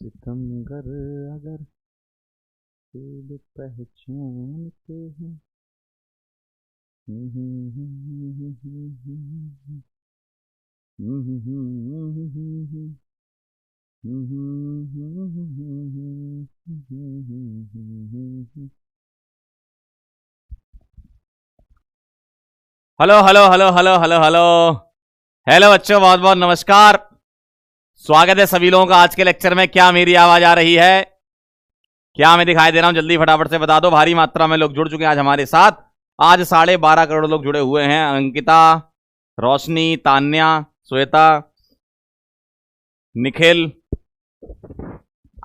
सितमगर अगर दिल पहचानते हैं। Hello hello hello hello hello hello hello बच्चों, बहुत बहुत नमस्कार। स्वागत है सभी लोगों का आज के लेक्चर में। क्या मेरी आवाज आ रही है? क्या मैं दिखाई दे रहा हूं? जल्दी फटाफट से बता दो। भारी मात्रा में लोग जुड़ चुके हैं आज हमारे साथ। आज 12.5 करोड़ लोग जुड़े हुए हैं। अंकिता, रोशनी, तान्या, श्वेता, निखिल,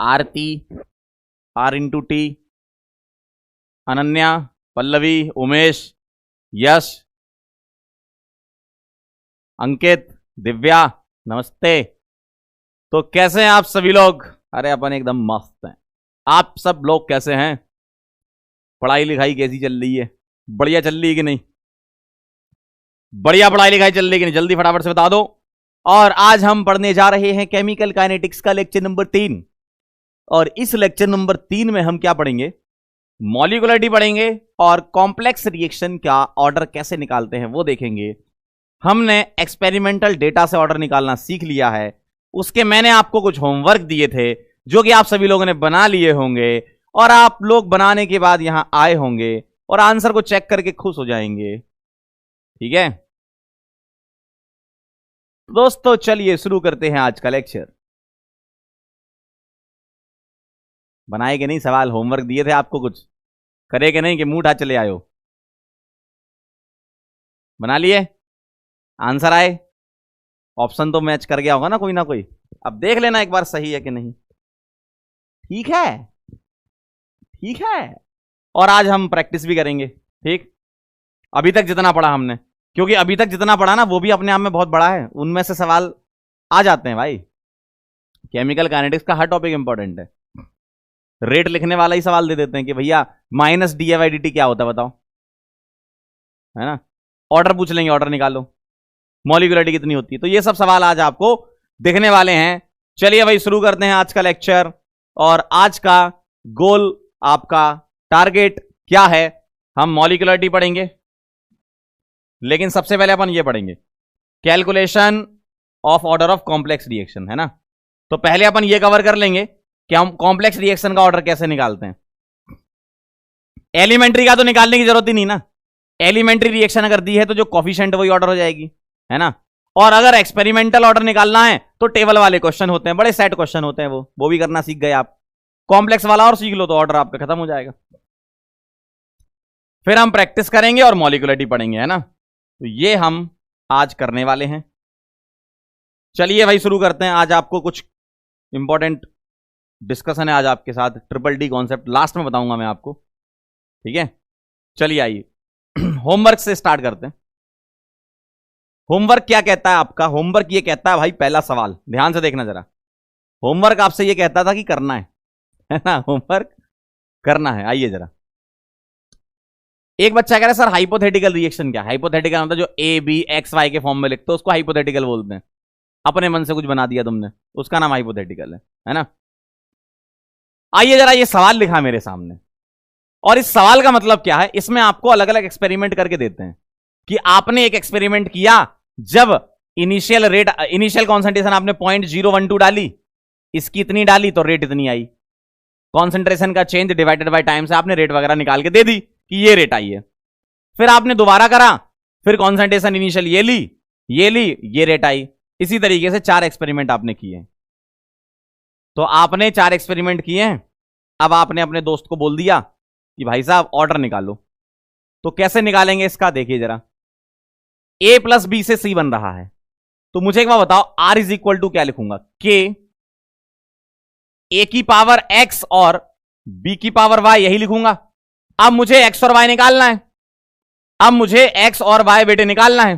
आरती, R×T, अनन्या, पल्लवी, उमेश, यश, अंकित, दिव्या, नमस्ते। तो कैसे हैं आप सभी लोग? अरे अपन एकदम मस्त हैं। आप सब लोग कैसे हैं? पढ़ाई लिखाई कैसी चल रही है? बढ़िया चल रही है कि नहीं? बढ़िया पढ़ाई लिखाई चल रही है कि नहीं? जल्दी फटाफट से बता दो। और आज हम पढ़ने जा रहे हैं केमिकल काइनेटिक्स का लेक्चर नंबर 3। और इस लेक्चर नंबर 3 में हम क्या पढ़ेंगे? मॉलिक्युलरिटी पढ़ेंगे और कॉम्प्लेक्स रिएक्शन का ऑर्डर कैसे निकालते हैं वो देखेंगे। हमने एक्सपेरिमेंटल डेटा से ऑर्डर निकालना सीख लिया है। उसके मैंने आपको कुछ होमवर्क दिए थे जो कि आप सभी लोगों ने बना लिए होंगे और आप लोग बनाने के बाद यहां आए होंगे और आंसर को चेक करके खुश हो जाएंगे। ठीक है दोस्तों, चलिए शुरू करते हैं आज का लेक्चर। बनाए कि नहीं सवाल? होमवर्क दिए थे आपको, कुछ करे कि नहीं कि मुंह उठा चले आयो? बना लिए? आंसर आए? ऑप्शन तो मैच कर गया होगा ना कोई ना कोई। अब देख लेना एक बार सही है कि नहीं। ठीक है, ठीक है। और आज हम प्रैक्टिस भी करेंगे। ठीक, अभी तक जितना पढ़ा हमने, क्योंकि अभी तक जितना पढ़ा ना वो भी अपने आप में बहुत बड़ा है। उनमें से सवाल आ जाते हैं भाई। केमिकल काइनेटिक्स का हर टॉपिक इंपॉर्टेंट है। रेट लिखने वाला ही सवाल दे देते हैं कि भैया -dA/dt क्या होता है बताओ, है ना। ऑर्डर पूछ लेंगे, ऑर्डर निकालो, मॉलिक्युलरिटी कितनी होती है। तो ये सब सवाल आज आपको दिखने वाले हैं। चलिए भाई शुरू करते हैं आज का लेक्चर। और आज का गोल, आपका टारगेट क्या है? हम मॉलिक्युलरिटी पढ़ेंगे, लेकिन सबसे पहले अपन ये पढ़ेंगे calculation of order of complex reaction, है ना। तो पहले अपन ये कवर कर लेंगे कि हम कॉम्प्लेक्स रिएक्शन का ऑर्डर कैसे निकालते हैं। एलिमेंट्री का तो निकालने की जरूरत ही नहीं ना। एलिमेंट्री रिएक्शन अगर दी है तो जो कॉफिशिएंट वही ऑर्डर हो जाएगी, है ना। और अगर एक्सपेरिमेंटल ऑर्डर निकालना है तो टेबल वाले क्वेश्चन होते हैं, बड़े सेट क्वेश्चन होते हैं, वो भी करना सीख गए आप। कॉम्प्लेक्स वाला और सीख लो तो ऑर्डर आपका खत्म हो जाएगा। फिर हम प्रैक्टिस करेंगे और मॉलिक्युलरिटी पढ़ेंगे, है ना। तो ये हम आज करने वाले हैं। चलिए भाई शुरू करते हैं। आज आपको कुछ इंपॉर्टेंट डिस्कशन है आज आपके साथ। ट्रिपल D कॉन्सेप्ट लास्ट में बताऊंगा मैं आपको, ठीक है। चलिए आइए होमवर्क से स्टार्ट करते हैं। होमवर्क क्या कहता है आपका? होमवर्क ये कहता है भाई, पहला सवाल ध्यान से देखना जरा। होमवर्क आपसे ये कहता था कि करना है ना। होमवर्क करना है। आइए जरा, एक बच्चा कह रहा है सर हाइपोथेटिकल रिएक्शन क्या? हाइपोथेटिकल मतलब जो A, B, X, Y के फॉर्म में लिखते हो उसको हाइपोथेटिकल बोलते हैं। अपने मन से कुछ बना दिया तुमने, उसका नाम हाइपोथेटिकल है ना। आइए जरा, ये सवाल लिखा मेरे सामने और इस सवाल का मतलब क्या है, इसमें आपको अलग अलग एक्सपेरिमेंट करके देते हैं कि आपने एक एक्सपेरिमेंट किया जब इनिशियल कॉन्सेंट्रेशन आपने 0.012 डाली, इसकी इतनी डाली तो रेट इतनी आई। कॉन्सेंट्रेशन का चेंज डिवाइडेड बाय टाइम से आपने रेट वगैरह निकाल के दे दी कि ये रेट आई है। फिर आपने दोबारा करा, फिर कॉन्सेंट्रेशन इनिशियल ये ली, ये रेट आई। इसी तरीके से 4 एक्सपेरिमेंट आपने किए। तो आपने 4 एक्सपेरिमेंट किए हैं। अब आपने अपने दोस्त को बोल दिया कि भाई साहब ऑर्डर निकालो। तो कैसे निकालेंगे इसका देखिए जरा। A + B से C बन रहा है, तो मुझे एक बार बताओ R = क्या लिखूंगा? K A की पावर X और B की पावर Y, यही लिखूंगा। अब मुझे X और Y निकालना है। अब मुझे X और Y बेटे निकालना है।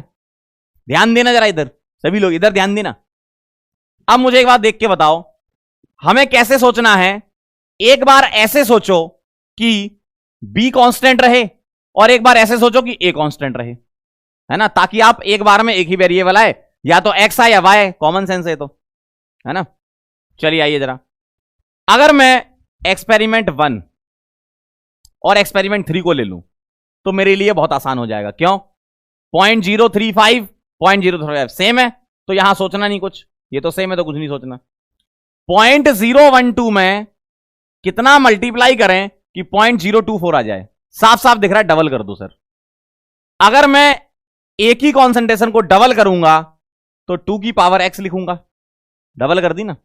ध्यान देना जरा, इधर सभी लोग इधर ध्यान देना। अब मुझे एक बात देख के बताओ, हमें कैसे सोचना है। एक बार ऐसे सोचो कि B कांस्टेंट रहे और एक बार ऐसे सोचो कि A कांस्टेंट रहे, है ना, ताकि आप एक बार में एक ही वेरिएबल आए, या तो X आए या Y, कॉमन सेंस है तो, है ना। चलिए आइए जरा, अगर मैं एक्सपेरिमेंट 1 और एक्सपेरिमेंट 3 को ले लूं तो मेरे लिए बहुत आसान हो जाएगा। क्यों? 0.035 0.035 सेम है, तो यहां सोचना नहीं कुछ, ये तो सेम है तो कुछ नहीं सोचना। 0.012 में कितना मल्टीप्लाई करें कि 0.024 आ जाए? साफ साफ दिख रहा है, डबल कर दो सर। अगर मैं एक ही कॉन्सेंट्रेशन को डबल करूंगा तो 2 की पावर x लिखूंगा, डबल कर दी ना।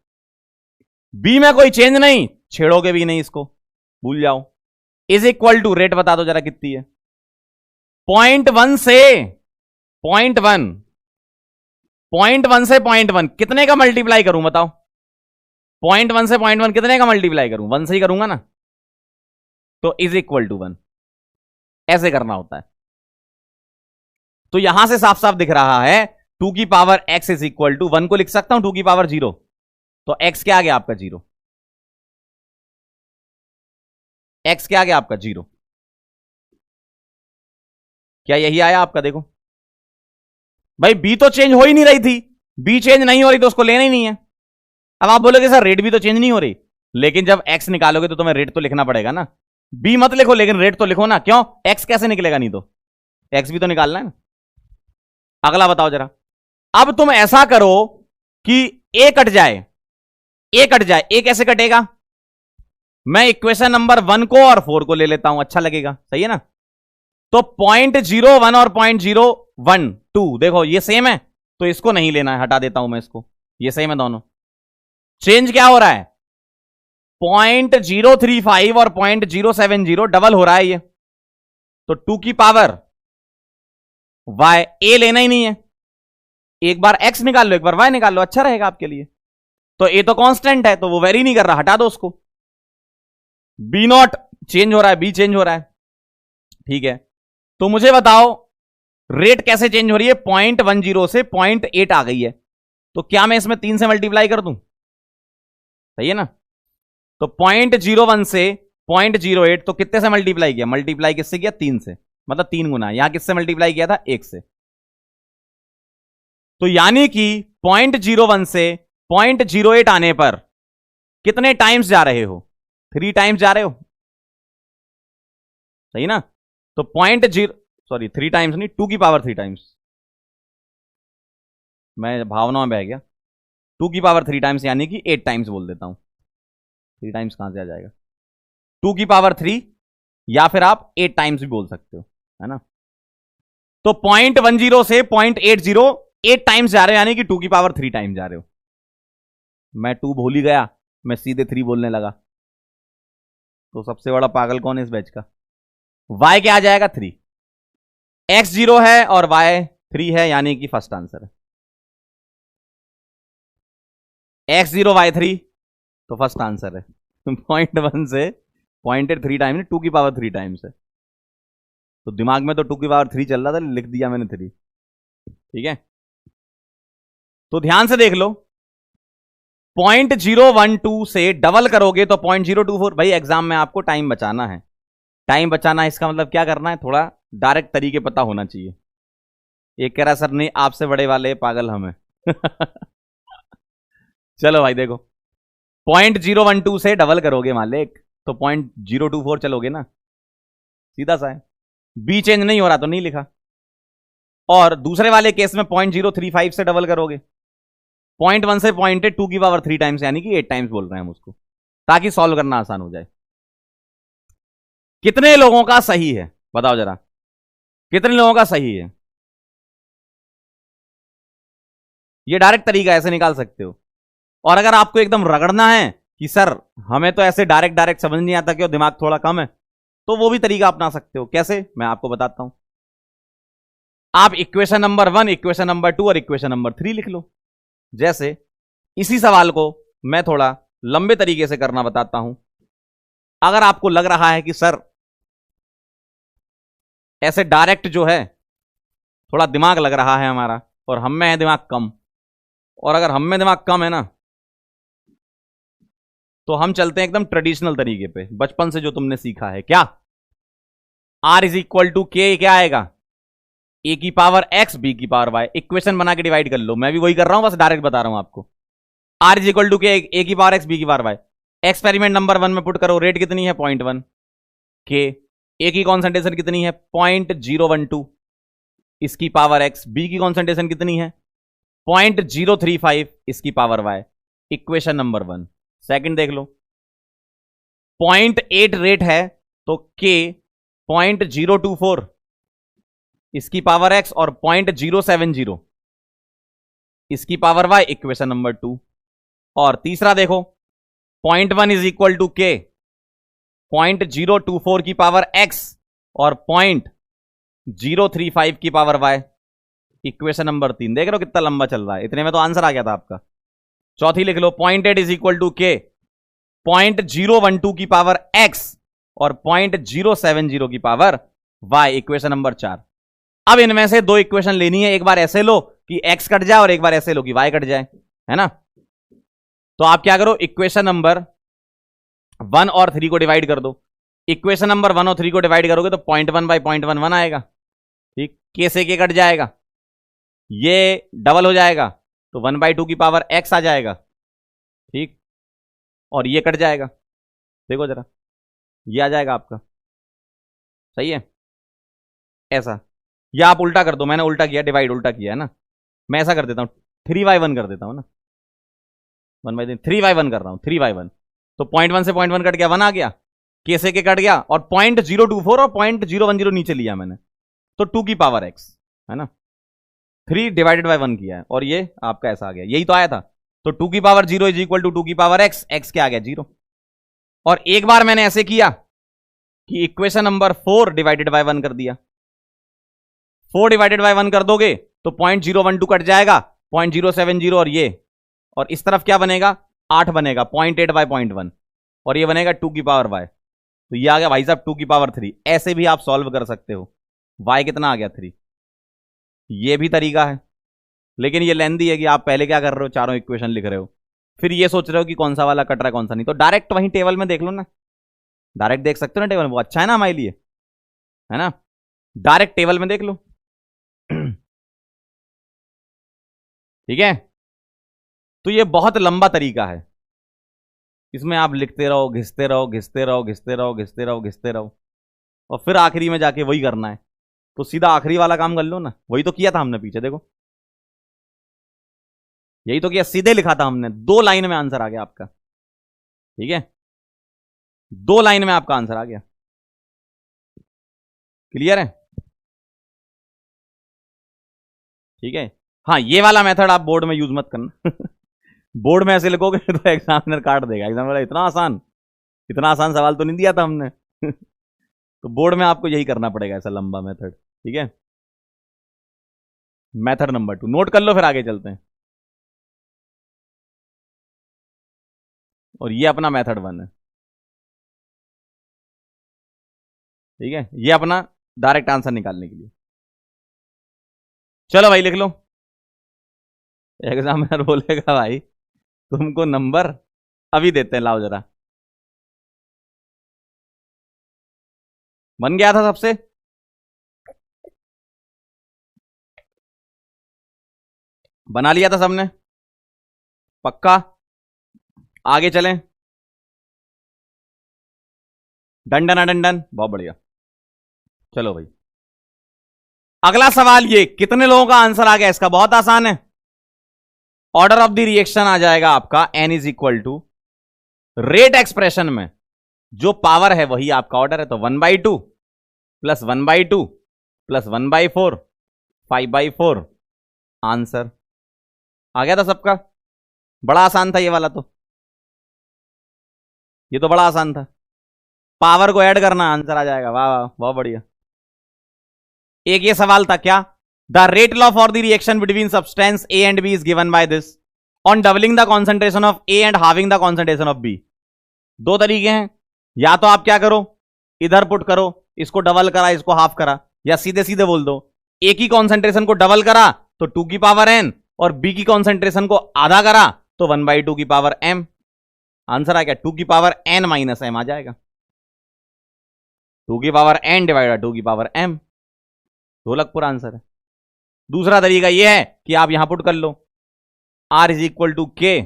बी में कोई चेंज नहीं, छेड़ोगे भी नहीं इसको, भूल जाओ। इज इक्वल टू, रेट बता दो जरा कितनी है? 0.1 से 0.1, 0.1 से 0.1 कितने का मल्टीप्लाई करूं बताओ? 0.1 से 0.1 कितने का मल्टीप्लाई करूं? 1 से ही करूंगा ना, तो इज इक्वल टू 1, ऐसे करना होता है। तो यहां से साफ साफ दिख रहा है 2 की power x is equal to 1 को लिख सकता हूं 2 की पावर 0, तो x क्या आ गया आपका 0, x क्या आ गया आपका 0। क्या यही आया आपका? देखो भाई, b तो चेंज हो ही नहीं रही थी, b चेंज नहीं हो रही तो उसको लेना ही नहीं है। अब आप बोलोगे सर रेट भी तो चेंज नहीं हो रही, लेकिन जब x निकालोगे तो तुम्हें रेट तो लिखना पड़ेगा ना। b मत लिखो लेकिन रेट तो लिखो ना। क्यों? x कैसे निकलेगा? नहीं तो x भी तो निकालना है ना। अगला बताओ जरा। अब तुम ऐसा करो कि a कट जाए, a कट जाए। a कैसे कटेगा? मैं इक्वेशन नंबर 1 को और 4 को ले लेता हूं, अच्छा लगेगा, सही है ना। तो 0.01 और 0.012 देखो ये सेम है, तो इसको नहीं लेना है, हटा देता हूं मैं इसको, ये सेम है दोनों। चेंज क्या हो रहा है? 0.035 और 0.070 डबल हो रहा है ये, तो 2 की पावर y, a लेना ही नहीं है, एक बार x निकाल लो एक बार y निकाल लो, अच्छा रहेगा आपके लिए। तो a तो कांस्टेंट है तो वो वेरी नहीं कर रहा, हटा दो उसको। b नॉट चेंज हो रहा है, b चेंज हो रहा है, ठीक है। तो मुझे बताओ रेट कैसे चेंज हो रही है? 0.10 से 0.8 आ गई है, तो क्या मैं इसमें 3 से मल्टीप्लाई कर दूं? सही है ना। तो 0.01 से 0.08 तो कितने से मल्टीप्लाई किया? मल्टीप्लाई किससे किया? 3 से, मतलब 3 गुना। यहां किससे मल्टीप्लाई किया था? 1 से। तो यानी कि 0.01 से 0.08 आने पर कितने टाइम्स जा रहे हो? 3 टाइम्स जा रहे हो, सही ना। तो 3 टाइम्स नहीं, 2 की पावर 3 टाइम्स, मैं भावना में बह गया। 2 की पावर 3 टाइम्स यानी कि 8 टाइम्स बोल देता हूं। 3 टाइम्स कहां से आ जाएगा? 2 की पावर 3, या फिर आप 8 टाइम्स भी बोल सकते हो, है ना। तो 0.10 से 0.80 8 टाइम्स जा रहे हो, यानी कि 2 की पावर 3 टाइम्स जा रहे हो। मैं 2 भूल ही गया, मैं सीधे 3 बोलने लगा। तो सबसे बड़ा पागल कौन है इस बैच का? y क्या आ जाएगा? 3। x 0 है और y 3 है, यानी कि फर्स्ट आंसर है। x 0 y 3 तो फर्स्ट आंसर है। 0.1 से 0.8 3 टाइम्स, 2 की पावर 3 टाइम्स है। तो दिमाग में तो 2 की पावर 3 चल रहा था, लिख दिया मैंने 3, ठीक है। तो ध्यान से देख लो, 0.012 से डबल करोगे तो 0.024। भाई एग्जाम में आपको टाइम बचाना है, टाइम बचाना है, इसका मतलब क्या करना है? थोड़ा डायरेक्ट तरीके पता होना चाहिए। एक कह रहा सर नहीं आपसे बड़े वाले पागल हमें। चलो भाई देखो, 0.012 से डबल करोगे मालिक तो 0.024 चलोगे ना, सीधा सा है। बी चेंज नहीं हो रहा तो नहीं लिखा। और दूसरे वाले केस में 0.035 से डबल करोगे, 0.1 से 0.8 2 की पावर 3 टाइम्स, यानी कि 8 टाइम्स बोल रहे हैं हम उसको, ताकि सॉल्व करना आसान हो जाए। कितने लोगों का सही है बताओ जरा, कितने लोगों का सही है? ये डायरेक्ट तरीका ऐसे निकाल सकते हो। और अगर आपको एकदम रगड़ना है कि सर हमें तो ऐसे डायरेक्ट डायरेक्ट समझ नहीं आता, क्यों दिमाग थोड़ा कम है, तो वो भी तरीका अपना सकते हो। कैसे? मैं आपको बताता हूं। आप इक्वेशन नंबर 1, इक्वेशन नंबर 2 और इक्वेशन नंबर 3 लिख लो। जैसे इसी सवाल को मैं थोड़ा लंबे तरीके से करना बताता हूं। अगर आपको लग रहा है कि सर ऐसे डायरेक्ट जो है थोड़ा दिमाग लग रहा है हमारा, और हम में है दिमाग कम, और अगर हम में दिमाग कम है ना, तो हम चलते हैं एकदम ट्रेडिशनल तरीके पे, बचपन से जो तुमने सीखा है। क्या? R इज इक्वल टू के, क्या आएगा? ए की पावर x, बी की पावर y। इक्वेशन बना के डिवाइड कर लो, मैं भी वही कर रहा हूं, बस डायरेक्ट बता रहा हूं आपको। R इज इक्वल टू के, ए की पावर x, बी की पावर y। एक्सपेरिमेंट नंबर 1 में पुट करो, रेट कितनी है 0.1 के, ए की कॉन्सेंट्रेशन कितनी है 0.012 इसकी पावर एक्स, बी की कॉन्सेंट्रेशन कितनी है 0.035 इसकी power y. Equation number 1। Second देख लो, 0.8 रेट है तो के 0.024 इसकी पावर एक्स और 0.070 इसकी पावर वाई। Equation number 2। और तीसरा देखो, 0.1 इज इक्वल टू के 0.024 की पावर एक्स और 0.035 की पावर वाई। Equation number 3। देख रहे हो कितना लंबा चल रहा है, इतने में तो आंसर आ गया था आपका। चौथी लिख लो, 0.8 इज इक्वल टू के 0.012 की पावर एक्स और 0.070 की पावर वाई। Equation number 4। अब इनमें से दो इक्वेशन लेनी है, एक बार ऐसे लो कि एक्स कट जाए और एक बार ऐसे लो कि वाई कट जाए, है ना। तो आप क्या करो, इक्वेशन नंबर 1 और 3 को डिवाइड कर दो। इक्वेशन नंबर 1 और 3 को डिवाइड करोगे तो 0.1 बाई 0.11 आएगा, ठीक। के से के कट जाएगा, ये डबल हो जाएगा तो 1/2 की पावर एक्स आ जाएगा, ठीक। और ये कट जाएगा, देखो जरा, ये आ जाएगा आपका, सही है ऐसा। या आप उल्टा कर दो, मैंने उल्टा किया, डिवाइड उल्टा किया है ना। मैं ऐसा कर देता हूं, 3/1 कर देता हूं ना, 1/3 3/1 कर रहा हूं, 3/1। तो 0.1 से 0.1 कट गया, 1 आ गया, के से के कट गया और 0.024 और 0.010 नीचे लिया मैंने, तो 2 की पावर एक्स, है ना। 3 डिवाइडेड बाय 1 किया है और ये आपका ऐसा आ गया, यही तो आया था। तो 2 की पावर 0 इज इक्वल टू 2 की पावर एक्स, एक्स क्या आ गया 0। और एक बार मैंने ऐसे किया कि इक्वेशन नंबर 4 डिवाइडेड बाय 1 कर दिया। 4 डिवाइडेड बाय 1 कर दोगे तो 0.012 कट जाएगा, 0.070 और ये, और इस तरफ क्या बनेगा 8 बनेगा, 0.8 बाय 0.1 और ये बनेगा 2 की पावर वाई। तो ये आ गया भाई साहब 2 की पावर 3। ऐसे भी आप सॉल्व कर सकते हो। वाई कितना आ गया 3। ये भी तरीका है, लेकिन ये लेंदी है कि आप पहले क्या कर रहे हो, चारों इक्वेशन लिख रहे हो, फिर ये सोच रहे हो कि कौन सा वाला कट रहा है कौन सा नहीं। तो डायरेक्ट वहीं टेबल में देख लो ना, डायरेक्ट देख सकते हो ना टेबल में, वो अच्छा है ना हमारे लिए, है ना। डायरेक्ट टेबल में देख लो, ठीक है। तो ये बहुत लंबा तरीका है, इसमें आप लिखते रहो, घिसते रहो, घिसते रहो, घिसते रहो, घिसते रहो, घिसते रहो, और फिर आखिरी में जाके वही करना है। तो सीधा आखिरी वाला काम कर लो ना, वही तो किया था हमने पीछे, देखो यही तो किया, सीधे लिखा था हमने, 2 लाइन में आंसर आ गया आपका, ठीक है। 2 लाइन में आपका आंसर आ गया। क्लियर है, ठीक है। हाँ, ये वाला मेथड आप बोर्ड में यूज मत करना बोर्ड में ऐसे लिखोगे तो एग्जामिनर काट देगा, एग्जामिनर इतना आसान सवाल तो नहीं दिया था हमने तो बोर्ड में आपको यही करना पड़ेगा, ऐसा लंबा मेथड, ठीक है। मेथड नंबर 2 नोट कर लो, फिर आगे चलते हैं। और ये अपना मेथड 1 है, ठीक है। ये अपना डायरेक्ट आंसर निकालने के लिए। चलो भाई लिख लो, एग्जामिनर बोलेगा भाई तुमको नंबर अभी देते हैं, लाओ जरा। बन गया था सबसे, बना लिया था सबने, पक्का। आगे चलें, डन डन डन डन, बहुत बढ़िया। चलो भाई, अगला सवाल, ये कितने लोगों का आंसर आ गया इसका, बहुत आसान है। ऑर्डर ऑफ द रिएक्शन आ जाएगा आपका n is equal to rate expression में जो पावर है वही आपका ऑर्डर है, तो 1/2 प्लस 1/2 प्लस 1/4 5/4 आंसर आ गया था सबका। बड़ा आसान था ये वाला, तो ये तो बड़ा आसान था, पावर को ऐड करना आंसर आ जाएगा। वाह वाह, बहुत बढ़िया। एक ये सवाल था क्या, the rate law for the reaction between substance A and B is given by this on doubling the concentration of A and having the concentration of B. दो तरीके हैं, या तो आप क्या करो, इधर पुट करो, इसको डबल करा इसको हाफ करा, या सीधे सीधे बोल दो ए की कॉन्सेंट्रेशन को डबल करा तो 2 की पावर एन, और बी की कॉन्सेंट्रेशन को आधा करा तो 1/2 की पावर एम। आंसर आ गया 2 की पावर एन माइनस एम आ जाएगा, 2 की पावर एन डिवाइड 2 की पावर एम, ढोलकपुर आंसर है। दूसरा तरीका यह है कि आप यहां पुट कर लो, आर इज इक्वल टू के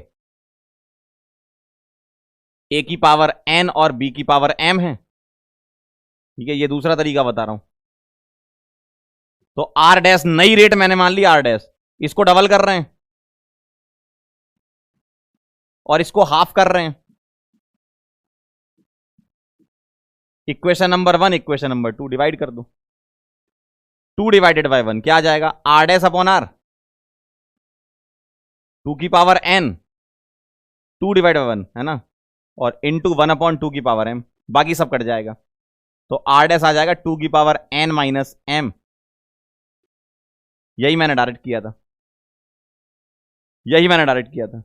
ए की पावर एन और बी की पावर एम है। ठीक है, ये दूसरा तरीका बता रहा हूं। तो आर डैश नई रेट मैंने मान ली आर डैश, इसको डबल कर रहे हैं और इसको हाफ कर रहे हैं। Equation number 1 equation number 2 divide कर दो। 2 डिवाइडेड बाय 1 क्या आ जाएगा, आर डैश अपॉन आर, 2 की पावर एन, 2 डिवाइड बाय 1 है ना, और इंटू 1 अपॉन 2 की पावर एम, बाकी सब कट जाएगा। तो आर डैश आ जाएगा 2 की पावर एन माइनस एम। यही मैंने डायरेक्ट किया था, यही मैंने डायरेक्ट किया था।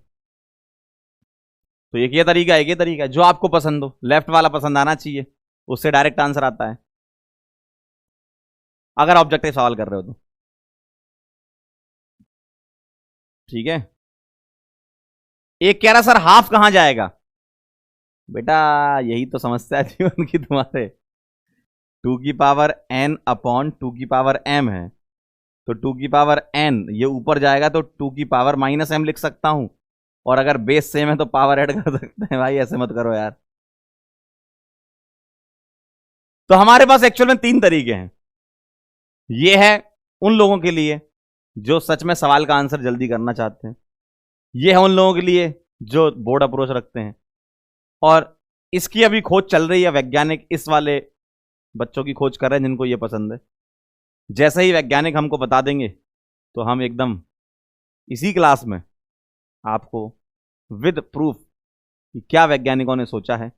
तो एक ये तरीका है, एक ये तरीका है, जो आपको पसंद हो। लेफ्ट वाला पसंद आना चाहिए, उससे डायरेक्ट आंसर आता है, अगर ऑब्जेक्टिव सवाल कर रहे हो तो। ठीक है, एक कह रहा सर हाफ कहां जाएगा। बेटा यही तो समस्या है जीवन की तुम्हारे। 2 की पावर एन अपॉन 2 की पावर एम है, तो 2 की पावर एन ये ऊपर जाएगा तो 2 की पावर माइनस एम लिख सकता हूं, और अगर बेस सेम है तो पावर ऐड कर सकते हैं। भाई ऐसे मत करो यार। तो हमारे पास एक्चुअल में 3 तरीके हैं। ये है उन लोगों के लिए जो सच में सवाल का आंसर जल्दी करना चाहते हैं, ये है उन लोगों के लिए जो बोर्ड अप्रोच रखते हैं, और इसकी अभी खोज चल रही है। वैज्ञानिक इस वाले बच्चों की खोज कर रहे हैं जिनको ये पसंद है। जैसे ही वैज्ञानिक हमको बता देंगे तो हम एकदम इसी क्लास में आपको विद प्रूफ कि क्या वैज्ञानिकों ने सोचा है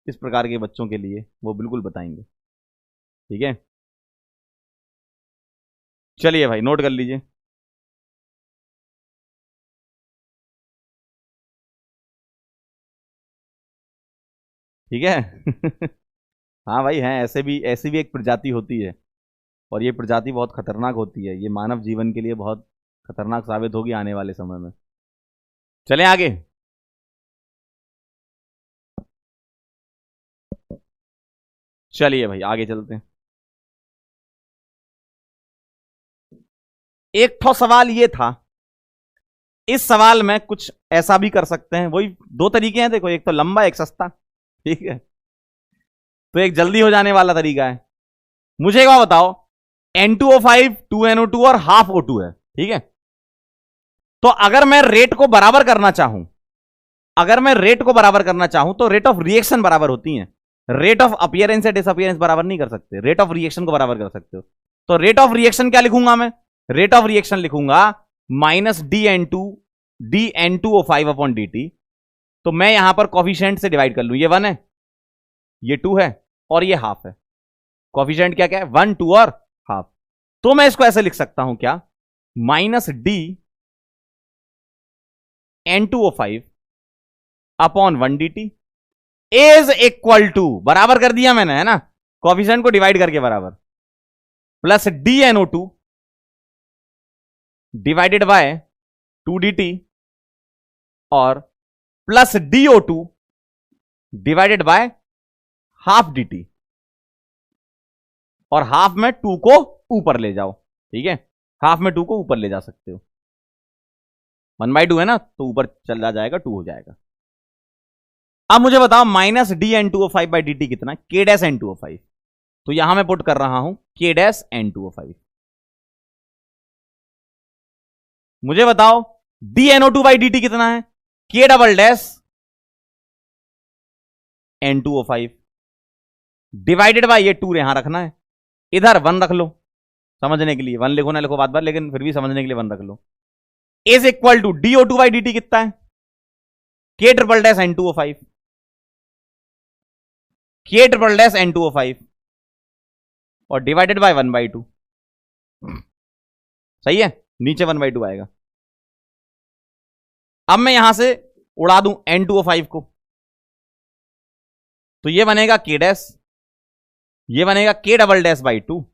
इस प्रकार के बच्चों के लिए, वो बिल्कुल बताएंगे। ठीक है, चलिए भाई नोट कर लीजिए। ठीक है हाँ भाई हैं, ऐसे भी, ऐसी भी एक प्रजाति होती है, और ये प्रजाति बहुत खतरनाक होती है। ये मानव जीवन के लिए बहुत खतरनाक साबित होगी आने वाले समय में। चलें आगे। चलिए भाई आगे चलते हैं। एक तो सवाल ये था, इस सवाल में कुछ ऐसा भी कर सकते हैं। वही 2 तरीके हैं, देखो, एक तो लंबा एक सस्ता। ठीक है, तो एक जल्दी हो जाने वाला तरीका है। मुझे एक बात बताओ, N2O5 2NO2 और हाफ O2 है। ठीक है, तो अगर मैं रेट को बराबर करना चाहूं, अगर मैं रेट को बराबर करना चाहूं तो रेट ऑफ रिएक्शन बराबर होती है। रेट ऑफ अपीयरेंस या डिसअपीयरेंस बराबर नहीं कर सकते, रेट ऑफ रिएक्शन को बराबर कर सकते हो। तो रेट ऑफ रिएक्शन क्या लिखूंगा मैं, रेट ऑफ रिएक्शन लिखूंगा माइनस DN2O5 अपॉन DT। तो मैं यहां पर कॉफिशिएंट से डिवाइड कर लूं, ये 1 है, ये 2 है, और ये हाफ है। कॉफिशिएंट क्या क्या है, 1 2 और हाफ। तो मैं इसको ऐसे लिख सकता हूं क्या, minus DN2O5 upon 1 DT is equal to, बराबर कर दिया मैंने, है ना, कॉफिशिएंट को डिवाइड करके बराबर, plus DNO2 divided by 2 DT और plus DO2 divided by half DT, और हाफ में 2 को ऊपर ले जाओ। ठीक है, हाफ में 2 को ऊपर ले जा सकते हो, 1/2 है ना, तो ऊपर चला जाएगा, 2 हो जाएगा। अब मुझे बताओ माइनस DN2O5 बाई DT कितना, K डैश N2O5। तो यहां मैं पुट कर रहा हूं K डैश N2O5। मुझे बताओ DNO2 बाई DT कितना है, K double dash N2O5 divided by ये 2 यहां रखना है, इधर 1 रख लो समझने के लिए, 1 लिखो ना लिखो बात बात, लेकिन फिर भी समझने के लिए 1 रख लो। Is equal to DO2 by DT कितना है, K triple dash N2O5, K triple dash N2O5 और डिवाइडेड बाय 1/2। सही है, नीचे 1/2 आएगा। अब मैं यहां से उड़ा दूं N2O5 को, तो ये बनेगा K डैश, ये बनेगा K डबल डैश बाई 2,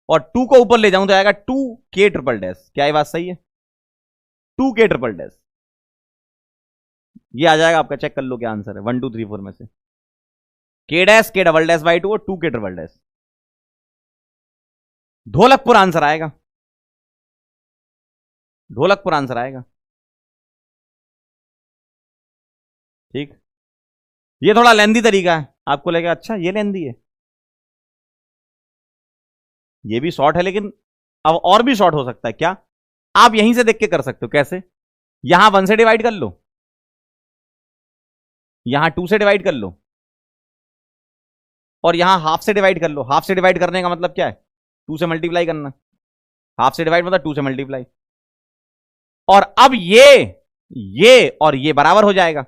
और 2 को ऊपर ले जाऊं तो आएगा 2K ट्रिपल डैश। क्या ये बात सही है, 2K ट्रिपल डैश। ये आ जाएगा आपका, चेक कर लो क्या आंसर है 1 2 3 4 में से, K dash K double dash by 2 और 2K triple dash. Dholakpur answer आएगा, ढोलकपुर आंसर आएगा। ठीक, ये थोड़ा लेंदी तरीका है, आपको लगेगा अच्छा ये लेंदी है, ये भी शॉर्ट है, लेकिन अब और भी शॉर्ट हो सकता है। क्या आप यहीं से देख के कर सकते हो? कैसे? यहां 1 से डिवाइड कर लो, यहां 2 से डिवाइड कर लो, और यहां हाफ से डिवाइड कर लो। हाफ से डिवाइड करने का मतलब क्या है? 2 से मल्टीप्लाई करना। हाफ से डिवाइड मतलब 2 से मल्टीप्लाई। और अब ये और ये बराबर हो जाएगा,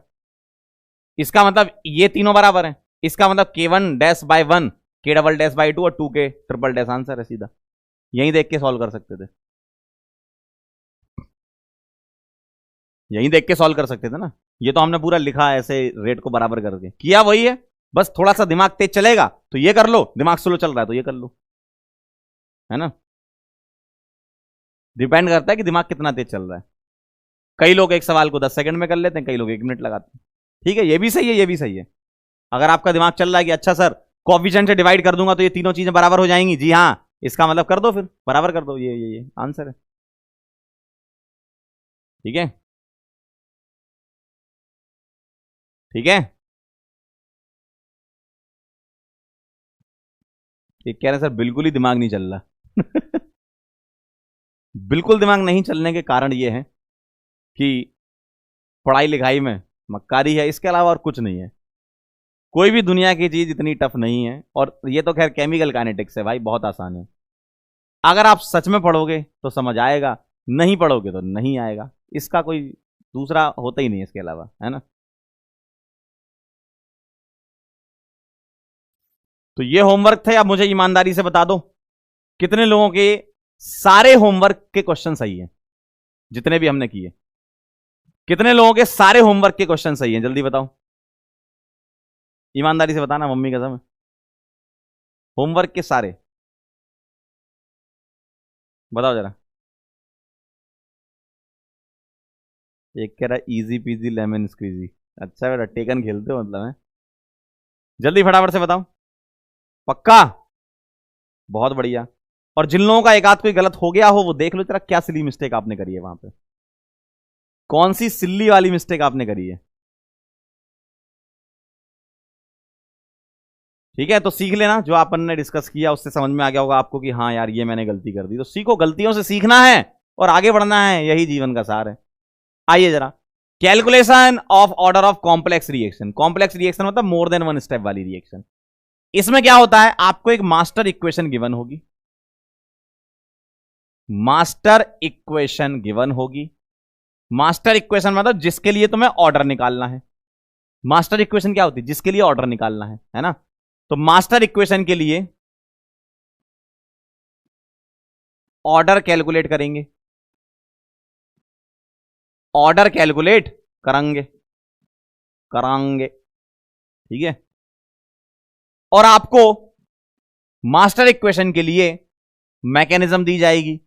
इसका मतलब ये तीनों बराबर हैं। इसका मतलब k1 dash by 1, k double dash by 2 और 2 के ट्रिपल डैश आंसर है सीधा। यहीं देख के सॉल्व कर सकते थे, यहीं देख के सॉल्व कर सकते थे ना। ये तो हमने पूरा लिखा ऐसे रेट को बराबर करके, किया वही है। बस थोड़ा सा दिमाग तेज चलेगा तो ये कर लो, दिमाग स्लो चल रहा है तो ये कर लो, है ना। डिपेंड करता है कि दिमाग कितना तेज चल रहा है। कई लोग एक सवाल को 10 सेकंड में कर लेते हैं, कई लोग 1 मिनट लगाते हैं। ठीक है, ये भी सही है, ये भी सही है। अगर आपका दिमाग चल रहा है कि अच्छा सर कोएफिशिएंट से डिवाइड कर दूंगा तो ये तीनों चीजें बराबर हो जाएंगी, जी हाँ, इसका मतलब कर दो, फिर बराबर कर दो, ये आंसर है। ठीक है, ठीक है। ये कह रहे हैं सर बिल्कुल ही दिमाग नहीं चल रहा। बिल्कुल दिमाग नहीं चलने के कारण ये है कि पढ़ाई लिखाई में मक्कारी है, इसके अलावा और कुछ नहीं है। कोई भी दुनिया की चीज इतनी टफ नहीं है। और ये तो खैर केमिकल काइनेटिक्स है भाई, बहुत आसान है। अगर आप सच में पढ़ोगे तो समझ आएगा, नहीं पढ़ोगे तो नहीं आएगा। इसका कोई दूसरा होता ही नहीं है इसके अलावा, है ना। तो ये होमवर्क थे। अब मुझे ईमानदारी से बता दो कितने लोगों के सारे होमवर्क के क्वेश्चन सही हैं? जितने भी हमने किए, कितने लोगों के सारे होमवर्क के क्वेश्चन सही हैं? जल्दी बताओ, ईमानदारी से बताना, मम्मी कसम है। होमवर्क के सारे बताओ जरा। एक कह रहा है इजी पीजी लेमन स्क्वीजी। अच्छा बेटा, टेकन खेलते हो मतलब है। जल्दी फटाफट से बताओ, पक्का? बहुत बढ़िया। और जिन लोगों का एक आध कोई गलत हो गया हो वो देख लो जरा, क्या सिली मिस्टेक आपने करी है वहां पे, कौन सी सिल्ली वाली मिस्टेक आपने करी है। ठीक है, तो सीख लेना, जो अपन ने डिस्कस किया उससे समझ में आ गया होगा आपको कि हाँ यार ये मैंने गलती कर दी। तो सीखो, गलतियों से सीखना है और आगे बढ़ना है, यही जीवन का सार है। आइए जरा, calculation of order of complex reaction. Complex reaction मतलब मोर देन वन स्टेप वाली रिएक्शन। इसमें क्या होता है, आपको एक मास्टर इक्वेशन गिवन होगी, मास्टर इक्वेशन गिवन होगी। मास्टर इक्वेशन मतलब जिसके लिए तुम्हें ऑर्डर निकालना है। मास्टर इक्वेशन क्या होती है? जिसके लिए ऑर्डर निकालना है ना। तो मास्टर इक्वेशन के लिए ऑर्डर कैलकुलेट करेंगे, ऑर्डर कैलकुलेट करेंगे करांगे, ठीक है। और आपको मास्टर इक्वेशन के लिए मैकेनिज्म दी जाएगी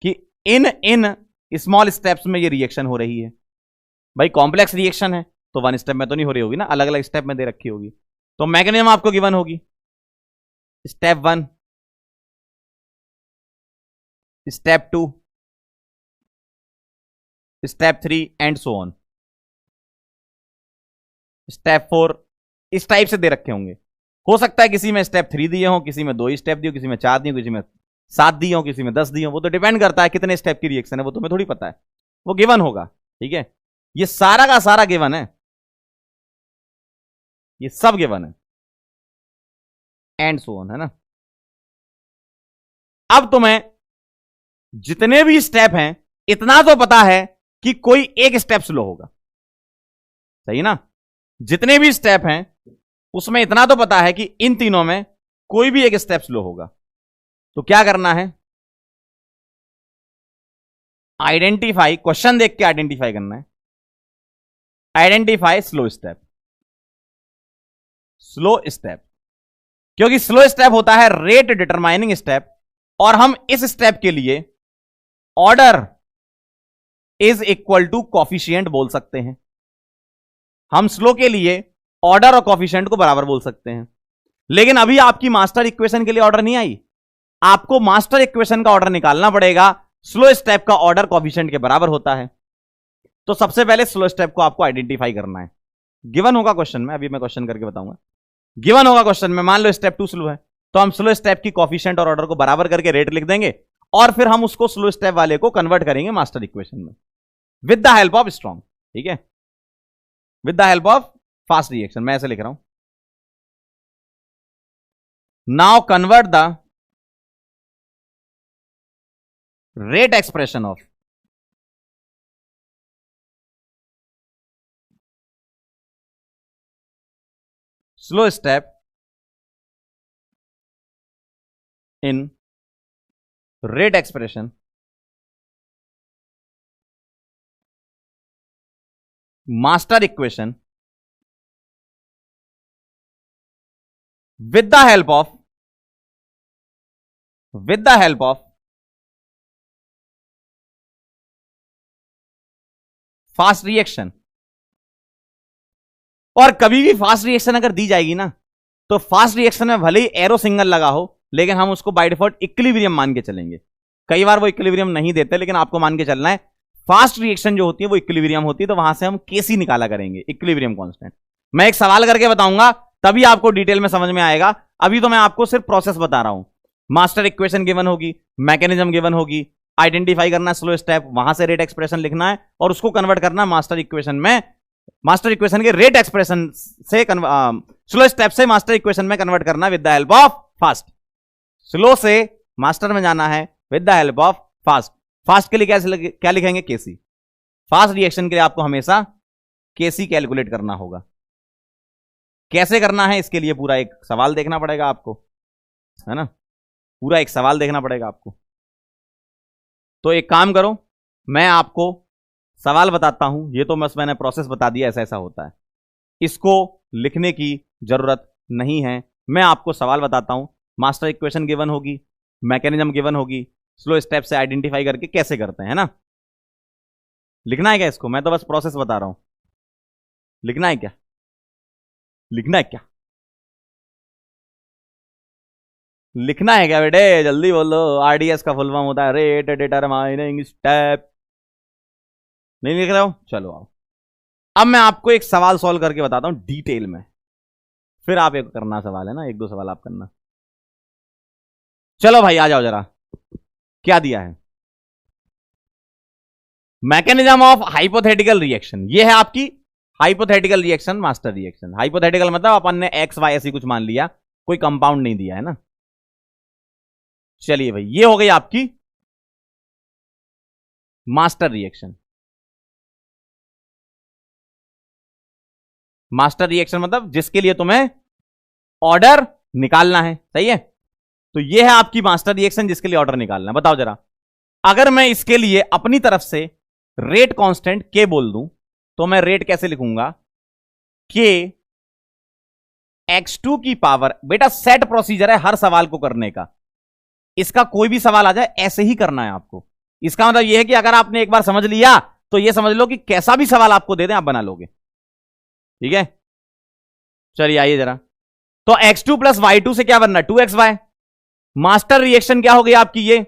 कि इन इन स्मॉल स्टेप्स में ये रिएक्शन हो रही है। भाई कॉम्प्लेक्स रिएक्शन है तो 1 स्टेप में तो नहीं हो रही होगी ना, अलग अलग स्टेप में दे रखी होगी। तो मैकेनिज्म आपको गिवन होगी, step 1, step 2, step 3 and so on, step 4, इस टाइप से दे रखे होंगे। हो सकता है किसी में स्टेप 3 दिए हो, किसी में 2 स्टेप दिए, किसी में 4 दिए, किसी में 7 दिए हो, किसी में 10 दिए हो। वो तो डिपेंड करता है कितने स्टेप की रिएक्शन है, वो तुम्हें थोड़ी पता है, वो गिवन होगा। ठीक है, ये सारा का सारा गिवन है, ये सब गिवन है एंड सो ऑन, है ना। अब तुम्हें जितने भी स्टेप हैं इतना तो पता है कि कोई एक स्टेप स्लो होगा, सही ना। जितने भी स्टेप हैं उसमें इतना तो पता है कि इन तीनों में कोई भी एक स्टेप स्लो होगा। तो क्या करना है, आइडेंटिफाई, क्वेश्चन देख के आइडेंटिफाई करना है। Identify slow step, slow step, क्योंकि स्लो स्टेप होता है रेट डिटरमाइनिंग स्टेप, और हम इस स्टेप के लिए order is equal to coefficient बोल सकते हैं। हम स्लो के लिए ऑर्डर और कॉफिशिएंट को बराबर बोल सकते हैं। लेकिन अभी आपकी मास्टर इक्वेशन के लिए ऑर्डर नहीं आई, आपको मास्टर इक्वेशन का ऑर्डर निकालना पड़ेगा। स्लो स्टेप का ऑर्डर कॉफिशिएंट के बराबर होता है। तो सबसे पहले स्लो स्टेप को आपको आइडेंटिफाई करना है। गिवन होगा क्वेश्चन में, अभी मैं क्वेश्चन करके बताऊंगा। गिवन होगा क्वेश्चन में, मान लो स्टेप 2 स्लो है, तो हम स्लो स्टेप की कॉफिशिएंट और ऑर्डर को बराबर करके रेट लिख देंगे, और फिर हम उसको स्लो स्टेप वाले को कन्वर्ट करेंगे मास्टर इक्वेशन में with the help of strong. ठीक है, with the help of fast reaction. मैं ऐसे लिख रहा हूं, now convert the rate expression of slow step in rate expression master equation with the help of fast reaction. और कभी भी फास्ट रिएक्शन अगर दी जाएगी ना, तो फास्ट रिएक्शन में भले ही एरो सिंगल लगा हो, लेकिन हम उसको बाय डिफॉल्ट इक्विलिब्रियम मान के चलेंगे। कई बार वो इक्विलिब्रियम नहीं देते, लेकिन आपको मान के चलना है फास्ट रिएक्शन जो होती है वो इक्विलिब्रियम होती है, तो वहां से हम केसी निकाला करेंगे, इक्विलिब्रियम कांस्टेंट। मैं एक सवाल करके बताऊंगा, तभी आपको डिटेल में समझ में आएगा। अभी तो मैं आपको सिर्फ प्रोसेस बता रहा हूं। मास्टर इक्वेशन गिवन होगी, मैकेनिज्म गिवन होगी, आइडेंटिफाई करना स्लो स्टेप, वहां से रेट एक्सप्रेशन लिखना है और उसको कन्वर्ट करना मास्टर इक्वेशन में, मास्टर इक्वेशन के रेट एक्सप्रेशन से स्लो स्टेप से मास्टर इक्वेशन में कन्वर्ट करना with the help of fast. Slow से मास्टर में जाना है with the help of fast. Fast के लिए क्या लिखेंगे? केसी। फास्ट रिएक्शन के लिए आपको हमेशा केसी कैलकुलेट करना होगा। कैसे करना है इसके लिए पूरा एक सवाल देखना पड़ेगा आपको, है ना, पूरा एक सवाल देखना पड़ेगा आपको। तो एक काम करो, मैं आपको सवाल बताता हूं, ये तो बस मैंने प्रोसेस बता दिया, ऐसा ऐसा होता है, इसको लिखने की जरूरत नहीं है। मैं आपको सवाल बताता हूं, मास्टर इक्वेशन गिवन होगी, मैकेनिज्म गिवन होगी, स्लो स्टेप से आइडेंटिफाई करके कैसे करते हैं ना। लिखना है क्या इसको? मैं तो बस प्रोसेस बता रहा हूं। लिखना है क्या? लिखना है क्या? लिखना है क्या बेटे? जल्दी बोलो। आरडीएस का फुल फॉर्म होता है रेट डिटरमाइनिंग स्टेप। नहीं लिख रहे हो? चलो आओ, अब मैं आपको एक सवाल सॉल्व करके बताता हूं डिटेल में, फिर आप एक करना सवाल, है ना, एक दो सवाल आप करना। चलो भाई आ जाओ जरा, क्या दिया है? Mechanism of hypothetical reaction. ये है आपकी hypothetical reaction, master reaction. Hypothetical मतलब अपन ने एक्स वाई ऐसी कुछ मान लिया, कोई कंपाउंड नहीं दिया, है ना। चलिए भाई, ये हो गई आपकी मास्टर रिएक्शन। मास्टर रिएक्शन मतलब जिसके लिए तुम्हें ऑर्डर निकालना है, सही है। तो ये है आपकी मास्टर रिएक्शन जिसके लिए ऑर्डर निकालना है। बताओ जरा, अगर मैं इसके लिए अपनी तरफ से रेट कांस्टेंट के बोल दूं, तो मैं रेट कैसे लिखूंगा? के x2 की पावर। बेटा सेट प्रोसीजर है हर सवाल को करने का, इसका कोई भी सवाल आ जाए ऐसे ही करना है आपको। इसका मतलब यह है कि अगर आपने एक बार समझ लिया तो यह समझ लो कि कैसा भी सवाल आपको दे दें आप बना लोगे, ठीक है। चलिए आइए जरा, तो x2 प्लस y2 से क्या बनना है? 2xy। मास्टर रिएक्शन क्या हो गई आपकी ये?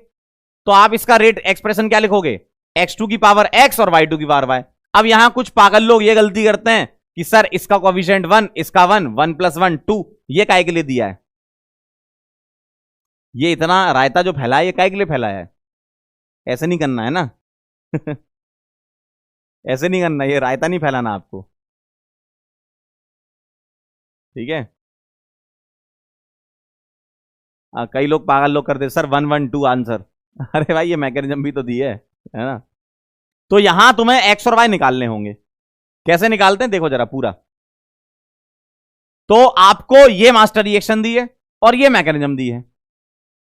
तो आप इसका रेट एक्सप्रेशन क्या लिखोगे? x2 की पावर x और y2 की पावर y। अब यहां कुछ पागल लोग ये गलती करते हैं कि सर इसका कोएफिशिएंट 1, इसका 1, 1 प्लस 1 2, ये काहे के लिए दिया है? ये इतना रायता जो फैला है ये काहे के लिए फैलाया है? ऐसे नहीं करना है ना ऐसे नहीं करना, ये रायता नहीं फैलाना आपको, ठीक है। कई लोग पागल लोग करते सर 1 1 2 आंसर अरे भाई ये मैकेनिज्म भी तो दी है ना। तो यहां तुम्हें एक्स और वाई निकालने होंगे। कैसे निकालते हैं देखो जरा पूरा। तो आपको ये मास्टर रिएक्शन दी है और ये मैकेनिज्म दी है,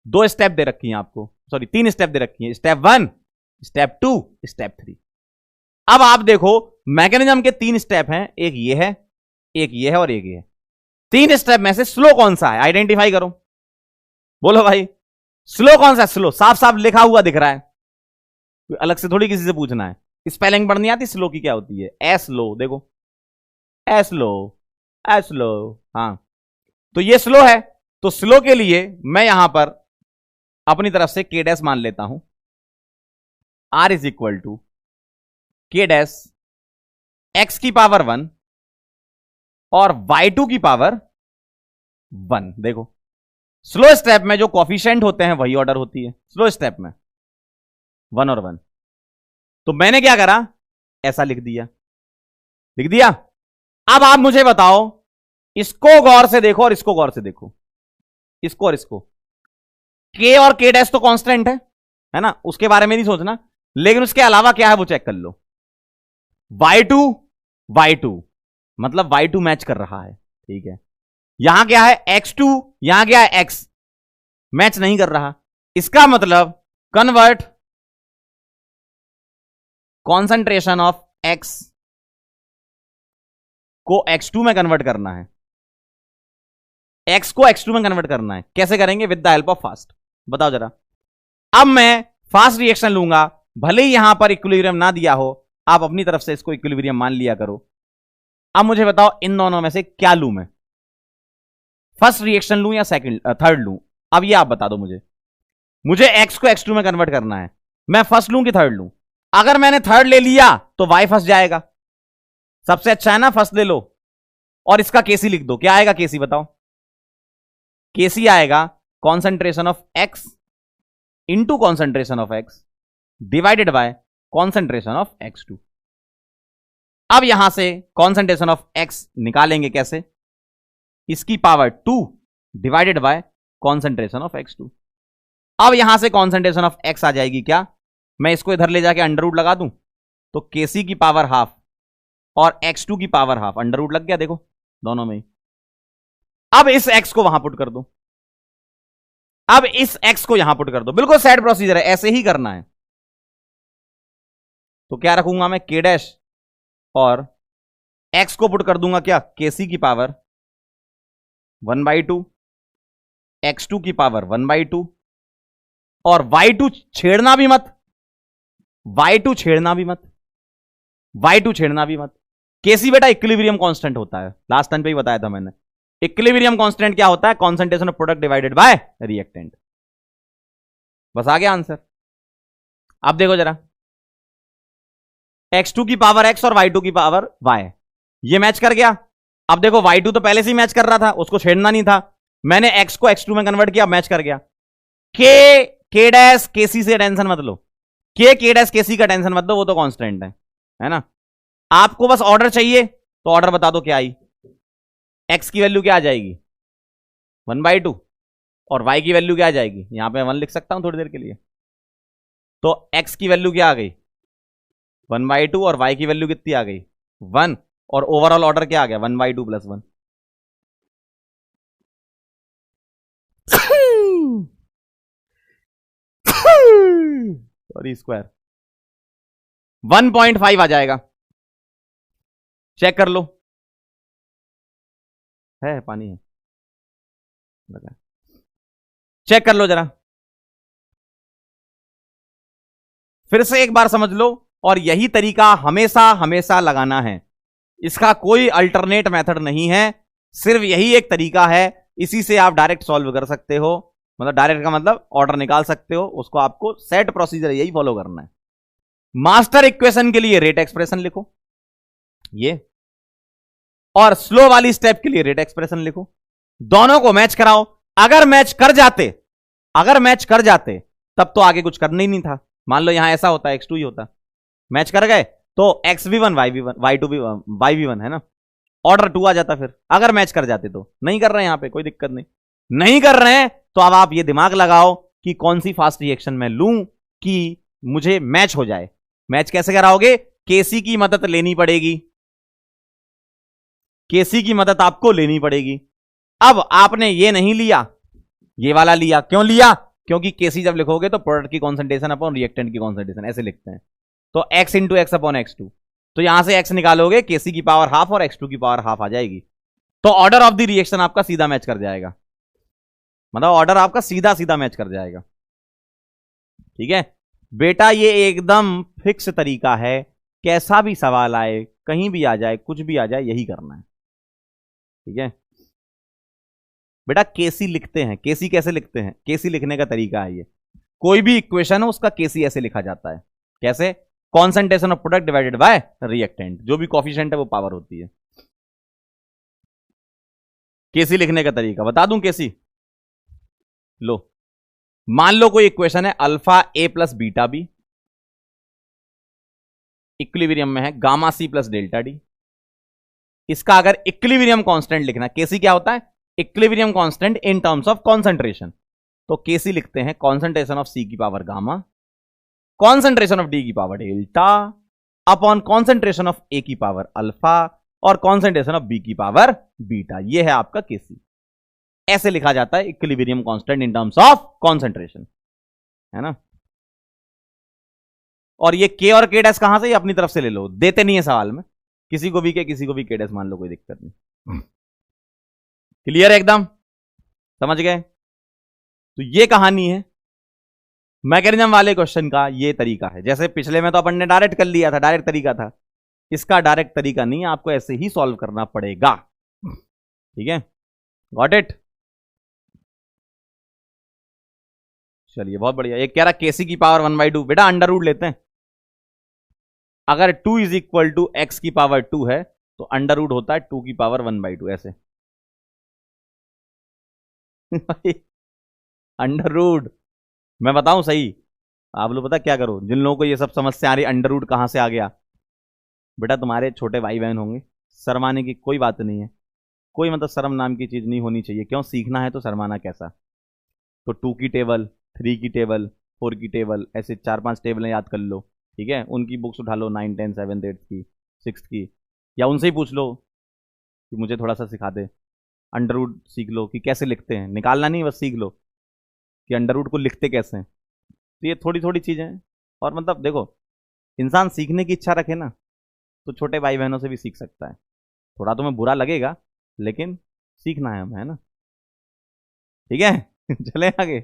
2 स्टेप दे रखी हैं आपको, सॉरी 3 स्टेप दे रखी हैं, स्टेप 1, स्टेप 2, स्टेप 3। अब आप देखो मैकेनिज्म के 3 स्टेप हैं, एक ये है, एक ये है और एक ये है। 3 स्टेप में से स्लो कौन सा है? आइडेंटिफाई करो, बोलो भाई स्लो कौन सा है? स्लो साफ साफ लिखा हुआ दिख रहा है, अलग से थोड़ी किसी से पूछना है। स्पेलिंग पढ़नी आती स्लो की क्या होती है? एस लो, देखो एस लो, एस लो, हाँ। तो ये स्लो है, तो स्लो के लिए मैं यहां पर अपनी तरफ से के डैश मान लेता हूं, आर इज इक्वल टू के डैश एक्स की पावर 1 और y2 की पावर 1। देखो स्लो स्टेप में जो कॉफिशिएंट होते हैं वही ऑर्डर होती है, स्लो स्टेप में 1 और 1। तो मैंने क्या करा, ऐसा लिख दिया। अब आप मुझे बताओ, इसको गौर से देखो और इसको गौर से देखो, इसको और इसको। k और k डैश तो कांस्टेंट है ना, उसके बारे में नहीं सोचना, लेकिन उसके अलावा क्या है वो चेक कर लो। y2 मतलब y2 मैच कर रहा है, ठीक है। यहां क्या है x2, यहां क्या है x, मैच नहीं कर रहा। इसका मतलब कन्वर्ट कॉन्सेंट्रेशन ऑफ x को x2 में कन्वर्ट करना है, x को x2 में कन्वर्ट करना है। कैसे करेंगे? With the help of fast. बताओ जरा। अब मैं फास्ट रिएक्शन लूंगा, भले ही यहां पर इक्विलिब्रियम ना दिया हो, आप अपनी तरफ से इसको इक्विलिब्रियम मान लिया करो। अब मुझे बताओ इन दोनों में से क्या लूं मैं, फर्स्ट रिएक्शन लूं या सेकंड थर्ड लूं? अब ये आप बता दो मुझे x को x2 में कन्वर्ट करना है, मैं फर्स्ट लूं कि थर्ड लूं? अगर मैंने थर्ड ले लिया तो y फंस जाएगा, सबसे अच्छा है ना फर्स्ट ले लो। और इसका केसी लिख दो, क्या आएगा केसी बताओ? केसी आएगा concentration of x into concentration of x divided by concentration of x2। अब यहां से कॉन्सेंट्रेशन ऑफ x निकालेंगे कैसे? इसकी power 2 divided by concentration of x2। अब यहां से कॉन्सेंट्रेशन ऑफ x आ जाएगी क्या, मैं इसको इधर ले जाके अंडर रूट लगा दूं तो केसी की पावर हाफ और x2 की पावर हाफ, अंडर रूट लग गया देखो दोनों में ही। अब इस x को वहां पुट कर दो, अब इस x को यहां पुट कर दो, बिल्कुल सेट प्रोसीजर है, ऐसे ही करना है। तो क्या रखूंगा मैं, k डैश और x को पुट कर दूंगा क्या, केसी की पावर 1/2, x2 की पावर 1/2, और y2 छेड़ना भी मत, y2 छेड़ना भी मत, y2 छेड़ना भी मत। केसी बेटा इक्विलिब्रियम कांस्टेंट होता है, लास्ट टाइम पे ही बताया था मैंने। इक्विलिब्रियम कांस्टेंट क्या होता है? Concentration of product divided by reactant. बस आ गया आंसर। अब देखो जरा, x2 की पावर x और y2 की पावर y, ये मैच कर गया। अब देखो y2 तो पहले से ही मैच कर रहा था, उसको छेड़ना नहीं था, मैंने x को x2 में कन्वर्ट किया, मैच कर गया। k डैश केसी से टेंशन मत लो, k डैश केसी का टेंशन मत लो, वो तो कांस्टेंट है ना। आपको बस ऑर्डर चाहिए तो ऑर्डर बता दो क्या आई, x की वैल्यू क्या आ जाएगी 1/2 और y की वैल्यू क्या आ जाएगी, यहां पे 1 लिख सकता हूं थोड़ी देर के लिए। तो x की वैल्यू क्या आ गई 1/2 और y की वैल्यू कितनी आ गई 1, और ओवरऑल ऑर्डर क्या आ गया 1/2 + 1। सॉरी स्क्वायर 1.5 आ जाएगा, चेक कर लो। है पानी है, चेक कर लो जरा, फिर से एक बार समझ लो। और यही तरीका हमेशा हमेशा लगाना है, इसका कोई अल्टरनेट मेथड नहीं है, सिर्फ यही एक तरीका है। इसी से आप डायरेक्ट सॉल्व कर सकते हो, मतलब डायरेक्ट का मतलब ऑर्डर निकाल सकते हो, उसको आपको सेट प्रोसीजर यही फॉलो करना है। मास्टर इक्वेशन के लिए रेट एक्सप्रेशन लिखो ये, और स्लो वाली स्टेप के लिए रेट एक्सप्रेशन लिखो, दोनों को मैच कराओ। अगर मैच कर जाते तब तो आगे कुछ करना ही नहीं था। मान लो यहां ऐसा होता x2 ही होता, मैच कर गए तो x भी 1 y भी 1 y2 भी 1 y भी 1 है ना, ऑर्डर 2 आ जाता। फिर अगर मैच कर जाते तो नहीं कर रहे हैं, यहां पे कोई दिक्कत नहीं कर रहे हैं, तो अब आप ये दिमाग लगाओ कि कौन सी फास्ट रिएक्शन में लूं कि मुझे मैच हो जाए। मैच कैसे कराओगे? केसी की मदद लेनी पड़ेगी, केसी की मदद आपको लेनी पड़ेगी। अब आपने ये नहीं लिया, ये वाला लिया। क्यों लिया? क्योंकि केसी जब लिखोगे तो प्रोडक्ट की कॉन्सेंट्रेशन अपॉन रिएक्टेंट की कॉन्सेंट्रेशन ऐसे लिखते हैं, तो x into x upon x2, तो यहां से x निकालोगे, केसी की पावर हाफ और x2 की पावर हाफ आ जाएगी, तो ऑर्डर ऑफ द रिएक्शन आपका सीधा मैच कर जाएगा, मतलब ऑर्डर आपका सीधा सीधा मैच कर जाएगा। ठीक है बेटा, ये एकदम फिक्स तरीका है, कैसा भी सवाल आए, कहीं भी आ जाए, कुछ भी आ जाए, यही करना है। ठीक है बेटा, केसी लिखते हैं, केसी कैसे लिखते हैं, केसी लिखने का तरीका है ये, कोई भी इक्वेशन हो उसका केसी ऐसे लिखा जाता है। कैसे? Concentration of product divided by reactant, जो भी कॉफिशिएंट है वो पावर होती है। केसी लिखने का तरीका बता दूं। केसी लो, मान लो कोई इक्वेशन है alpha A plus beta B equilibrium में है gamma C plus delta D. इसका अगर इक्विलिब्रियम कांस्टेंट लिखना, केसी क्या होता है? Equilibrium constant in terms of concentration. तो केसी लिखते हैं कॉन्सेंट्रेशन ऑफ सी की power gamma, concentration of D की power delta upon concentration of A की पावर अल्फा और कॉन्सेंट्रेशन ऑफ बी की पावर बीटा। यह है आपका केसी। ऐसे लिखा जाता है equilibrium constant in terms of concentration, है ना। और ये के और के डैश कहां से? अपनी तरफ से ले लो, देते नहीं है सवाल में। किसी को भी के, किसी को भी के डैश मान लो, कोई दिक्कत नहीं। क्लियर है एकदम? समझ गए? तो ये कहानी है मैकेनिज्म वाले क्वेश्चन का। ये तरीका है, जैसे पिछले में तो अपन ने डायरेक्ट कर लिया था, डायरेक्ट तरीका था। इसका डायरेक्ट तरीका नहीं है, आपको ऐसे ही सॉल्व करना पड़ेगा। ठीक है, गॉट इट? चलिए, बहुत बढ़िया। एक कह रहा केसी की पावर 1/2। बेटा अंडर रूट लेते हैं। अगर 2 इज इक्वल टू एक्स की पावर 2 है तो अंडर रूट होता है 2 की पावर 1/2। ऐसे अंडर रूट, मैं बताऊं सही, आप लोग पता क्या करो, जिन लोगों को ये सब समस्या आ रही अंडर रूट कहां से आ गया, बेटा तुम्हारे छोटे भाई बहन होंगे, शर्माने की कोई बात नहीं है। कोई मतलब शर्म नाम की चीज नहीं होनी चाहिए। क्यों? सीखना है तो शर्माना कैसा? तो 2 की टेबल, 3 की टेबल, 4 की टेबल, ऐसे 4-5 टेबलें याद कर लो। ठीक है, उनकी बुक्स उठा लो, 9, 10, 7, 8 की, 6 की, या उनसे ही पूछ लो कि मुझे थोड़ा सा सिखा दे। अंडर रूट सीख लो कि कैसे लिखते हैं, निकालना नहीं, बस सीख लो कि अंडर रूट को लिखते कैसे हैं। तो ये थोड़ी थोड़ी चीजें हैं। और मतलब देखो, इंसान सीखने की इच्छा रखे ना तो छोटे भाई बहनों से भी सीख सकता है। थोड़ा तुम्हें बुरा लगेगा लेकिन सीखना है हमें, है ना। ठीक है चले आगे।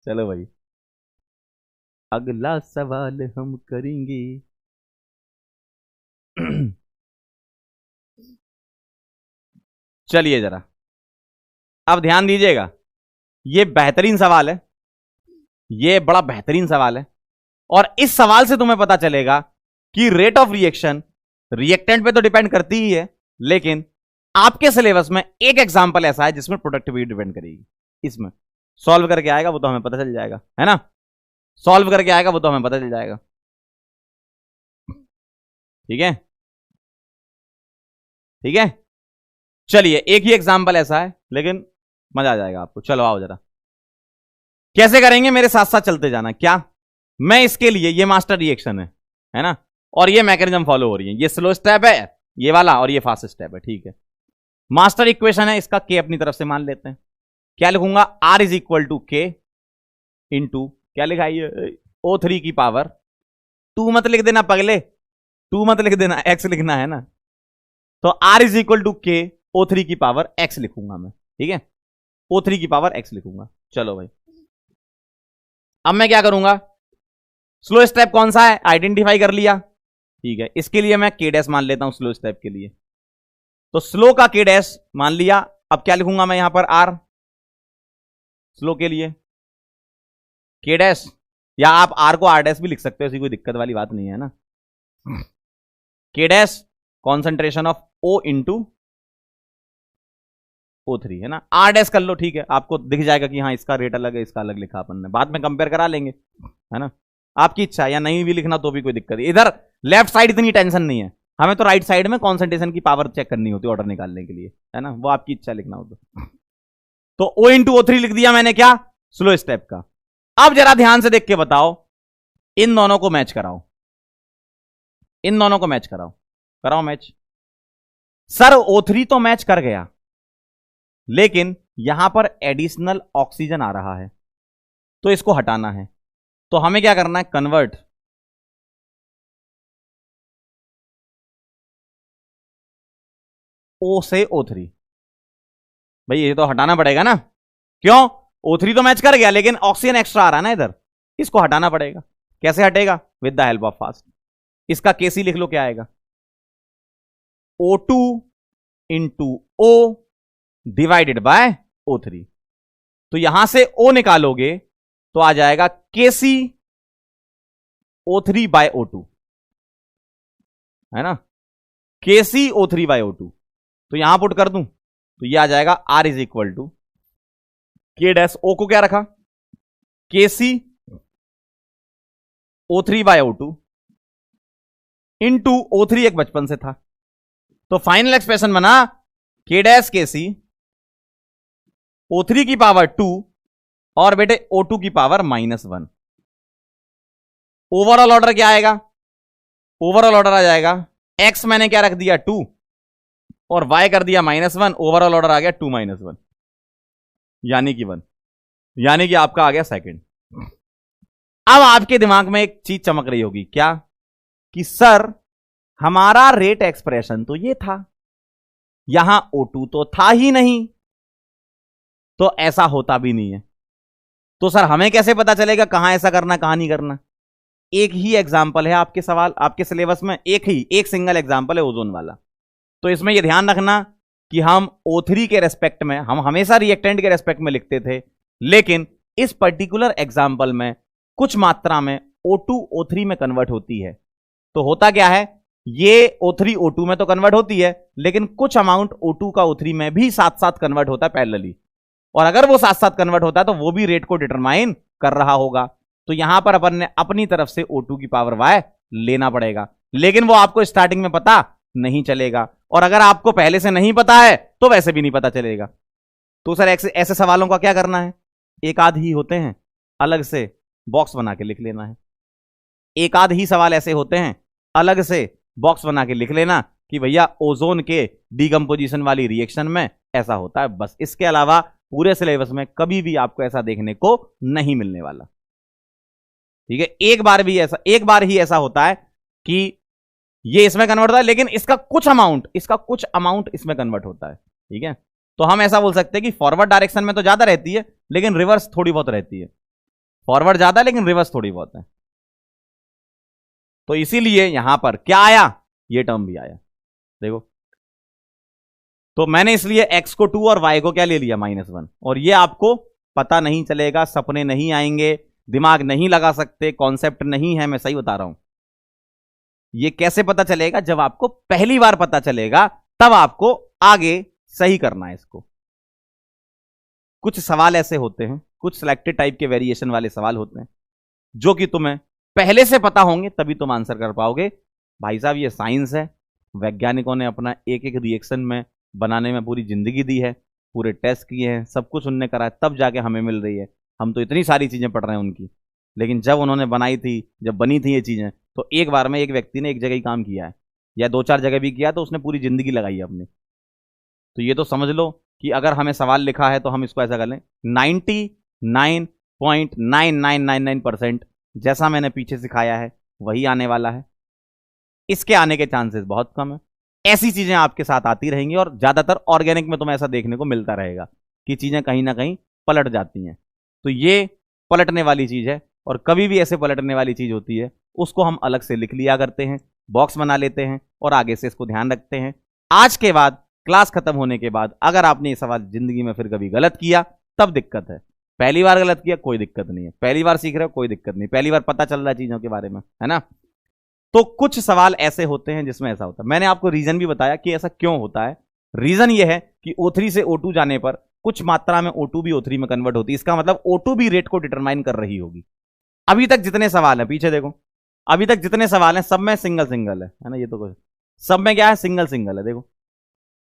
चलो भाई, अगला सवाल हम करेंगे। चलिए जरा, अब ध्यान दीजिएगा, ये बेहतरीन सवाल है, ये बड़ा बेहतरीन सवाल है। और इस सवाल से तुम्हें पता चलेगा कि रेट ऑफ रिएक्शन रिएक्टेंट पे तो डिपेंड करती ही है, लेकिन आपके सिलेबस में एक एग्जांपल ऐसा है जिसमें प्रोडक्टिविटी डिपेंड करेगी। इसमें सॉल्व करके आएगा वो तो हमें पता चल जाएगा, है ना। सॉल्व करके आएगा वो तो हमें पता चल जाएगा। ठीक है, ठीक है। चलिए, एक ही एग्जांपल ऐसा है लेकिन मजा आ जाएगा आपको। चलो आओ जरा, कैसे करेंगे मेरे साथ साथ चलते जाना। क्या मैं इसके लिए, ये मास्टर रिएक्शन है ना, और ये मैकेनिज्म फॉलो हो रही है। ये स्लो स्टेप है ये वाला, और ये फास्ट स्टेप है। ठीक है, मास्टर इक्वेशन है, इसका के अपनी तरफ से मान लेते हैं। क्या लिखूंगा? आर इज इक्वल टू के इंटू, क्या लिखा है? O3 की पावर 2 मत लिख देना पगले, 2 मत लिख देना, एक्स लिखना है ना। तो आर इज इक्वल टू के O3 की पावर एक्स लिखूंगा मैं। ठीक है, O3 की पावर एक्स लिखूंगा। चलो भाई, अब मैं क्या करूंगा? स्लो स्टेप कौन सा है आइडेंटिफाई कर लिया। ठीक है, इसके लिए मैं के डैश मान लेता हूं स्लो स्टेप के लिए। तो स्लो का के डैश मान लिया। अब क्या लिखूंगा मैं यहां पर? आर स्लो के लिए के डैश, या आप आर को आर डैश भी लिख सकते हो, ऐसी कोई दिक्कत वाली बात नहीं है ना। के dash concentration of O into O3, है ना। आर डैश कर लो, ठीक है, आपको दिख जाएगा कि हाँ इसका रेट अलग है, इसका अलग लिखा अपन ने, बाद में कंपेयर करा लेंगे, है ना। आपकी इच्छा, या नहीं भी लिखना तो भी कोई दिक्कत नहीं। इधर लेफ्ट साइड इतनी टेंशन नहीं है, हमें तो राइट साइड में कॉन्सेंट्रेशन की पावर चेक करनी होती है ऑर्डर निकालने के लिए, है ना। वो आपकी इच्छा लिखना हो तो O इंटू O3 लिख दिया मैंने, क्या? स्लो स्टेप का। अब जरा ध्यान से देख के बताओ, इन दोनों को मैच कराओ, इन दोनों को मैच कराओ, कराओ मैच। सर O3 तो मैच कर गया, लेकिन यहां पर एडिशनल ऑक्सीजन आ रहा है तो इसको हटाना है। तो हमें क्या करना है? कन्वर्ट O से O3। भाई ये तो हटाना पड़ेगा ना, क्यों? O3 तो मैच कर गया लेकिन ऑक्सीजन एक्स्ट्रा आ रहा है ना इधर, इसको हटाना पड़ेगा। कैसे हटेगा? With the help of fast. इसका केसी लिख लो, क्या आएगा? O2 into O divided by O3। तो यहां से O निकालोगे तो आ जाएगा केसी O3 बाय O2, है ना। केसी O3 बाय O2, तो यहां पुट कर दूं, तो ये आ जाएगा R is equal to K dash, O को क्या रखा, KC O3 bye O2 into O3 एक बचपन से था, तो फाइनल एक्सप्रेशन बना K डैश KC O3 की पावर 2 और बेटे O2 की पावर -1। ओवरऑल ऑर्डर क्या आएगा, ओवरऑल ऑर्डर आ जाएगा X मैंने क्या रख दिया 2 और Y कर दिया -1, ओवरऑल ऑर्डर आ गया 2 - 1 यानी कि 1, यानी कि आपका आ गया सेकंड। अब आपके दिमाग में एक चीज चमक रही होगी, क्या कि सर हमारा रेट एक्सप्रेशन तो ये था, यहां O2 तो था ही नहीं, तो ऐसा होता भी नहीं है, तो सर हमें कैसे पता चलेगा कहां ऐसा करना कहां नहीं करना। एक ही एग्जाम्पल है आपके सवाल, आपके सिलेबस में एक सिंगल एग्जाम्पल है ओजोन वाला। तो इसमें यह ध्यान रखना कि हम O3 के रेस्पेक्ट में, हम हमेशा रिएक्टेंट के रेस्पेक्ट में लिखते थे, लेकिन इस पर्टिकुलर एग्जाम्पल में कुछ मात्रा में O2 O3 में कन्वर्ट होती है। तो होता क्या है, ये O3 O2 में तो कन्वर्ट होती है, लेकिन कुछ अमाउंट O2 का O3 में भी साथ साथ कन्वर्ट होता है पैरेलली, और अगर वो साथ साथ कन्वर्ट होता है तो वो भी रेट को डिटरमाइन कर रहा होगा। तो यहां पर अपन ने अपनी तरफ से O2 की पावर Y लेना पड़ेगा, लेकिन वो आपको स्टार्टिंग में पता नहीं चलेगा, और अगर आपको पहले से नहीं पता है तो वैसे भी नहीं पता चलेगा। तो सर ऐसे सवालों का क्या करना है, एक आध ही होते हैं, अलग से बॉक्स बना के लिख लेना है। एक आध ही सवाल ऐसे होते हैं, अलग से बॉक्स बना के लिख लेना कि भैया ओजोन के डीकंपोजिशन वाली रिएक्शन में ऐसा होता है, बस। इसके अलावा पूरे सिलेबस में कभी भी आपको ऐसा देखने को नहीं मिलने वाला, ठीक है। एक बार ही ऐसा होता है कि ये इसमें कन्वर्ट होता है, लेकिन इसका कुछ अमाउंट इसमें कन्वर्ट होता है, ठीक है। तो हम ऐसा बोल सकते हैं कि फॉरवर्ड डायरेक्शन में तो ज्यादा रहती है, लेकिन रिवर्स थोड़ी बहुत रहती है। फॉरवर्ड ज्यादा लेकिन रिवर्स थोड़ी बहुत है। तो इसीलिए यहां पर क्या आया, ये टर्म भी आया, देखो। तो मैंने इसलिए x को 2 और y को क्या ले लिया -1, और ये आपको पता नहीं चलेगा, सपने नहीं आएंगे, दिमाग नहीं लगा सकते, कॉन्सेप्ट नहीं है, मैं सही बता रहा हूं। ये कैसे पता चलेगा, जब आपको पहली बार पता चलेगा तब आपको आगे सही करना है इसको। कुछ सवाल ऐसे होते हैं, कुछ सिलेक्टेड टाइप के वेरिएशन वाले सवाल होते हैं जो कि तुम्हें पहले से पता होंगे तभी तुम आंसर कर पाओगे। भाई साहब ये साइंस है, वैज्ञानिकों ने अपना एक एक रिएक्शन में बनाने में पूरी जिंदगी दी है, पूरे टेस्ट किए हैं, सब कुछ उनने करा है, तब जाके हमें मिल रही है। हम तो इतनी सारी चीजें पढ़ रहे हैं उनकी, लेकिन जब उन्होंने बनाई थी, जब बनी थी ये चीजें, तो एक बार में एक व्यक्ति ने एक जगह ही काम किया है या 2-4 जगह भी किया, तो उसने पूरी जिंदगी लगाई है अपनी। तो ये तो समझ लो कि अगर हमें सवाल लिखा है तो हम इसको ऐसा कर लें, 99.9999% जैसा मैंने पीछे सिखाया है वही आने वाला है। इसके आने के चांसेस बहुत कम है। ऐसी चीजें आपके साथ आती रहेंगी, और ज्यादातर ऑर्गेनिक में तुम्हें ऐसा देखने को मिलता रहेगा कि चीजें कहीं ना कहीं पलट जाती हैं। तो ये पलटने वाली चीज है, और कभी भी ऐसे पलटने वाली चीज होती है उसको हम अलग से लिख लिया करते हैं, बॉक्स बना लेते हैं, और आगे से इसको ध्यान रखते हैं। आज के बाद, क्लास खत्म होने के बाद, अगर आपने ये सवाल जिंदगी में फिर कभी गलत किया तब दिक्कत है। पहली बार गलत किया कोई दिक्कत नहीं है, पहली बार सीख रहे हो कोई दिक्कत नहीं, पहली बार पता चल रहा है चीजों के बारे में, है ना। तो कुछ सवाल ऐसे होते हैं जिसमें ऐसा होता है। मैंने आपको रीजन भी बताया कि ऐसा क्यों होता है। रीजन ये है कि O3 से O2 जाने पर कुछ मात्रा में O2 भी O3 में कन्वर्ट होती है, इसका मतलब O2 भी रेट को डिटरमाइन कर रही होगी। अभी तक जितने सवाल हैं, पीछे देखो, अभी तक जितने सवाल हैं सब में सिंगल सिंगल है ना। ये तो कुछ सब में क्या है, सिंगल सिंगल है। देखो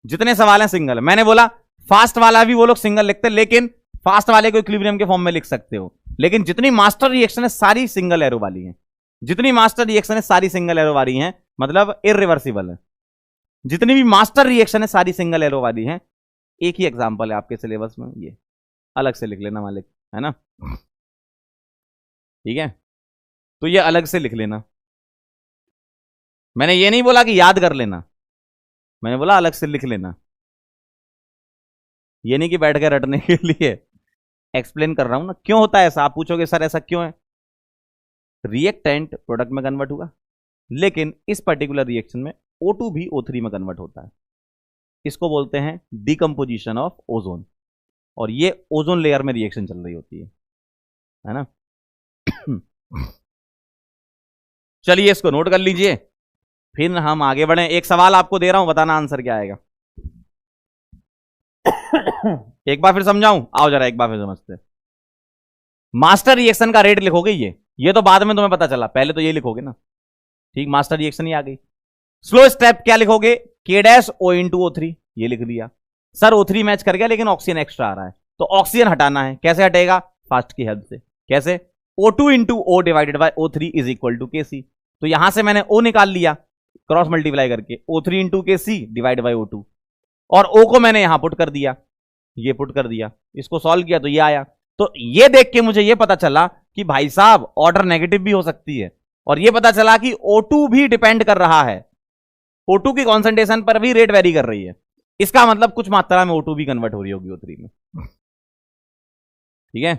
जितने सवाल हैं सिंगल है। मैंने बोला फास्ट वाला भी वो लोग सिंगल लिखते हैं, लेकिन फास्ट वाले को इक्विलिब्रियम के फॉर्म में लिख सकते हो, लेकिन जितनी मास्टर रिएक्शन है सारी सिंगल एरो वाली हैं। जितनी मास्टर रिएक्शन है सारी सिंगल एरो वाली हैं, मतलब इरिवर्सिबल है। जितनी भी मास्टर रिएक्शन है सारी सिंगल एरो वाली हैं। एक ही एग्जांपल है आपके सिलेबस में, ये अलग से लिख लेना मालिक, है ना, ठीक है। तो ये अलग से लिख लेना। मैंने ये नहीं बोला कि याद कर लेना, मैंने बोला अलग से लिख लेना। ये नहीं कि बैठ के रटने के लिए एक्सप्लेन कर रहा हूं ना, क्यों होता है ऐसा। आप पूछोगे सर ऐसा क्यों है, रिएक्टेंट प्रोडक्ट में कन्वर्ट हुआ, लेकिन इस पर्टिकुलर रिएक्शन में O2 भी O3 में कन्वर्ट होता है। इसको बोलते हैं डीकंपोजिशन ऑफ ओजोन, और ये ओजोन लेयर में रिएक्शन चल रही होती है ना। चलिए इसको नोट कर लीजिए, फिर हम आगे बढ़े। एक सवाल आपको दे रहा हूं, बताना आंसर क्या आएगा। एक बार फिर समझाऊं, आओ जरा एक बार फिर समझते। मास्टर रिएक्शन का रेट लिखोगे ये तो बाद में तुम्हें पता चला, पहले तो ये लिखोगे ना। ठीक, मास्टर रिएक्शन ही आ गई। स्लो स्टेप क्या लिखोगे, के डैश ओ इंटू O3, ये लिख दिया। सर O3 मैच कर गया लेकिन ऑक्सीजन एक्स्ट्रा आ रहा है, तो ऑक्सीजन हटाना है, कैसे हटेगा, फास्ट की हेल्प से। कैसे, O2 into O divided by O3 is equal to KC। तो यहां से मैंने O निकाल लिया क्रॉस मल्टीप्लाई करके, O3 into KC divide by O2, और O को मैंने यहां पुट कर दिया, ये पुट कर दिया, इसको सॉल्व किया तो ये आया। तो ये देख के मुझे ये पता चला कि भाई साहब ऑर्डर नेगेटिव भी हो सकती है, और ये पता चला कि O2 भी डिपेंड कर रहा है, O2 की कॉन्सेंट्रेशन पर भी रेट वेरी कर रही है। इसका मतलब कुछ मात्रा में O2 भी कन्वर्ट हो रही होगी O3 में। ठीक है,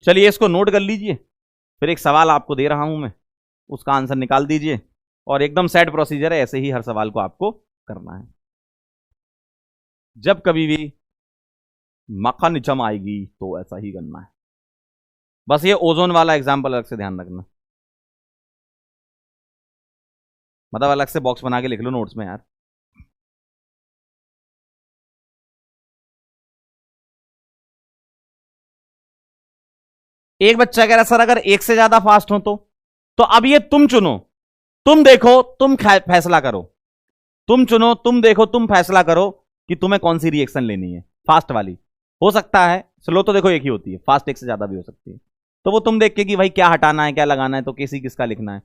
चलिए इसको नोट कर लीजिए, फिर एक सवाल आपको दे रहा हूं मैं, उसका आंसर निकाल दीजिए, और एकदम सेट प्रोसीजर है, ऐसे ही हर सवाल को आपको करना है। जब कभी भी मक्खन जम आएगी तो ऐसा ही करना है। बस ये ओजोन वाला एग्जाम्पल अलग से ध्यान रखना, मतलब अलग से बॉक्स बना के लिख लो नोट्स में यार। एक बच्चा कह रहा सर अगर एक से ज्यादा फास्ट हो तो अब ये तुम चुनो, तुम देखो, तुम फैसला करो, तुम चुनो, तुम देखो, तुम फैसला करो कि तुम्हें कौन सी रिएक्शन लेनी है। फास्ट वाली हो सकता है, स्लो तो देखो एक ही होती है, फास्ट एक से ज्यादा भी हो सकती है, तो वो तुम देख के कि भाई क्या हटाना है क्या लगाना है, तो किसी किसका लिखना है।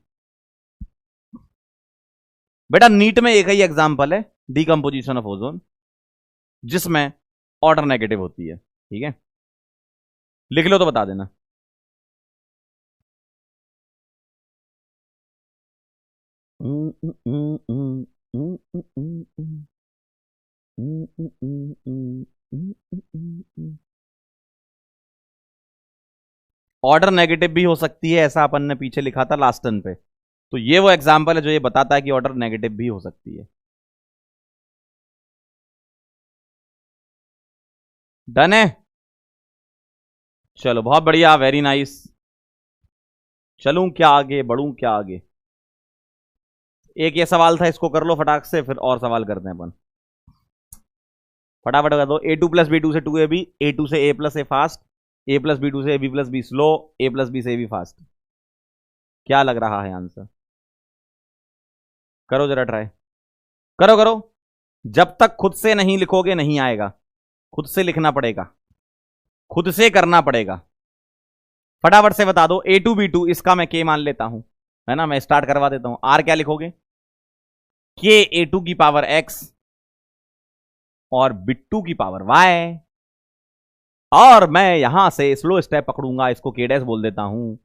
बेटा नीट में एक ही एग्जांपल है डीकंपोजिशन ऑफ ओजोन, जिसमें ऑर्डर नेगेटिव होती है। ठीक है, लिख लो तो बता देना। ऑर्डर नेगेटिव भी हो सकती है, ऐसा अपन ने पीछे लिखा था लास्ट टर्न पे, तो ये वो एग्जांपल है जो ये बताता है कि ऑर्डर नेगेटिव भी हो सकती है। डन है, चलो बहुत बढ़िया, वेरी नाइस। चलूं क्या आगे, बढ़ूं क्या आगे। एक ये सवाल था, इसको कर लो फटाक से, फिर और सवाल करते हैं अपन। फटाफट कर दो। A2 प्लस B2 से 2AB, A2 से A plus A fast, A plus B2 से B plus B slow, A plus B से B फास्ट। क्या लग रहा है आंसर, करो जरा ट्राई, करो करो। जब तक खुद से नहीं लिखोगे नहीं आएगा, खुद से लिखना पड़ेगा, खुद से करना पड़ेगा। फटाफट से बता दो। A2 B2 इसका मैं K मान लेता हूं, है ना, मैं स्टार्ट करवा देता हूं। R क्या लिखोगे, K A2 की पावर X और B2 की पावर Y, और मैं यहां से स्लो स्टेप पकड़ूंगा, इसको K डैश बोल देता हूं।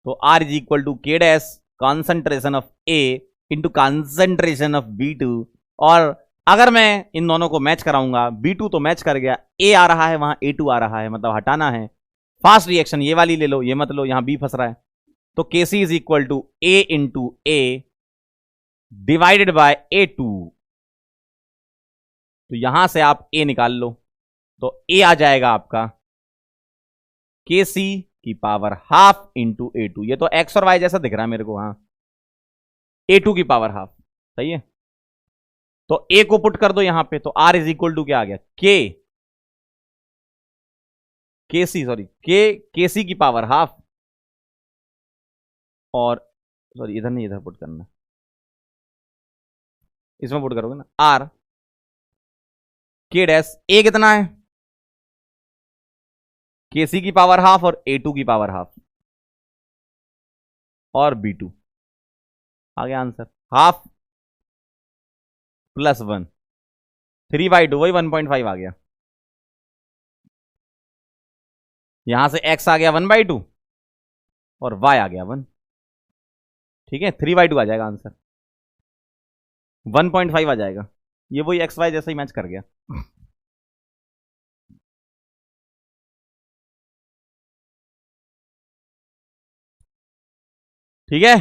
तो R is equal to K dash concentration of A into concentration of B2, और अगर मैं इन दोनों को मैच कराऊंगा, B2 तो मैच कर गया, A आ रहा है वहां A2 आ रहा है, मतलब हटाना है। फास्ट रिएक्शन ये वाली ले लो, ये मत लो, यहां B फंस रहा है। तो KC is equal to A into A divided by A2, तो यहां से आप A निकाल लो, तो A आ जाएगा आपका KC की पावर हाफ इंटू A2। ये तो X और Y जैसा दिख रहा है मेरे को, हाँ, A2 की पावर हाफ, सही है। तो A को पुट कर दो यहां पे, तो R इज इक्वल टू क्या आ गया, KC की पावर हाफ, और सॉरी इधर नहीं, इधर पुट करना, इसमें पुट करोगे ना, R K डैश A कितना है, KC की पावर हाफ और A2 की पावर हाफ, और B2 आ गया आंसर, हाफ प्लस 1, 3/2, वही 1.5 आ गया। यहां से X आ गया 1/2 और Y आ गया 1, ठीक है, 3/2 आ जाएगा आंसर, 1.5 आ जाएगा। ये वही XY जैसा ही मैच कर गया। ठीक है,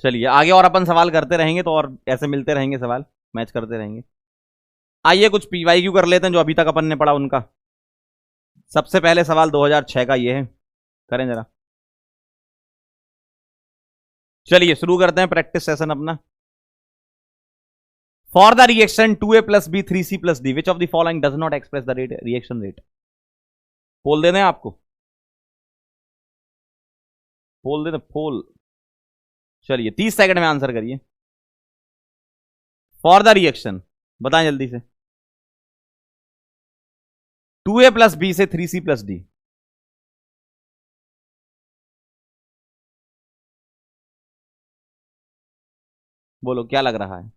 चलिए आगे और अपन सवाल करते रहेंगे, तो और ऐसे मिलते रहेंगे सवाल, मैच करते रहेंगे। आइए कुछ PYQ कर लेते हैं जो अभी तक अपन ने पढ़ा उनका। सबसे पहले सवाल 2006 का ये है, करें जरा। चलिए शुरू करते हैं प्रैक्टिस सेशन अपना। For the reaction 2a plus B 3c plus D which of the following does not express the rate reaction rate. Poll दे दें आपको, पोल दे दें, पोल। चलिए 30 सेकंड में आंसर करिए। फॉर द रिएक्शन बताएं जल्दी से, 2a प्लस बी से 3c प्लस डी। बोलो क्या लग रहा है?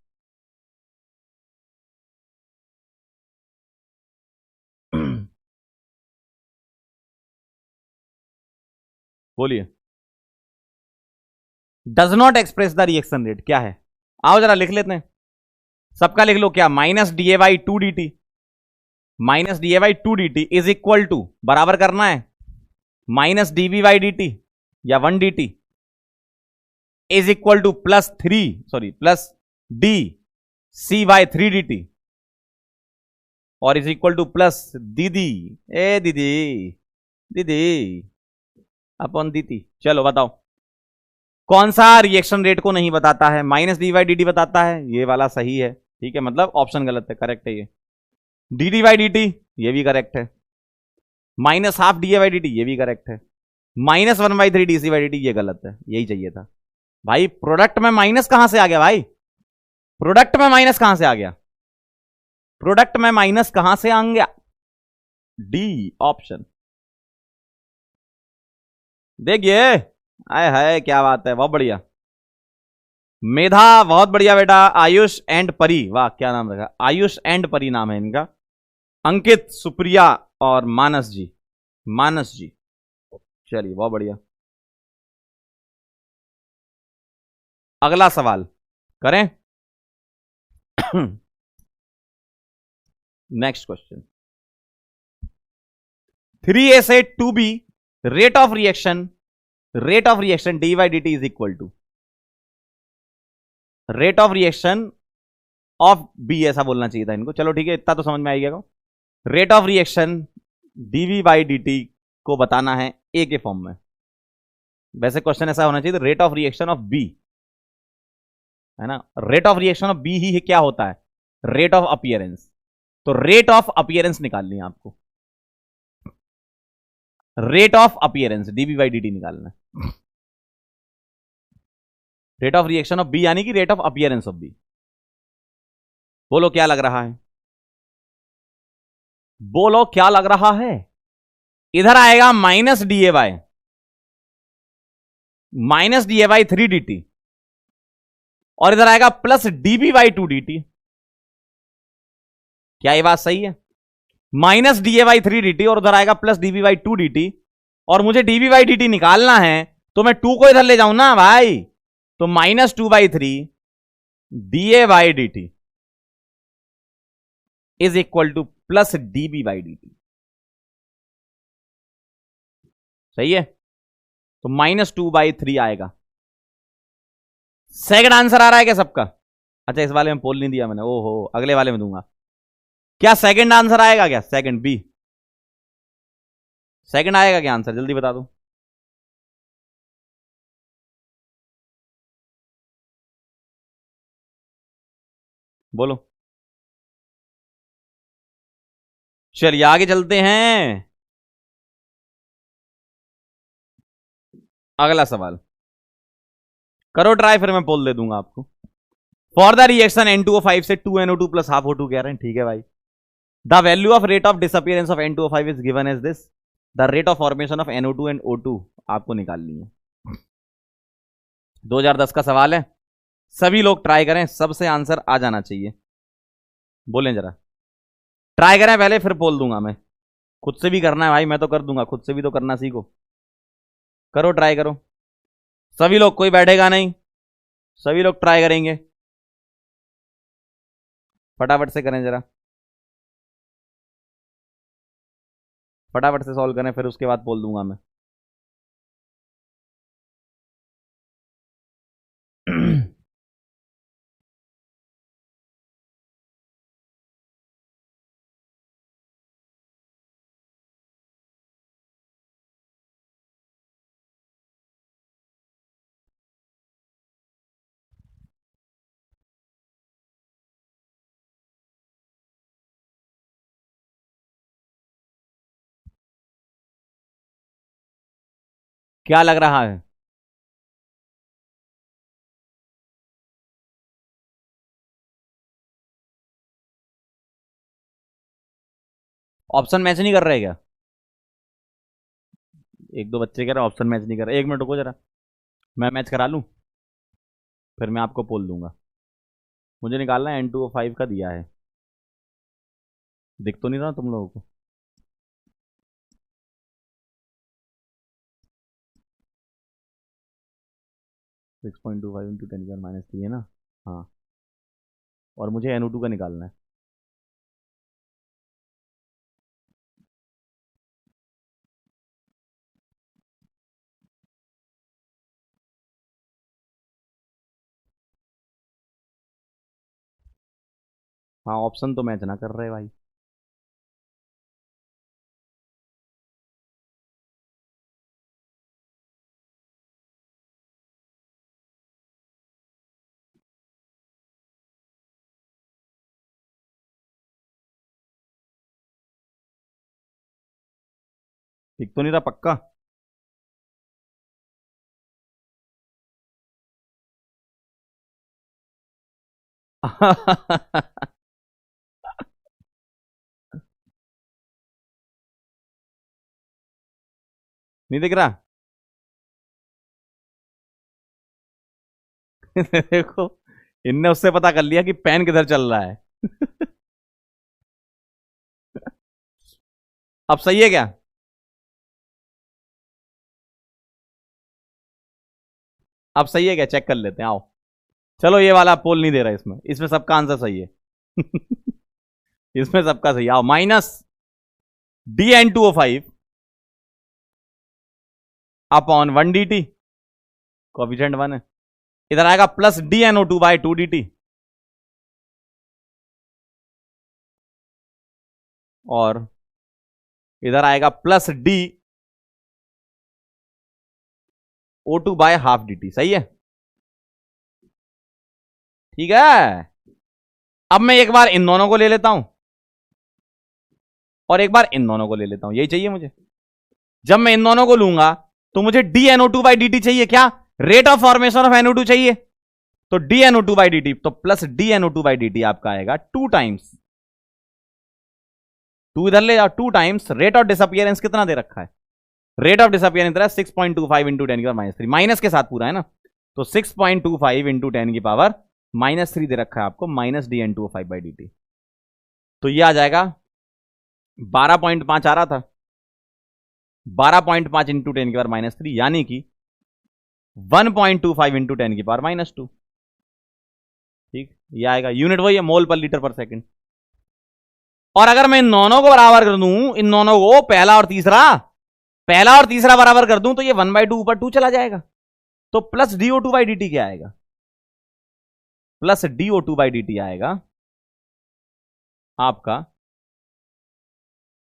बोलिए। Does not express the reaction rate क्या है? आओ जरा लिख लेते हैं, सबका लिख लो। क्या? Minus D A by two D T, minus D A by two D T is equal to, बराबर करना है, minus D B by D T या 1 D T is equal to plus D C by 3 D T और is equal to plus D D, A दीदी, दीदी upon दीदी। चलो बताओ कौन सा रिएक्शन रेट को नहीं बताता है? Minus D by D T बताता है, ये वाला सही है, ठीक है, मतलब ऑप्शन गलत है, करेक्ट है ये। D D by D T ये भी करेक्ट है। Minus half D A by D T ये भी करेक्ट है। Minus 1/3 D C by D T ये गलत है, यही चाहिए था भाई। प्रोडक्ट में माइनस कहां से आ गया भाई? प्रोडक्ट में माइनस कहां से आ गया? प्रोडक्ट में माइनस कहां से आ गया? D option. देखिए, आए हाय क्या बात है, बहुत बढ़िया। मेधा बहुत बढ़िया बेटा। आयुष एंड परी, वाह क्या नाम रखा, आयुष एंड परी नाम है इनका। अंकित, सुप्रिया और मानस जी, मानस जी, चलिए बहुत बढ़िया। अगला सवाल करें। नेक्स्ट क्वेश्चन, 3a से 2b rate of reaction d by D T is equal to rate of reaction of B, ऐसा बोलना चाहिए था इनको। चलो ठीक है, इतना तो समझ में आएगा। Rate of reaction dv by D t को बताना है ए के फॉर्म में। वैसे क्वेश्चन ऐसा होना चाहिए, rate of reaction of B, है ना। Rate of reaction of B ही क्या होता है? Rate of appearance. तो रेट ऑफ अपीयरेंस निकालनी है आपको, rate of appearance DB by D T निकालना है। Rate of reaction of B यानी कि rate of appearance of B. बोलो क्या लग रहा है? बोलो क्या लग रहा है? इधर आएगा minus D A by 3 D T और इधर आएगा plus dB by 2 D T. क्या ये बात सही है? Minus D A by 3 D T और उधर आएगा plus dB by 2 D T और मुझे डीबी बाई डी टी निकालना है, तो मैं 2 को इधर ले जाऊं ना भाई, तो -2/3 D A by D T is equal to plus dB by D T. सही है, तो -2/3 आएगा। सेकंड आंसर आ रहा है क्या सबका? अच्छा इस वाले में पोल नहीं दिया मैंने, ओहो अगले वाले में दूंगा। क्या सेकंड आंसर आएगा? क्या सेकंड बी, सेकंड आएगा क्या आंसर? जल्दी बता दो। बोलो। चलिए आगे चलते हैं। अगला सवाल करो ट्राई, फिर मैं पोल दे दूंगा आपको। फॉर द रिएक्शन N2O5 से 2NO2 प्लस हाफ O2 कह रहे हैं, ठीक है भाई। The value of rate of disappearance of N2O5 is given as this. The rate of formation of NO2 and O2 आपको निकालनी है। 2010 का सवाल है, सभी लोग ट्राई करें, सबसे आंसर आ जाना चाहिए। बोलें जरा, ट्राई करें पहले, फिर बोल दूंगा मैं। खुद से भी करना है भाई, मैं तो कर दूंगा, खुद से भी तो करना सीखो। करो ट्राई करो, सभी लोग, कोई बैठेगा नहीं, सभी लोग ट्राई करेंगे। फटाफट से करें जरा, फटाफट से सॉल्व करें, फिर उसके बाद बोल दूंगा मैं। क्या लग रहा है? ऑप्शन मैच नहीं कर रहे क्या? एक दो बच्चे कह रहे ऑप्शन मैच नहीं कर रहे। एक मिनट रुको जरा, मैं मैच करा लूं, फिर मैं आपको बोल दूंगा। मुझे निकालना है N2O5 का दिया है, दिख तो नहीं रहा तुम लोगों को? 6.25 इंटू 10⁻³ है ना? हाँ, और मुझे NO2 का निकालना है। हाँ, ऑप्शन तो मैच ना कर रहे भाई। दिख तो नहीं रहा पक्का? नहीं दिख रहा? देखो, इनने उससे पता कर लिया कि पेन किधर चल रहा है। अब सही है क्या? अब सही है क्या? चेक कर लेते हैं, आओ। चलो, ये वाला पोल नहीं दे रहा, इसमें इसमें सबका आंसर सही है। इसमें सबका सही। आओ, minus DN2O5 upon 1 dt, coefficient 1 है। इधर आएगा प्लस DNO2/2 dt, और इधर आएगा प्लस DO2/12 dt। सही है? ठीक है। अब मैं एक बार इन दोनों को ले लेता हूं और एक बार इन दोनों को ले लेता हूं, यही चाहिए मुझे। जब मैं इन दोनों को लूंगा तो मुझे DNO2/dt चाहिए। क्या? Rate of formation of NO2 चाहिए। तो DNO2/dt, तो प्लस DNO2/dt आपका आएगा 2 टाइम्स, 2 इधर ले जाओ, 2 टाइम्स रेट ऑफ डिसअपियरेंस। कितना दे रखा है? रेट ऑफ डिसअपियरेंस इधर 6.25 इंटू 10⁻³ माइनस के साथ पूरा है ना, तो 6.25 इंटू 10⁻³ दे रखा है आपको, माइनस DN2O5/dt। तो ये आ जाएगा 12.5 आ रहा था, 12.5 इंटू 10⁻³ यानी कि 1.25 इंटू 10⁻²। ठीक, ये आएगा। यूनिट वही है, मोल पर लीटर पर सेकंड। और अगर मैं इन दोनों को बराबर कर दूं, इन दोनों को पहला और तीसरा बराबर कर दूं, तो ये 1/2 ऊपर 2 चला जाएगा। तो प्लस DO2/dt क्या आएगा? प्लस DO2/dt आएगा आपका,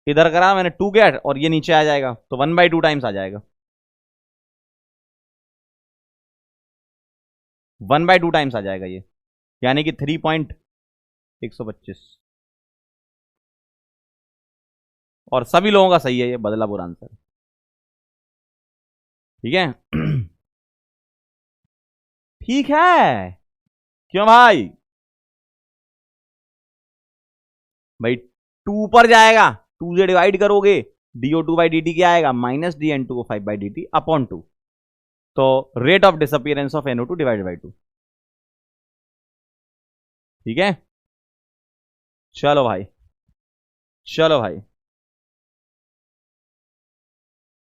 इधर करा मैंने 2 गेट और ये नीचे आ जाएगा, तो 1/2 टाइम्स आ जाएगा, 1/2 टाइम्स आ जाएगा ये, यानी कि 3.125। और सभी लोगों का सही है, ये बदलापुर आंसर। ठीक है। ठीक है, क्यों भाई? भाई 2 पर जाएगा, 2 से डिवाइड करोगे, DO2/dt क्या आएगा? Minus DN2O5/dt upon 2। तो rate of disappearance of NO2 divided by 2। ठीक है, चलो भाई, चलो भाई,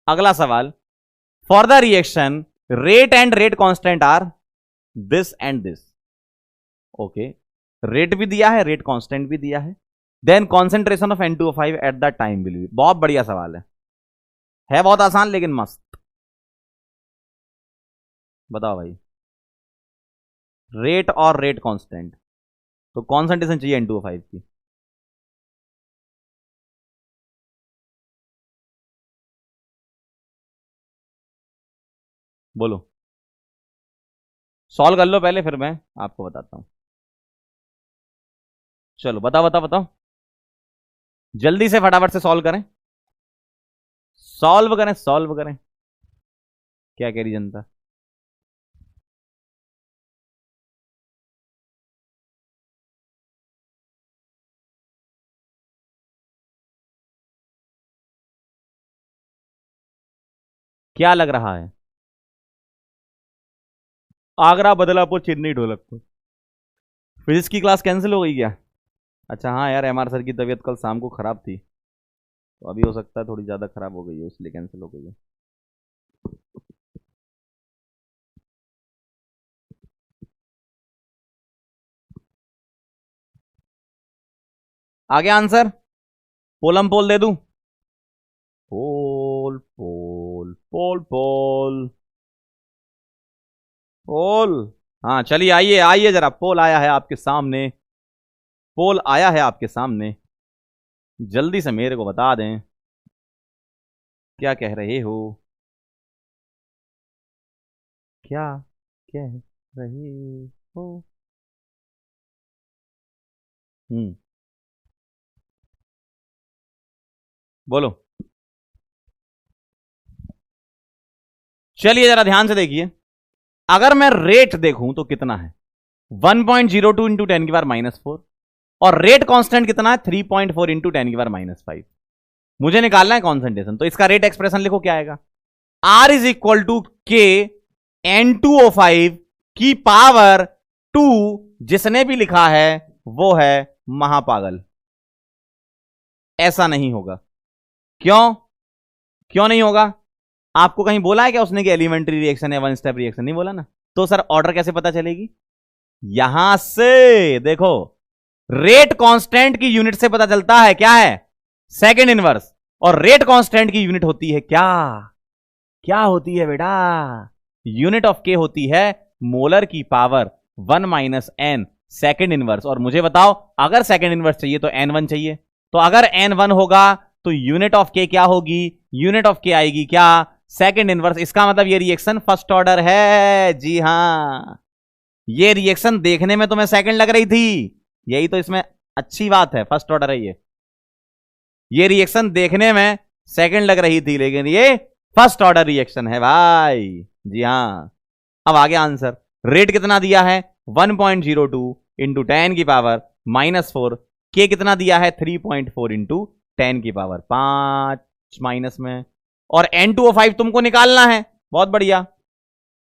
अगला सवाल। For the reaction rate and rate constant are this and this. Okay, rate भी दिया है, रेट कांस्टेंट भी दिया है, then concentration of N2O5 at the time will be. बहुत बढ़िया सवाल है बहुत आसान लेकिन मस्त। बताओ भाई, रेट और रेट कांस्टेंट, तो कॉन्सेंट्रेशन चाहिए N2O5 की। बोलो, सॉल्व कर लो पहले, फिर मैं आपको बताता हूं। चलो बताओ बताओ बताओ, जल्दी से फटाफट से सॉल्व करें, सॉल्व करें, सॉल्व करें। क्या कह रही जनता? क्या लग रहा है? आगरा, बदलापुर, चेन्नई, ढोलकपुर। फिजिक्स की क्लास कैंसिल हो गई क्या? अच्छा हाँ यार, एमआर सर की तबीयत कल शाम को खराब थी, तो अभी हो सकता है थोड़ी ज़्यादा खराब हो गई है, इसलिए कैंसिल हो गई है। आगे आंसर, पोलम पोल दे दूं? पोल पोल पोल पोल पोल। हाँ चलिए, आइए आइए जरा, पोल आया है आपके सामने, पोल आया है आपके सामने, जल्दी से मेरे को बता दें क्या कह रहे हो, क्या कह रहे हो? हम्म, बोलो। चलिए जरा ध्यान से देखिए, अगर मैं रेट देखूं तो कितना है? 1.02 इंटू 10 की पावर -4, और रेट कांस्टेंट कितना है? 3.4 इंटू 10 की पावर -5। मुझे निकालना है कॉन्सेंट्रेशन, तो इसका रेट एक्सप्रेशन लिखो, क्या आएगा? R इज इक्वल टू के N2O5 की पावर 2। जिसने भी लिखा है वो है महापागल। ऐसा नहीं होगा। क्यों? क्यों नहीं होगा? आपको कहीं बोला है क्या उसने कि एलिमेंट्री रिएक्शन है, वन स्टेप रिएक्शन? नहीं बोला ना। तो सर ऑर्डर कैसे पता चलेगी? यहां से देखो, रेट कांस्टेंट की यूनिट से पता चलता है, क्या है? Second inverse. और रेट कांस्टेंट की यूनिट होती है क्या? क्या होती है बेटा? यूनिट ऑफ के होती है मोलर की power 1 minus n second inverse. और मुझे बताओ, अगर सेकेंड इनवर्स चाहिए तो n1 चाहिए, तो अगर n1 होगा तो यूनिट ऑफ के क्या होगी? यूनिट ऑफ के आएगी क्या? Second inverse. इसका मतलब ये रिएक्शन फर्स्ट ऑर्डर है। जी हां, ये रिएक्शन देखने में तुम्हें सेकंड लग रही थी, यही तो इसमें अच्छी बात है, फर्स्ट ऑर्डर है ये रिएक्शन देखने में सेकंड लग रही थी, लेकिन ये फर्स्ट ऑर्डर रिएक्शन है भाई। जी हां। अब आगे आंसर, रेट कितना दिया है? 1.02 इंटू 10 की पावर -4। के कितना दिया है? 3.4 इंटू 10 की पावर 5 माइनस में। और N2O5 तुमको निकालना है। बहुत बढ़िया,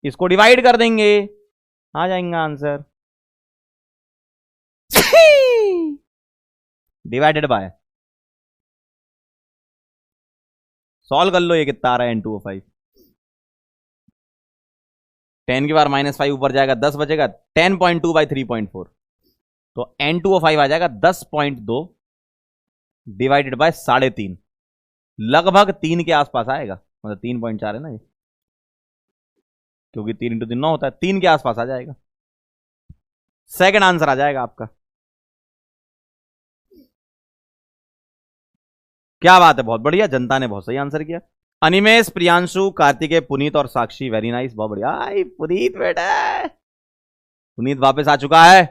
इसको डिवाइड कर देंगे, आ जाएगा आंसर। डिवाइडेड बाय, सॉल्व कर लो, ये कितना आ रहा है N2O5? 10 की बार -5 ऊपर जाएगा, 10 बचेगा, 10.2 बाई 3.4, तो N2O5 आ जाएगा 10.2 डिवाइडेड बाय 3.5, लगभग 3 के आसपास आएगा, मतलब 3.4 है ना ये, क्योंकि 3 इंटू 3 9 होता है, 3 के आसपास आ जाएगा। सेकंड आंसर आ जाएगा आपका। क्या बात है, बहुत बढ़िया, जनता ने बहुत सही आंसर किया। अनिमेश, प्रियांशु, कार्तिकेय, पुनीत और साक्षी, वेरी नाइस, बहुत बढ़िया। पुनीत बेटा, पुनीत वापस आ चुका है,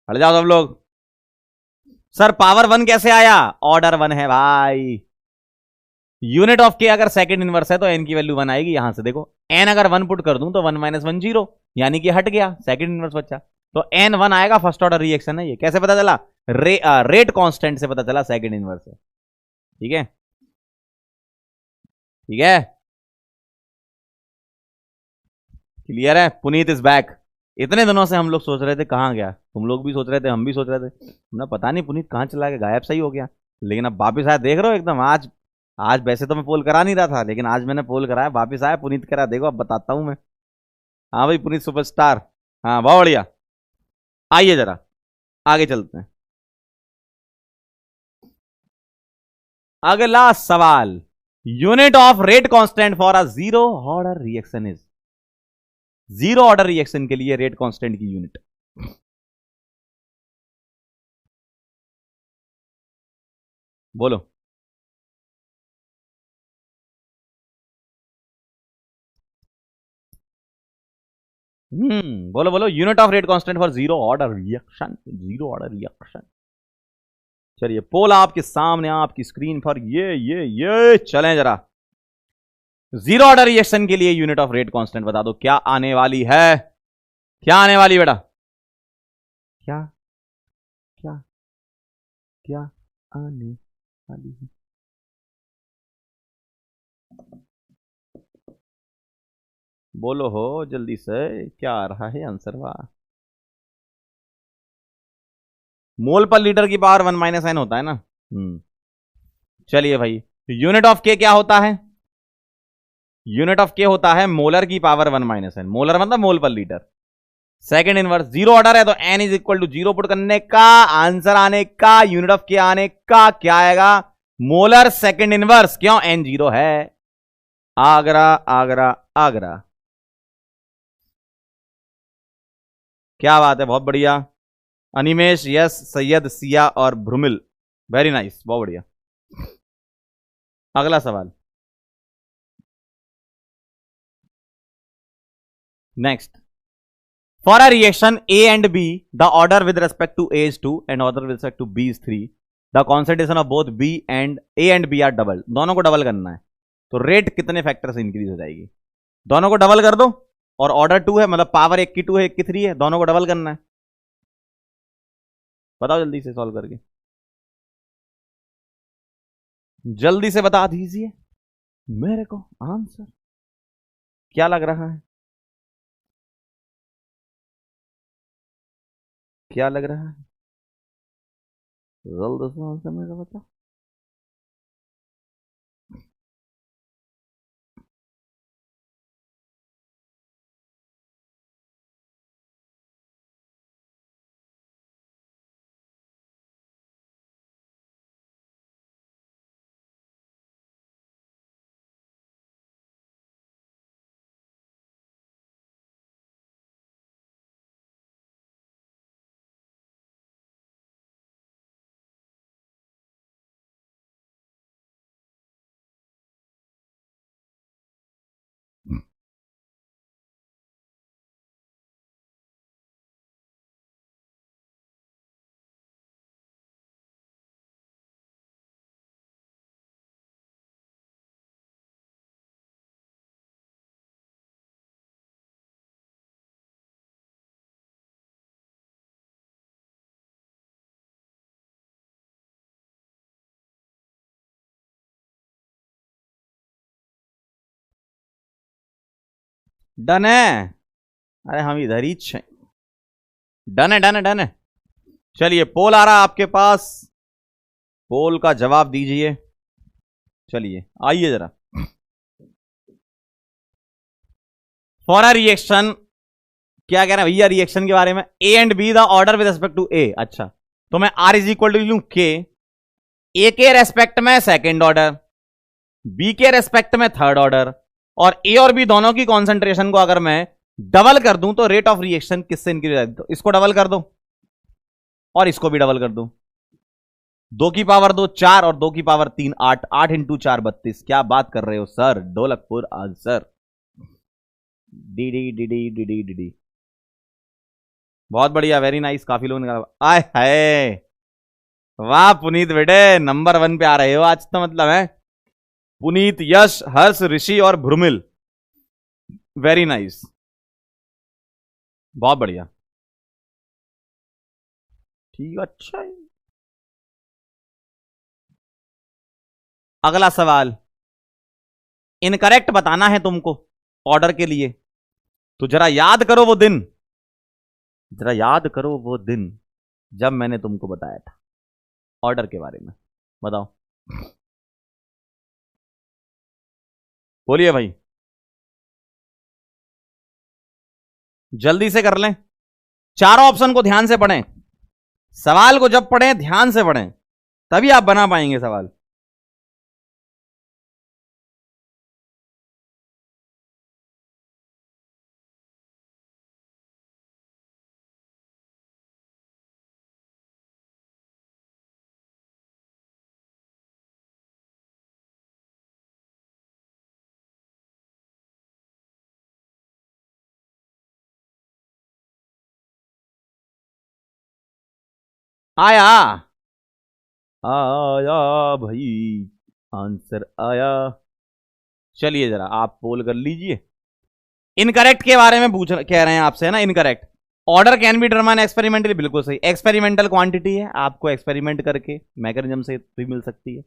हट जाओ सब लोग। सर पावर 1 कैसे आया? ऑर्डर 1 है भाई। यूनिट ऑफ के अगर सेकंड इनवर्स है तो एन की वैल्यू 1 आएगी। यहां से देखो, एन अगर 1 पुट कर दूं तो 1 माइनस 1 0, यानी कि हट गया, सेकंड इनवर्स बच्चा, तो एन 1 आएगा, फर्स्ट ऑर्डर रिएक्शन है ये। कैसे पता चला? रेट कांस्टेंट से पता चला सेकंड इनवर्स है। ठीक है, ठीक है, क्लियर है? Puneet is back. इतने दिनों से हम लोग सोच रहे थे कहां गया, तुम लोग भी सोच रहे थे, हम भी सोच रहे थे, हमने पता नहीं पुनीत कहां चला गया, गायब सही हो गया। लेकिन अब वापिस आया, देख रहे हो एकदम। आज आज वैसे तो मैं पोल करा नहीं रहा था, लेकिन आज मैंने पोल कराया, वापिस आया पुनीत, करा देखो, अब बताता हूं मैं। हाँ भाई, पुनीत सुपरस्टार। हाँ बहुत बढ़िया। आइए जरा आगे चलते हैं। अगला सवाल, unit of rate constant for a zero order reaction is. Zero order reaction के लिए रेट कांस्टेंट की यूनिट, बोलो। बोलो बोलो, unit of rate constant for zero order reaction, zero order reaction. चलिए पोल आपके सामने, आपकी स्क्रीन पर, ये चलें जरा। जीरो ऑर्डर रिएक्शन के लिए यूनिट ऑफ रेट कांस्टेंट बता दो, क्या आने वाली है? क्या आने वाली बेटा? क्या क्या क्या आने वाली है? बोलो हो जल्दी से, क्या आ रहा है आंसर? वाह, मोल पर लीटर की पावर 1 - n होता है ना। चलिए भाई, यूनिट ऑफ के क्या होता है? यूनिट ऑफ के होता है मोलर की पावर 1 - n। मोलर मतलब mole per litre. Second inverse, zero order है तो n is equal to zero put करने का, आंसर आने का, यूनिट ऑफ के आने का क्या आएगा? Molar second inverse. क्यों? n जीरो है। आगरा आगरा आगरा। क्या बात है, बहुत बढ़िया। अनिमेश, यस, सैयद, सिया और भ्रुमिल, वेरी नाइस, बहुत बढ़िया। अगला सवाल, next. For a reaction A and B, the order with respect to A is 2 and order with respect to B is 3. The concentration of both B and A and B are double. दोनों को double करना है, तो rate कितने factor से increase हो जाएगी? दोनों को डबल कर दो, और ऑर्डर 2 है, मतलब पावर एक की 2 है, एक की 3 है, दोनों को डबल करना है। बताओ जल्दी से सॉल्व करके, जल्दी से बता दीजिए मेरे को आंसर। क्या लग रहा है? क्या लग रहा है? जल्द से आंसर मेरे को बता। डन है? अरे हम इधर ही डन है, डन है, डन है। चलिए, पोल आ रहा है आपके पास, पोल का जवाब दीजिए। चलिए आइए जरा। फॉर अ रिएक्शन, क्या कह रहे हैं भैया रिएक्शन के बारे में? A and B the order with respect to A. अच्छा, तो मैं आर इज इक्वल टू लू के, ए के रेस्पेक्ट में सेकेंड ऑर्डर, बी के रेस्पेक्ट में थर्ड ऑर्डर, और ए और बी दोनों की कॉन्सेंट्रेशन को अगर मैं डबल कर दूं तो रेट ऑफ रिएक्शन किससे इंक्रीज हो जाती? तो इसको डबल कर दो और इसको भी डबल कर दो। 2 की पावर 2 4 और 2 की पावर 3 8, 8 इंटू 4 32। क्या बात कर रहे हो sir? Dholakpur answer. D D D D D D D D. बहुत बढ़िया, वेरी नाइस, काफी लोग निकाला। आय हाय, वाह पुनीत बेटे, नंबर 1 पे आ रहे हो आज तो, मतलब है पुनीत, यश, हर्ष, ऋषि और भ्रुमिल, वेरी नाइस, बहुत बढ़िया। ठीक, अच्छा है। अगला सवाल, इनकरेक्ट बताना है तुमको ऑर्डर के लिए, तो जरा याद करो वो दिन, जरा याद करो वो दिन जब मैंने तुमको बताया था ऑर्डर के बारे में। बताओ, बोलिए भाई, जल्दी से कर लें। चारों ऑप्शन को ध्यान से पढ़ें, सवाल को जब पढ़ें ध्यान से पढ़ें, तभी आप बना पाएंगे सवाल। आया, आया भाई, आंसर आया। चलिए जरा आप पोल कर लीजिए। इनकरेक्ट के बारे में पूछ कह रहे हैं आपसे, है ना, incorrect. Order can be determine experimentally, बिल्कुल सही। एक्सपेरिमेंटल क्वांटिटी है, आपको एक्सपेरिमेंट करके मैकेनिज्म से भी मिल सकती है।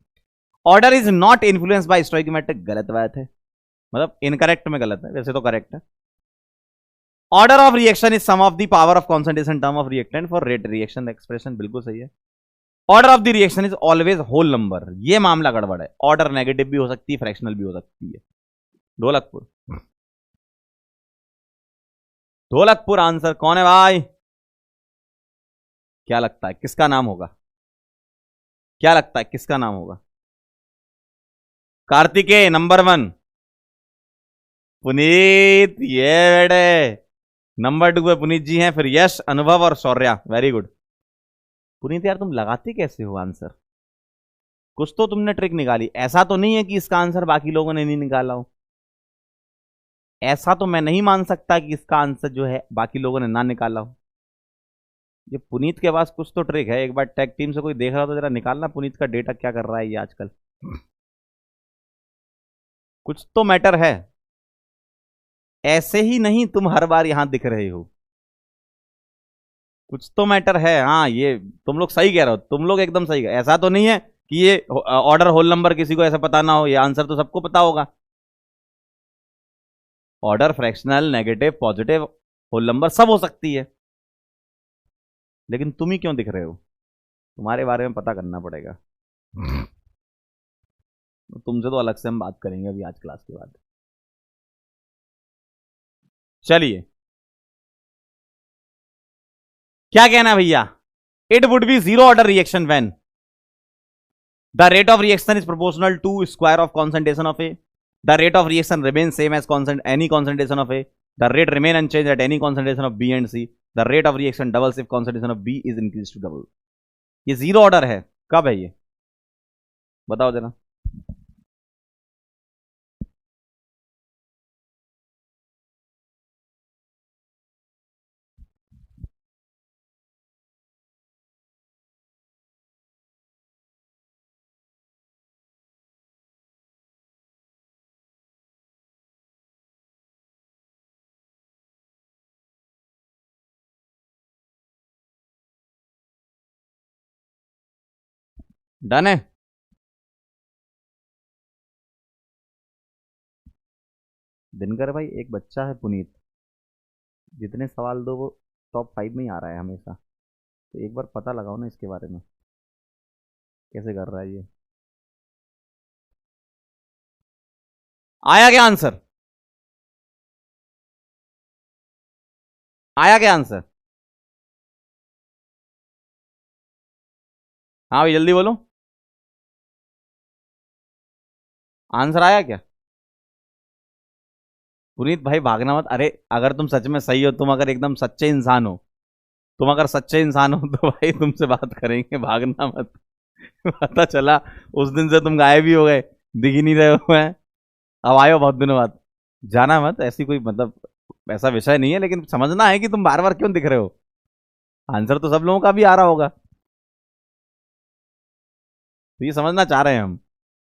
Order is not influence by stoichiometric, गलत बात है, मतलब इनकरेक्ट में गलत है, वैसे तो करेक्ट है। Order of reaction is sum of the power of concentration term of reactant for rate reaction expression, बिल्कुल सही है। Order of the reaction is always whole number, ये मामला गड़बड़ है। ऑर्डर नेगेटिव भी हो सकती है, फ्रैक्शनल भी हो सकती है। ढोलकपुर, ढोलकपुर आंसर कौन है भाई? क्या लगता है किसका नाम होगा? क्या लगता है किसका नाम होगा? कार्तिकेय नंबर 1, पुनीत ये बेटे नंबर 2 पे पुनीत जी हैं, फिर यश, अनुभव और शौर्या, वेरी गुड। पुनीत यार तुम लगाते कैसे हो आंसर? कुछ तो तुमने ट्रिक निकाली, ऐसा तो नहीं है कि इसका आंसर बाकी लोगों ने नहीं निकाला हो। ऐसा तो मैं नहीं मान सकता कि इसका आंसर जो है बाकी लोगों ने ना निकाला हो। ये पुनीत के पास कुछ तो ट्रिक है, एक बार टेक टीम से कोई देख रहा हो तो जरा निकालना पुनीत का डेटा क्या कर रहा है ये आजकल। कुछ तो मैटर है, ऐसे ही नहीं तुम हर बार यहां दिख रहे हो, कुछ तो मैटर है। हाँ ये तुम लोग सही कह रहे हो, तुम लोग एकदम सही कह, ऐसा तो नहीं है कि ये ऑर्डर होल नंबर किसी को ऐसा पता ना हो, ये आंसर तो सबको पता होगा। Order fractional, negative, positive, whole number सब हो सकती है, लेकिन तुम ही क्यों दिख रहे हो? तुम्हारे बारे में पता करना पड़ेगा। तुमसे तो अलग से हम बात करेंगे अभी आज क्लास के बाद। चलिए क्या कहना है भैया? It would be zero order reaction when the rate of reaction is proportional to square of concentration of A, the rate of reaction remain same as any concentration of A, the rate remain unchange at any concentration of B and C, the rate of reaction doubles if concentration of B is increase to double. ये zero order है, कब है ये बताओ जरा। Done है? दिनकर भाई एक बच्चा है पुनीत, जितने सवाल दो वो टॉप 5 में ही आ रहा है हमेशा, तो एक बार पता लगाओ ना इसके बारे में, कैसे कर रहा है ये। आया क्या आंसर? आया क्या आंसर? हाँ भाई जल्दी बोलो, आंसर आया क्या? पुनीत भाई भागना मत, अरे अगर तुम सच में सही हो, तुम अगर एकदम सच्चे इंसान हो, तुम अगर सच्चे इंसान हो तो भाई तुमसे बात करेंगे, भागना मत। पता चला उस दिन से तुम गायब ही हो गए, दिख ही नहीं रहे हो हैं, अब आए हो बहुत दिनों बाद। जाना मत, ऐसी कोई मतलब ऐसा विषय नहीं है, लेकिन समझना है कि तुम बार बार क्यों दिख रहे हो। आंसर तो सब लोगों का भी आ रहा होगा, तो ये समझना चाह रहे हैं हम।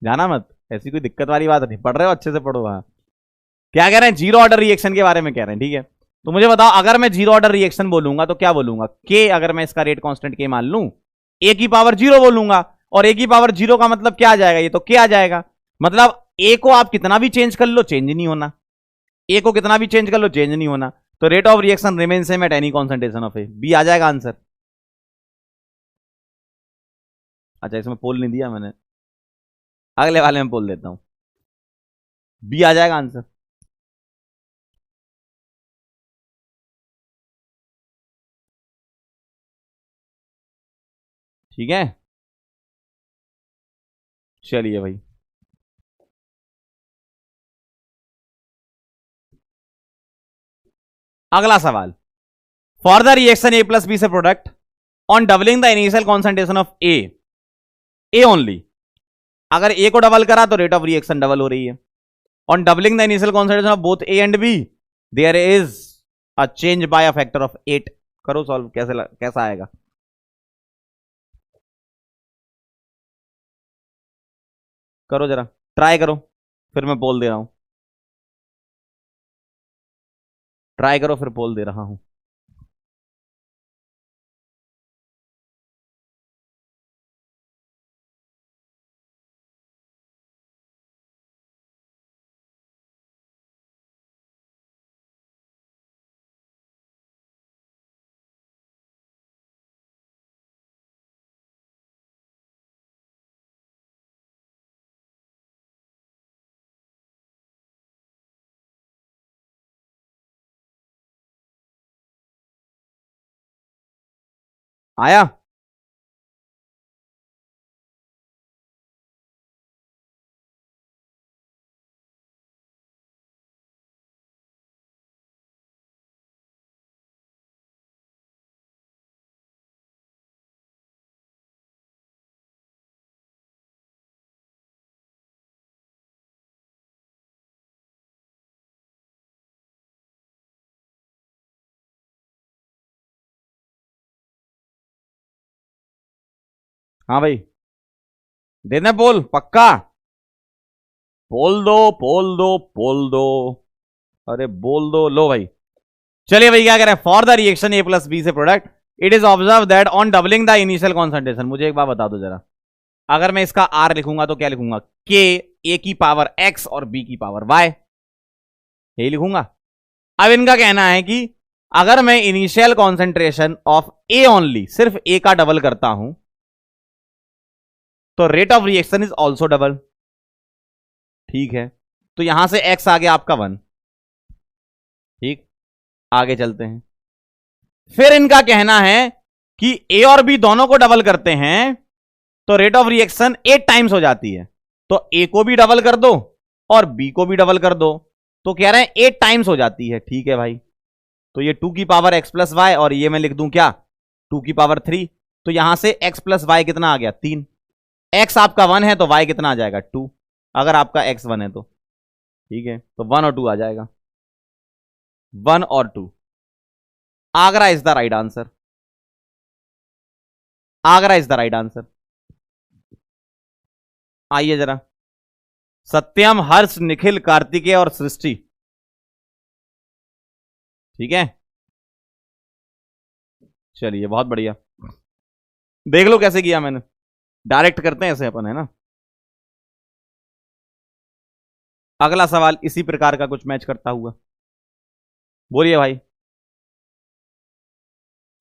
जाना मत, ऐसी कोई दिक्कत वाली बात नहीं, पढ़ रहे हो अच्छे से पढ़ो। हाँ क्या कह रहे हैं? जीरो ऑर्डर रिएक्शन के बारे में कह रहे हैं, ठीक है। तो मुझे बताओ, अगर मैं जीरो ऑर्डर रिएक्शन बोलूंगा तो क्या बोलूंगा? के, अगर मैं इसका रेट कांस्टेंट के मान लूं, ए की पावर 0 बोलूंगा, और ए की पावर 0 का मतलब क्या आ जाएगा? ये तो के आ जाएगा, मतलब ए को आप कितना भी चेंज कर लो चेंज नहीं होना, ए को कितना भी चेंज कर लो चेंज नहीं होना, तो rate of reaction remain same at any concentration of A, B आ जाएगा आंसर। अच्छा इसमें पोल नहीं दिया मैंने, अगले वाले में पोल देता हूं, बी आ जाएगा आंसर। ठीक है चलिए भाई, अगला सवाल। For the reaction A plus B से product on doubling the initial concentration of A only, अगर ए को डबल करा तो रेट ऑफ रिएक्शन डबल हो रही है। On doubling the initial concentration of both A and B there is a change by a factor of 8। करो solve, कैसा आएगा? करो जरा, ट्राई करो। फिर मैं पोल दे रहा हूं, ट्राई करो, फिर पोल दे रहा हूं। आया? हाँ भाई, देना पोल पक्का? पोल दो, पोल दो, पोल दो, अरे बोल दो। लो भाई, चलिए भाई, क्या कह रहे हैं? For the reaction A plus B से product, it is observe that on doubling the initial concentration. मुझे एक बात बता दो जरा, अगर मैं इसका आर लिखूंगा तो क्या लिखूंगा? के ए की पावर एक्स और बी की पावर वाई, यही लिखूंगा। अब इनका कहना है कि अगर मैं initial concentration of A only, सिर्फ ए का डबल करता हूं, तो rate of reaction is also double. ठीक है, तो यहां से एक्स आ गया आपका 1। ठीक, आगे चलते हैं। फिर इनका कहना है कि ए और बी दोनों को डबल करते हैं तो रेट ऑफ रिएक्शन 8 टाइम्स हो जाती है। तो ए को भी डबल कर दो और बी को भी डबल कर दो, तो कह रहे हैं 8 टाइम्स हो जाती है। ठीक है भाई, तो ये 2 की पावर एक्स प्लस वाई, और ये मैं लिख दूं क्या? 2 की पावर 3। तो यहां से एक्स प्लस वाई कितना आ गया? 3। एक्स आपका 1 है तो वाई कितना आ जाएगा? 2। अगर आपका एक्स 1 है तो ठीक है, तो 1 और 2 आ जाएगा, 1 और 2। Agra is the right answer, Agra is the right answer. आइए जरा, सत्यम, हर्ष, निखिल, कार्तिकेय और सृष्टि। ठीक है, चलिए बहुत बढ़िया। देख लो कैसे किया मैंने, डायरेक्ट करते हैं ऐसे अपन, है ना। अगला सवाल इसी प्रकार का कुछ मैच करता हुआ। बोलिए भाई,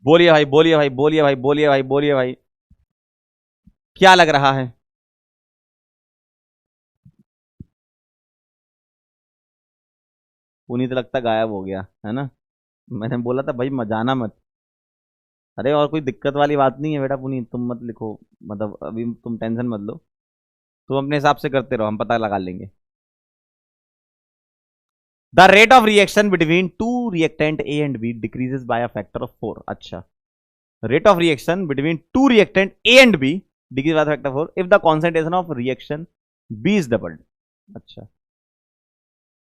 बोलिए भाई, बोलिए भाई, बोलिए भाई, बोलिए भाई, बोलिए भाई, क्या लग रहा है? पुनीत लगता गायब हो गया है ना। मैंने बोला था भाई जाना मत। अरे और कोई दिक्कत वाली बात नहीं है बेटा पुनीत, तुम मत लिखो, मतलब अभी तुम टेंशन मत लो, तुम अपने हिसाब से करते रहो, हम पता लगा लेंगे। The rate of reaction between two reactant A and B decreases by a factor of 4। अच्छा, rate of reaction between two reactant A and B decrease by factor 4 if the concentration of reaction B is doubled. अच्छा,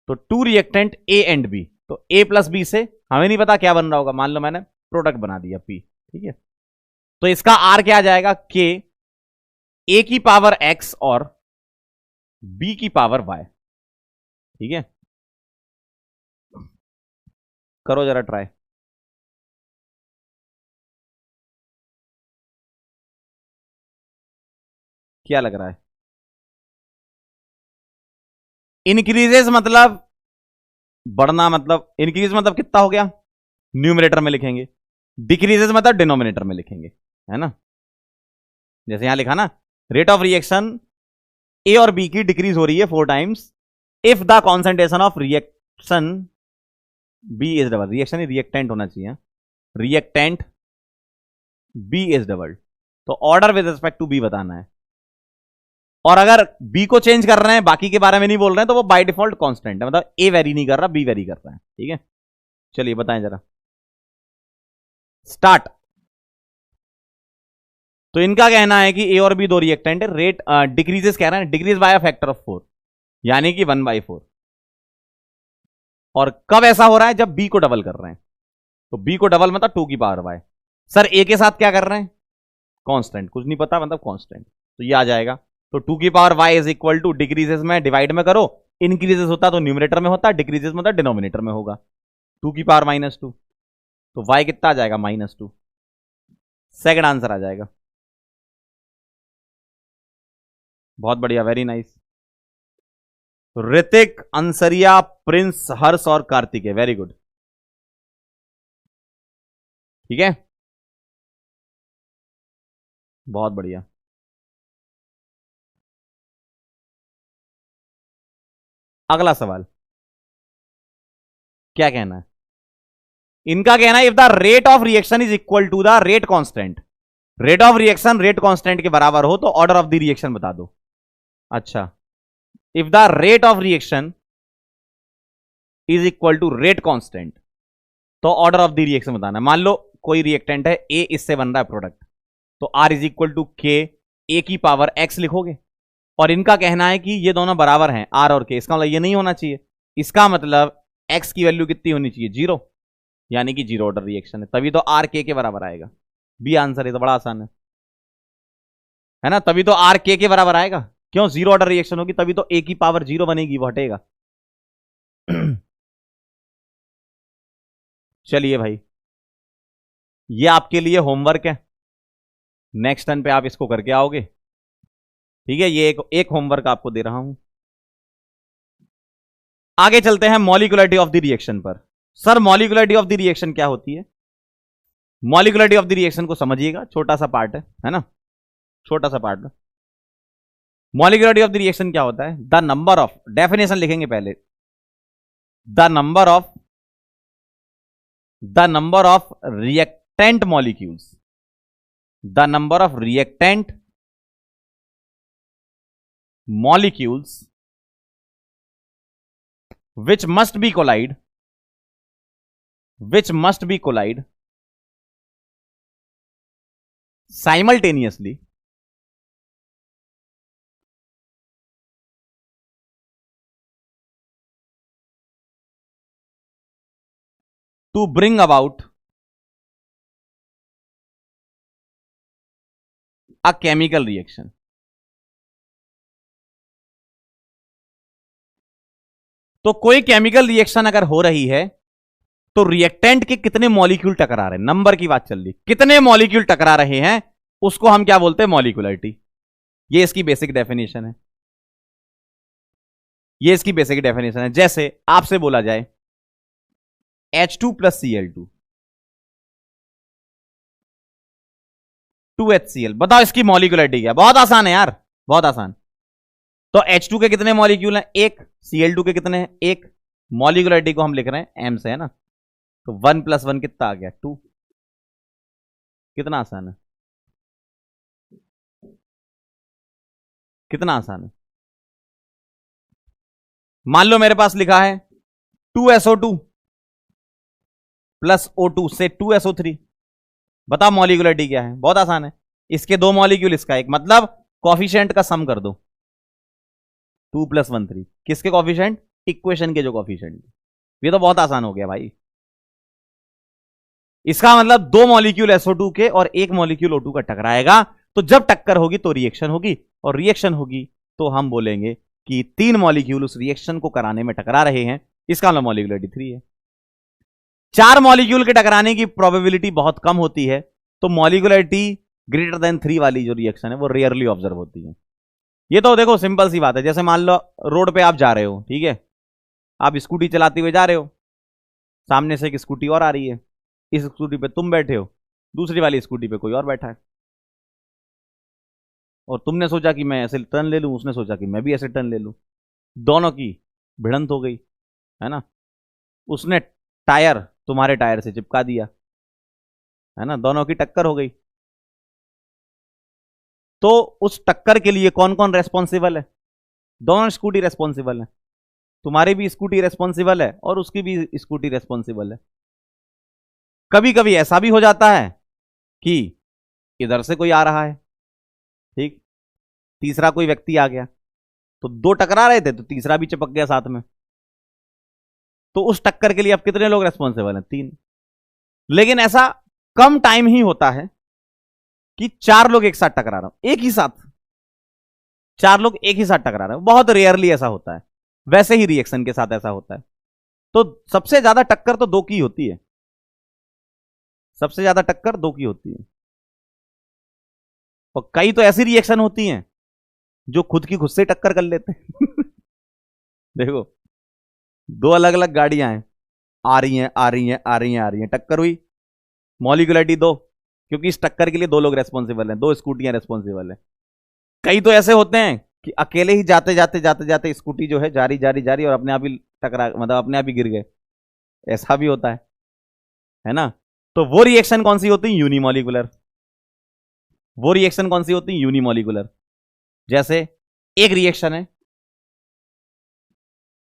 तो two reactant A and B, तो A plus B से हमें नहीं पता क्या बन रहा होगा, मान लो मैंने प्रोडक्ट बना दिया पी। ठीक है, तो इसका आर क्या आ जाएगा? के ए की पावर एक्स और बी की पावर वाई। ठीक है, करो जरा ट्राई। क्या लग रहा है? इंक्रीजेस मतलब बढ़ना, मतलब इंक्रीज मतलब कितना हो गया? न्यूमरेटर में लिखेंगे। डिक्रीजेस मतलब डिनोमिनेटर में लिखेंगे, है ना। जैसे यहां लिखा ना, रेट ऑफ रिएक्शन ए और बी की डिक्रीज हो रही है 4 times if the concentration of reaction B is double. Reaction reactant होना चाहिए, रिएक्टेंट बी इज डबल। तो order with respect to B बताना है, और अगर बी को चेंज कर रहे हैं, बाकी के बारे में नहीं बोल रहे हैं, तो वो बाय डिफॉल्ट कांस्टेंट है, मतलब ए वेरी नहीं कर रहा, बी वेरी कर रहा है। ठीक है, चलिए बताएं जरा, स्टार्ट। तो इनका कहना है कि ए और बी दो रिएक्टेंट है, रेट डिक्रीजेस कह रहे हैं, डिक्रीज बाय फैक्टर ऑफ 4, यानी कि 1/4। और कब ऐसा हो रहा है? जब बी को डबल कर रहे हैं, तो बी को डबल मतलब 2 की पावर वाई। सर ए के साथ क्या कर रहे हैं? कांस्टेंट, कुछ नहीं पता मतलब कांस्टेंट, तो ये आ जाएगा। तो 2 की power y is equal to decreases में डिवाइड में करो इंक्रीजेस होता तो न्यूमरेटर में होता, डिक्रीजेस में होता डिनोमिनेटर में होगा। 2 की पावर -2, तो y कितना आ जाएगा -2। सेकंड आंसर आ जाएगा। बहुत बढ़िया, वेरी नाइस। ऋतिक, अंसरिया, प्रिंस, हर्ष और कार्तिकेय, वेरी गुड। ठीक है, बहुत बढ़िया। अगला सवाल क्या कहना है इनका? कहना है if the rate of reaction is equal to the rate constant, rate of reaction rate constant के बराबर हो तो ऑर्डर ऑफ द रिएक्शन बता दो। अच्छा, if the rate of reaction is equal to rate constant तो ऑर्डर ऑफ द रिएक्शन बताना है। मान लो कोई रिएक्टेंट है ए, इससे बन रहा है प्रोडक्ट, तो आर इज इक्वल टू के ए की पावर एक्स लिखोगे, और इनका कहना है कि ये दोनों बराबर हैं आर और के। इसका मतलब ये नहीं होना चाहिए, इसका मतलब एक्स की वैल्यू कितनी होनी चाहिए 0, यानी कि 0 ऑर्डर रिएक्शन है, तभी तो आर के बराबर आएगा। बी आंसर है, तो बड़ा आसान है ना, तभी तो आर के बराबर आएगा। क्यों? 0 ऑर्डर रिएक्शन होगी तभी तो ए की पावर 0 बनेगी, वो हटेगा। चलिए भाई, ये आपके लिए होमवर्क है, नेक्स्ट टर्न पे आप इसको करके आओगे। ठीक है, ये एक होमवर्क आपको दे रहा हूं। आगे चलते हैं मॉलिक्यूलरिटी ऑफ द रिएक्शन पर। Sir molecularity of the reaction क्या होती है? मॉलिक्यूलरिटी ऑफ द रिएक्शन को समझिएगा, छोटा सा पार्ट है ना, छोटा सा part. Molecularity of the reaction क्या होता है? द नंबर ऑफ, डेफिनेशन लिखेंगे पहले, the number of reactant molecules, the number of reactant molecules which must be collide simultaneously to bring about a chemical reaction। तो कोई केमिकल रिएक्शन अगर हो रही है तो रिएक्टेंट के कितने मॉलिक्यूल टकरा रहे हैं, नंबर की बात चल रही, कितने मॉलिक्यूल टकरा रहे हैं उसको हम क्या बोलते हैं? मॉलिक्यूलरिटी। ये इसकी बेसिक डेफिनेशन है, ये इसकी बेसिक डेफिनेशन है। जैसे आपसे बोला जाए H2 + Cl2 2HCl, बताओ इसकी मॉलिक्यूलरिटी क्या? बहुत आसान है यार, बहुत आसान। तो H2 के कितने मॉलिक्यूल हैं? 1। Cl2 के कितने हैं? 1। मॉलिक्यूलरिटी को हम लिख रहे हैं m से, है ना, तो 1 + 1 कितना आ गया? 2। कितना आसान है, कितना आसान है। मान लो मेरे पास लिखा है 2SO2 + O2 से 2SO3, बताओ मॉलिक्यूलरिटी क्या है? बहुत आसान है, इसके 2 मॉलिक्यूल, इसका 1, मतलब कॉफिशिएंट का सम कर दो। 2 + 1 3, किसके कॉफिशिएंट? इक्वेशन के जो कॉफिशिएंट। ये तो बहुत आसान हो गया भाई। इसका मतलब 2 मॉलिक्यूल SO2 के और 1 मॉलिक्यूल O2 का टकराएगा, तो जब टक्कर होगी तो रिएक्शन होगी, और रिएक्शन होगी तो हम बोलेंगे कि 3 मॉलिक्यूल उस रिएक्शन को कराने में टकरा रहे हैं, इसका मतलब मॉलिक्यूलरिटी 3 है। 4 मॉलिक्यूल के टकराने की प्रोबेबिलिटी बहुत कम होती है, तो मॉलिक्यूलरिटी ग्रेटर देन 3 वाली जो रिएक्शन है वो रेयरली ऑब्जर्व होती है। ये तो देखो सिंपल सी बात है, जैसे मान लो रोड पे आप जा रहे हो, ठीक है, आप स्कूटी चलाते हुए जा रहे हो, सामने से एक स्कूटी और आ रही है, इस स्कूटी पे तुम बैठे हो, दूसरी वाली स्कूटी पे कोई और बैठा है, और तुमने सोचा कि मैं ऐसे टर्न ले लूं, उसने सोचा कि मैं भी ऐसे टर्न ले लूं, दोनों की भिड़ंत हो गई, है ना, उसने टायर तुम्हारे टायर से चिपका दिया, है ना, दोनों की टक्कर हो गई। तो उस टक्कर के लिए कौन कौन रेस्पॉन्सिबल है? दोनों स्कूटी रेस्पॉन्सिबल है, तुम्हारी भी स्कूटी रेस्पॉन्सिबल है और उसकी भी स्कूटी रेस्पॉन्सिबल है। कभी कभी ऐसा भी हो जाता है कि इधर से कोई आ रहा है, ठीक, तीसरा कोई व्यक्ति आ गया, तो 2 टकरा रहे थे तो तीसरा भी चिपक गया साथ में, तो उस टक्कर के लिए अब कितने लोग रेस्पॉन्सिबल हैं? 3। लेकिन ऐसा कम टाइम ही होता है कि 4 लोग एक साथ टकरा रहे हो, एक ही साथ 4 लोग एक ही साथ टकरा रहे हो, बहुत रेयरली ऐसा होता है। वैसे ही रिएक्शन के साथ ऐसा होता है। तो सबसे ज्यादा टक्कर तो दो की होती है, सबसे ज्यादा टक्कर दो की होती है। और कई तो ऐसी रिएक्शन होती हैं जो खुद की खुद से टक्कर कर लेते हैं। देखो, दो अलग अलग गाड़ियां हैं, आ रही हैं आ रही हैं आ रही हैं आ रही हैं, टक्कर हुई, मॉलिक्युलरिटी दो, क्योंकि इस टक्कर के लिए दो लोग रेस्पॉन्सिबल हैं, दो स्कूटियां रेस्पॉन्सिबल हैं। कई तो ऐसे होते हैं कि अकेले ही जाते जाते जाते जाते स्कूटी जो है जारी जारी जारी और अपने आप ही टकरा, मतलब अपने आप ही गिर गए, ऐसा भी होता है ना। तो वो रिएक्शन कौन सी होती है? यूनिमॉलिकुलर। वो रिएक्शन कौन सी होती है? यूनिमॉलिकुलर। जैसे एक रिएक्शन है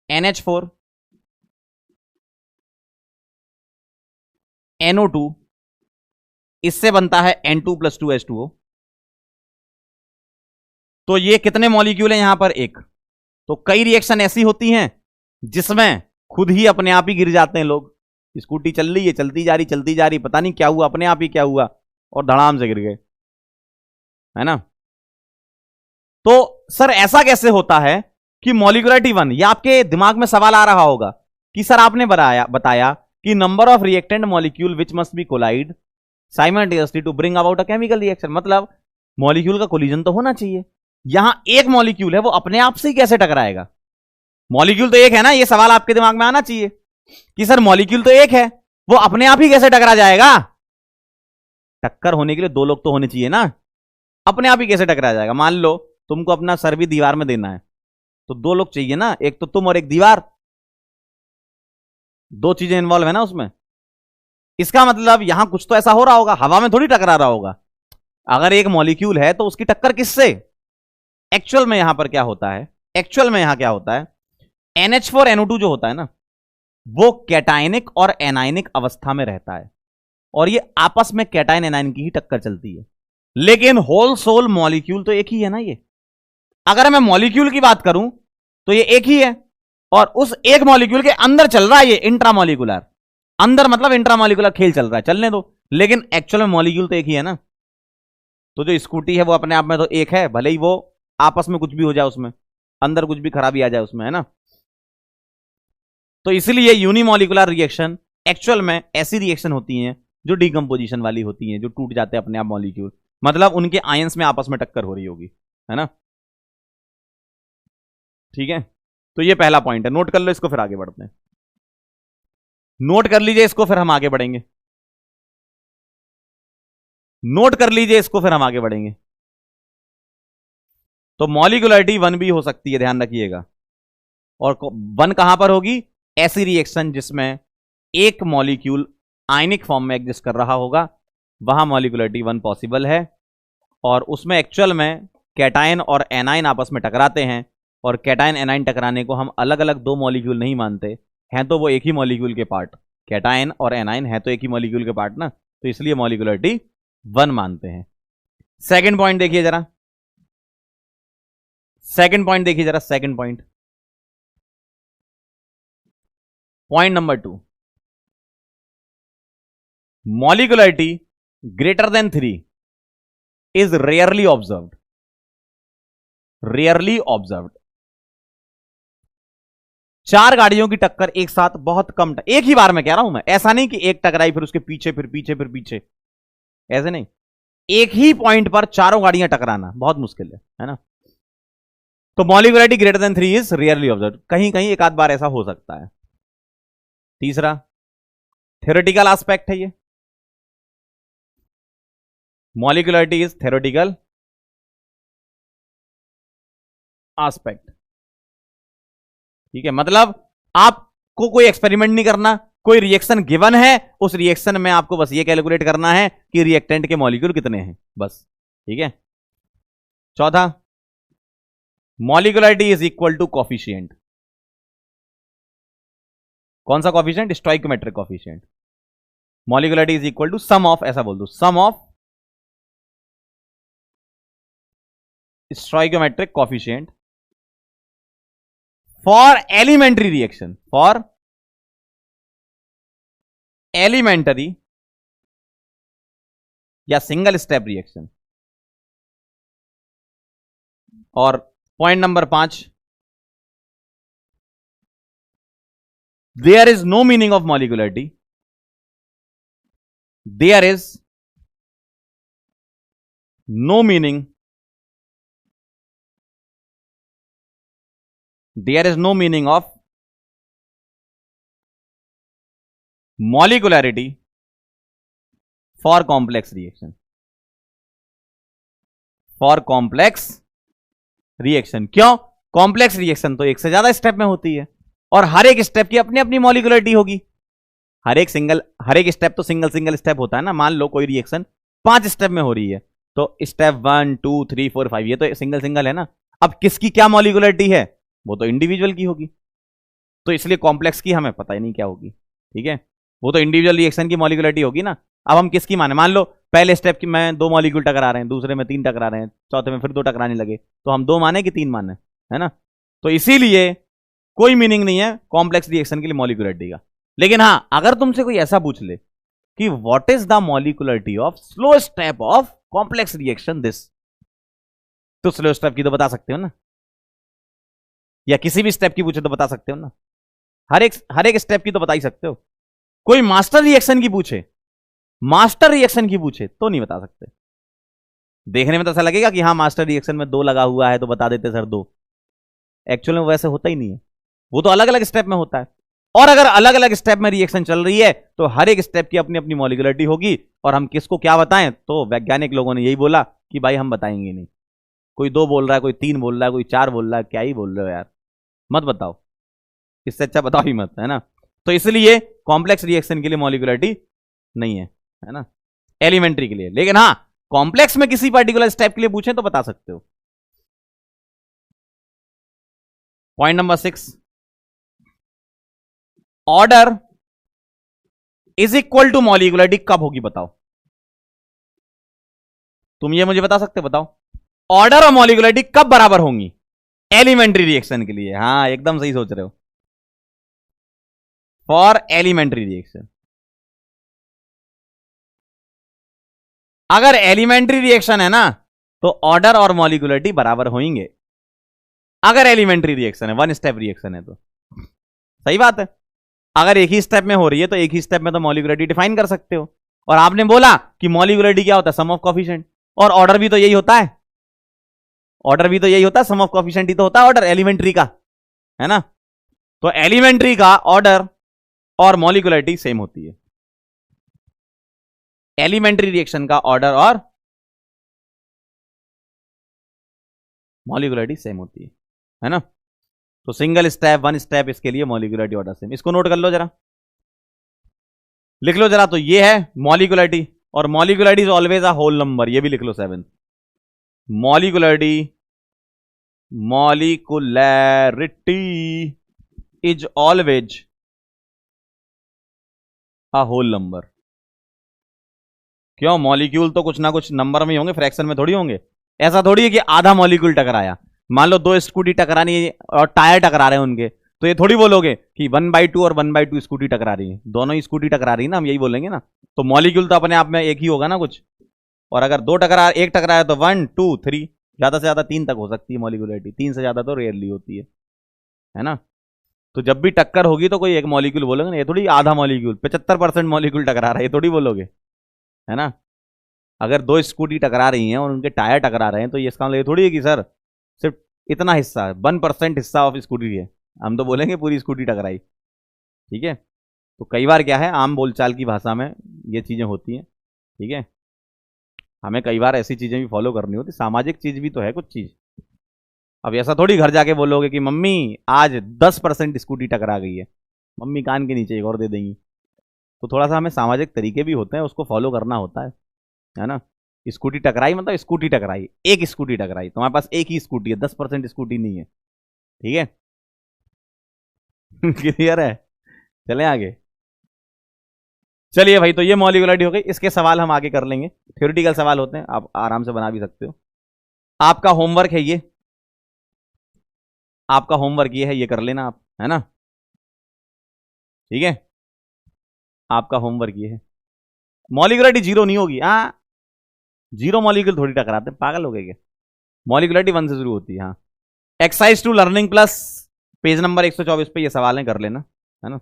NH4 NO2, इससे बनता है N2+2H2O। तो ये कितने मॉलिक्यूल हैं यहां पर? एक। तो कई रिएक्शन ऐसी होती हैं जिसमें खुद ही अपने आप ही गिर जाते हैं लोग। स्कूटी चल रही है, चलती जा रही, पता नहीं क्या हुआ, अपने आप ही क्या हुआ और धड़ाम से गिर गए, है ना। तो सर ऐसा कैसे होता है कि मॉलिक्युलरिटी 1, ये आपके दिमाग में सवाल आ रहा होगा कि सर आपने बताया कि number of reactant molecule which must be collide simultaneously to bring about a chemical reaction, मतलब मॉलिक्यूल का कोलिजन तो होना चाहिए। यहां एक मॉलिक्यूल है, वो अपने आप से ही कैसे टकराएगा? मॉलिक्यूल तो एक है ना, ये सवाल आपके दिमाग में आना चाहिए कि सर मॉलिक्यूल तो एक है, वो अपने आप ही कैसे टकरा जाएगा? टक्कर होने के लिए दो लोग तो होने चाहिए ना, अपने आप ही कैसे टकरा जाएगा? मान लो तुमको अपना सर भी दीवार में देना है, तो दो लोग चाहिए ना, एक तो तुम और एक दीवार, दो चीजें इन्वॉल्व है ना उसमें। इसका मतलब यहां कुछ तो ऐसा हो रहा होगा, हवा में थोड़ी टकरा रहा होगा। अगर एक मॉलिक्यूल है तो उसकी टक्कर किससे? एक्चुअल में यहां पर क्या होता है, एक्चुअल में यहां क्या होता है, NH4NO2 जो होता है ना, वो कैटायनिक और एनायनिक अवस्था में रहता है, और ये आपस में कैटायन एनायन की ही टक्कर चलती है। लेकिन होल सोल मॉलिक्यूल तो एक ही है ना ये। अगर मैं मॉलिक्यूल की बात करूं तो ये एक ही है, और उस एक मॉलिक्यूल के अंदर चल रहा है ये इंट्रामॉलिक्यूलर, अंदर मतलब इंट्रामॉलिक्यूलर खेल चल रहा है, चलने दो, लेकिन एक्चुअल में मॉलिक्यूल तो एक ही है ना। तो जो स्कूटी है वो अपने आप में तो एक है, भले ही वो आपस में कुछ भी हो जाए, उसमें अंदर कुछ भी खराबी आ जाए उसमें, है ना। तो इसलिए यूनिमॉलिकुलर रिएक्शन एक्चुअल में ऐसी रिएक्शन होती हैं जो डिकम्पोजिशन वाली होती हैं, जो टूट जाते हैं अपने आप मॉलिक्यूल, मतलब उनके आयंस में आपस में टक्कर हो रही होगी, है ना। ठीक है, तो ये पहला पॉइंट है, नोट कर लो इसको, फिर आगे बढ़ते हैं। नोट कर लीजिए इसको, फिर हम आगे बढ़ेंगे। नोट कर लीजिए इसको, फिर हम आगे बढ़ेंगे। तो मॉलिक्युलरिटी 1 भी हो सकती है, ध्यान रखिएगा। और 1 कहां पर होगी? ऐसी रिएक्शन जिसमें एक मॉलिक्यूल आयनिक फॉर्म में एग्जिस्ट कर रहा होगा, वहां मॉलिक्युलरिटी 1 पॉसिबल है। और उसमें एक्चुअल में कैटायन और एनाइन आपस में टकराते हैं, और कैटायन एनाइन टकराने को हम अलग अलग दो मॉलिक्यूल नहीं मानते हैं, तो वो एक ही मॉलिक्यूल के पार्ट, कैटायन और एनाइन है तो एक ही मॉलिक्यूल के पार्ट ना, तो इसलिए मॉलिक्युलरिटी 1 मानते हैं। सेकंड पॉइंट देखिए जरा, सेकंड पॉइंट देखिए जरा, second point, point number 2, molecularity greater than 3 is rarely observed, rarely observed. 4 गाड़ियों की टक्कर एक साथ बहुत कम, एक ही बार में कह रहा हूं मैं, ऐसा नहीं कि एक टकराई फिर उसके पीछे फिर पीछे फिर पीछे, ऐसे नहीं, एक ही पॉइंट पर चारों गाड़ियां टकराना बहुत मुश्किल है ना। तो molecularity greater than 3 is rarely observed, कहीं कहीं एक आध बार ऐसा हो सकता है। तीसरा, थ्योरेटिकल एस्पेक्ट है ये, मॉलिक्युलरिटी इज थ्योरेटिकल एस्पेक्ट। ठीक है, मतलब आपको कोई एक्सपेरिमेंट नहीं करना, कोई रिएक्शन गिवन है, उस रिएक्शन में आपको बस ये कैलकुलेट करना है कि रिएक्टेंट के मॉलिक्यूल कितने हैं, बस। ठीक है। चौथा, molecularity is equal to coefficient. कौन सा coefficient? Stoichiometric coefficient. Molecularity is equal to sum of, ऐसा बोल दो, sum of stoichiometric coefficient for elementary reaction, for elementary या सिंगल स्टेप रिएक्शन। और point number 5, there is no meaning of molecularity, there is no meaning, there is no meaning of molecularity for complex reaction, for complex reaction. क्यों? Complex reaction तो एक से ज्यादा step में होती है और हर एक स्टेप की अपनी अपनी मॉलिक्युलरिटी होगी। हर एक स्टेप तो सिंगल स्टेप होता है ना। मान लो कोई रिएक्शन 5 स्टेप में हो रही है, तो स्टेप 1 2 3 4 5 ये तो सिंगल है ना। अब किसकी क्या मॉलिक्युलरिटी है वो तो इंडिविजुअल की होगी, तो इसलिए कॉम्प्लेक्स की हमें पता ही नहीं क्या होगी। ठीक है, वो तो इंडिविजुअल रिएक्शन की मॉलिक्युलरिटी होगी ना। अब हम किसकी माने? मान लो पहले स्टेप की में 2 मॉलिक्यूल टकरा रहे हैं, दूसरे में 3 टकरा रहे हैं, चौथे में फिर 2 टकराने लगे, तो हम 2 माने कि 3 माने, है ना। तो इसीलिए कोई मीनिंग नहीं है कॉम्प्लेक्स रिएक्शन के लिए मॉलिक्युलरिटी का। लेकिन हां, अगर तुमसे कोई ऐसा पूछ ले कि what is the molecularity of slow step of complex reaction this, तो स्लो स्टेप की तो बता सकते हो ना, या किसी भी स्टेप की पूछे तो बता सकते हो ना। हर एक स्टेप की तो बता ही सकते हो। कोई मास्टर रिएक्शन की पूछे, तो नहीं बता सकते। देखने में तो ऐसा लगेगा कि हाँ मास्टर रिएक्शन में 2 लगा हुआ है तो बता देते सर 2। एक्चुअल में वैसे होता ही नहीं है, वो तो अलग अलग स्टेप में होता है। और अगर अलग अलग स्टेप में रिएक्शन चल रही है तो हर एक स्टेप की अपनी अपनी मॉलिक्युलरिटी होगी। और हम किसको क्या बताएं? तो वैज्ञानिक लोगों ने यही बोला कि भाई हम बताएंगे नहीं। कोई 2 बोल रहा है, कोई 3 बोल रहा है, कोई 4 बोल रहा है, क्या ही बोल रहे हो यार, मत बताओ, इससे अच्छा बताओ ही मत, है ना। तो इसलिए कॉम्प्लेक्स रिएक्शन के लिए मॉलिक्युलरिटी नहीं है ना, एलिमेंट्री के लिए। लेकिन हाँ, कॉम्प्लेक्स में किसी पर्टिकुलर स्टेप के लिए पूछें तो बता सकते हो। Point number 6, order is equal to molecularity कब होगी बताओ। तुम ये मुझे बता सकते हो? बताओ, ऑर्डर और मॉलिक्युलरिटी कब बराबर होंगी एलिमेंट्री रिएक्शन के लिए? हाँ एकदम सही सोच रहे हो, फॉर एलिमेंट्री रिएक्शन। अगर एलिमेंट्री रिएक्शन है ना तो ऑर्डर और मॉलिक्युलरिटी बराबर होंगे। अगर एलिमेंट्री रिएक्शन है, 1 स्टेप रिएक्शन है तो सही बात है। अगर एक ही स्टेप में हो रही है तो एक ही स्टेप में तो मॉलिक्युलरिटी डिफाइन कर सकते हो। और आपने बोला कि मॉलिक्युलरिटी क्या होता है? सम ऑफ कोएफिशिएंट। और ऑर्डर भी तो यही होता है, सम ऑफ कोएफिशिएंट ही तो होता है ऑर्डर एलिमेंट्री का, है ना। तो एलिमेंट्री का ऑर्डर और मॉलिक्युलरिटी सेम होती है। एलिमेंट्री रिएक्शन का ऑर्डर और मॉलिक्युलरिटी सेम होती है ना। तो सिंगल स्टेप, 1 स्टेप, इसके लिए मॉलिक्युलरिटी ऑर्डर सेम। इसको नोट कर लो जरा, लिख लो जरा। तो ये है मॉलिक्युलरिटी, और molecularity is always a whole number, ये भी लिख लो 7। Molecularity is always a whole number. क्यों? मॉलिक्यूल तो कुछ ना कुछ नंबर में ही होंगे, फ्रैक्शन में थोड़ी होंगे। ऐसा थोड़ी है कि आधा मॉलिक्यूल टकराया। मान लो 2 स्कूटी टकरानी है और टायर टकरा रहे हैं उनके, तो ये थोड़ी बोलोगे कि 1/2 और 1/2 स्कूटी टकरा रही है। दोनों ही स्कूटी टकरा रही है ना, हम यही बोलेंगे ना। तो मॉलिक्यूल तो अपने आप में एक ही होगा ना कुछ। और अगर 2 टकरा, 1 टकराया तो 1 2 3, ज्यादा से ज्यादा 3 तक हो सकती है मॉलिक्युलरिटी, 3 से ज्यादा तो रेयरली होती है ना। तो जब भी टक्कर होगी तो कोई एक मॉलिक्यूल बोलोगे ना, ये थोड़ी आधा मॉलिक्यूल 75% मॉलिक्यूल टकरा रहा है, ये थोड़ी बोलोगे, है ना। अगर 2 स्कूटी टकरा रही हैं और उनके टायर टकरा रहे हैं तो ये इसका मतलब ये थोड़ी है कि सर सिर्फ इतना हिस्सा, 1% हिस्सा ऑफ स्कूटी है, हम तो बोलेंगे पूरी स्कूटी टकराई। ठीक है, तो कई बार क्या है, आम बोलचाल की भाषा में ये चीजें होती हैं। ठीक है, हमें कई बार ऐसी चीजें भी फॉलो करनी होती, सामाजिक चीज भी तो है कुछ चीज। अब ऐसा थोड़ी घर जाके बोलोगे कि मम्मी आज 10% स्कूटी टकरा गई है, मम्मी कान के नीचे एक और दे देंगी। तो थोड़ा सा हमें सामाजिक तरीके भी होते हैं, उसको फॉलो करना होता है ना। स्कूटी टकराई मतलब स्कूटी टकराई, एक स्कूटी टकराई, तुम्हारे पास एक ही स्कूटी है, 10% स्कूटी नहीं है। ठीक है क्लियर है? चलें आगे। चलिए भाई, तो ये मॉलिक्युलरिटी हो गई। इसके सवाल हम आगे कर लेंगे, थ्योरेटिकल सवाल होते हैं, आप आराम से बना भी सकते हो। आपका होमवर्क है ये, आपका होमवर्क ये है, ये कर लेना आप, है ना। ठीक है, आपका होमवर्क ये है। मॉलिक्युलरिटी 0 नहीं होगी, हाँ 0 मॉलिक्यूल थोड़ी टकराते, पागल हो गए क्या। मॉलिक्युलरिटी 1 से शुरू होती है। हाँ, exercise 2 learning plus page number 124 पे ये सवाल है, कर लेना। है ना।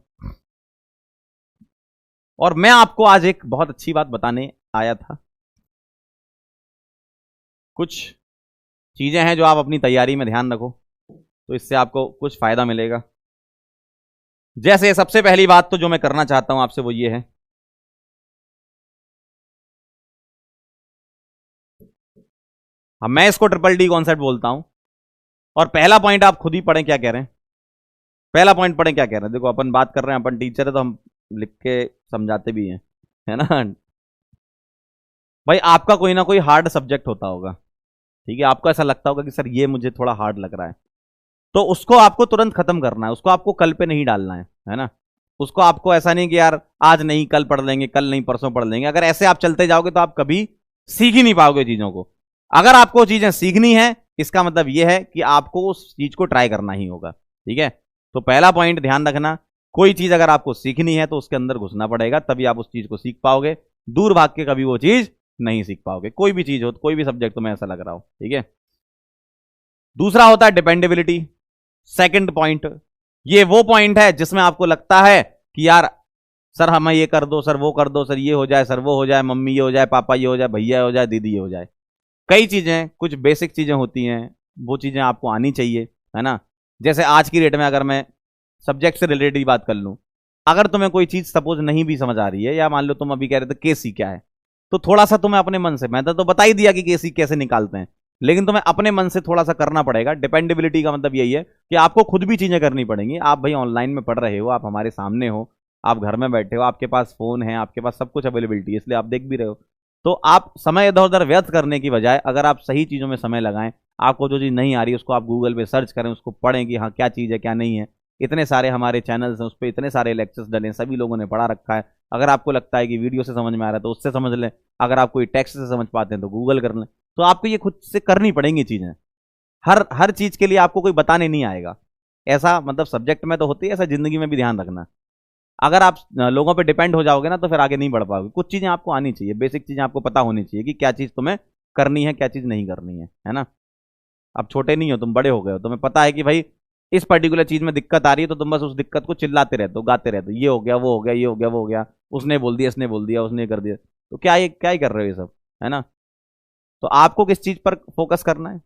और मैं आपको आज एक बहुत अच्छी बात बताने आया था। कुछ चीजें हैं जो आप अपनी तैयारी में ध्यान रखो तो इससे आपको कुछ फायदा मिलेगा। जैसे सबसे पहली बात तो जो मैं करना चाहता हूं आपसे वो ये है, मैं इसको ट्रिपल डी कॉन्सेप्ट बोलता हूं। और पहला पॉइंट आप खुद ही पढ़ें क्या कह रहे हैं। पहला पॉइंट पढ़ें क्या कह रहे हैं। देखो अपन बात कर रहे हैं, अपन टीचर है तो हम लिख के समझाते भी हैं, है ना। भाई आपका कोई ना कोई हार्ड सब्जेक्ट होता होगा, ठीक है। आपको ऐसा लगता होगा कि सर ये मुझे थोड़ा हार्ड लग रहा है, तो उसको आपको तुरंत खत्म करना है, उसको आपको कल पे नहीं डालना है ना। उसको आपको ऐसा नहीं कि यार आज नहीं कल पढ़ लेंगे, कल नहीं परसों पढ़ लेंगे। अगर ऐसे आप चलते जाओगे तो आप कभी सीख ही नहीं पाओगे चीजों को। अगर आपको चीजें सीखनी है इसका मतलब यह है कि आपको उस चीज को ट्राई करना ही होगा, ठीक है। तो पहला पॉइंट ध्यान रखना, कोई चीज अगर आपको सीखनी है तो उसके अंदर घुसना पड़ेगा, तभी आप उस चीज को सीख पाओगे। दूर भाग के कभी वो चीज नहीं सीख पाओगे, कोई भी चीज हो, कोई भी सब्जेक्ट तुम्हें ऐसा लग रहा हो, ठीक है। दूसरा होता है डिपेंडेबिलिटी। सेकंड पॉइंट, ये वो पॉइंट है जिसमें आपको लगता है कि यार सर हमें ये कर दो, सर वो कर दो, सर ये हो जाए, सर वो हो जाए, मम्मी ये हो जाए, पापा ये हो जाए, भैया हो जाए, दीदी ये हो जाए। कई चीजें, कुछ बेसिक चीजें होती हैं, वो चीजें आपको आनी चाहिए, है ना। जैसे आज की डेट में अगर मैं सब्जेक्ट से रिलेटेड बात कर लूं, अगर तुम्हें कोई चीज सपोज नहीं भी समझ आ रही है, या मान लो तुम अभी कह रहे थे केसी क्या है, तो थोड़ा सा तुम्हें अपने मन से, मैंने तो बता ही दिया कि केसी कैसे निकालते हैं, लेकिन तुम्हें अपने मन से थोड़ा सा करना पड़ेगा। डिपेंडेबिलिटी का मतलब यही है कि आपको खुद भी चीजें करनी पड़ेंगी। आप भाई ऑनलाइन में पढ़ रहे हो, आप हमारे सामने हो, आप घर में बैठे हो, आपके पास फोन है, आपके पास सब कुछ अवेलेबिलिटी है, इसलिए आप देख भी रहे हो। तो आप समय इधर उधर व्यर्थ करने की बजाय अगर आप सही चीजों में समय लगाएं, आपको जो चीज नहीं आ रही उसको आप गूगल पे सर्च करें, उसको पढ़ें कि हाँ क्या चीज है क्या नहीं है। इतने सारे हमारे चैनल्स हैं, उस पर इतने सारे लेक्चर्स डले, सभी लोगों ने पढ़ा रखा है। अगर आपको लगता है कि वीडियो से समझ में आ रहा है तो उससे समझ लें, अगर आप कोई टेक्स्ट से समझ पाते हैं तो गूगल कर लें। तो आपको ये खुद से करनी पड़ेंगी चीजें, हर हर चीज के लिए आपको कोई बताने नहीं आएगा। ऐसा मतलब सब्जेक्ट में तो होती है, ऐसा जिंदगी में भी ध्यान रखना। अगर आप लोगों पे डिपेंड हो जाओगे ना तो फिर आगे नहीं बढ़ पाओगे। कुछ चीजें आपको आनी चाहिए, बेसिक चीजें आपको पता होनी चाहिए कि क्या चीज तुम्हें करनी है, क्या चीज नहीं करनी है ना। अब छोटे नहीं हो तुम, बड़े हो गए हो, तुम्हें पता है कि भाई इस पर्टिकुलर चीज में दिक्कत आ रही है, तो तुम बस उस दिक्कत को चिल्लाते रहते हो, गाते रहते हो, ये हो गया, वो हो गया, ये हो गया, वो हो गया, उसने बोल दिया, इसने बोल दिया, उसने कर दिया। तो क्या ही कर रहे हो ये सब, है ना। तो आपको किस चीज पर फोकस करना है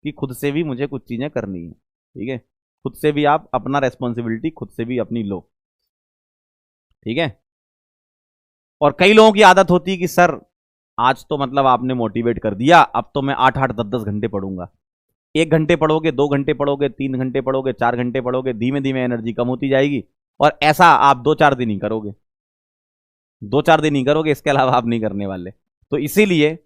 कि खुद से भी मुझे कुछ चीजें करनी है, ठीक है। खुद से भी आप अपना रेस्पॉन्सिबिलिटी खुद से भी अपनी लो, ठीक है। और कई लोगों की आदत होती है कि सर आज तो मतलब आपने मोटिवेट कर दिया, अब तो मैं 8-8 10-10 घंटे पढ़ूंगा। 1 घंटे पढ़ोगे, 2 घंटे पढ़ोगे, 3 घंटे पढ़ोगे, 4 घंटे पढ़ोगे, धीमे धीमे एनर्जी कम होती जाएगी। और ऐसा आप 2-4 दिन ही करोगे, 2-4 दिन ही करोगे, इसके अलावा आप नहीं करने वाले। तो इसीलिए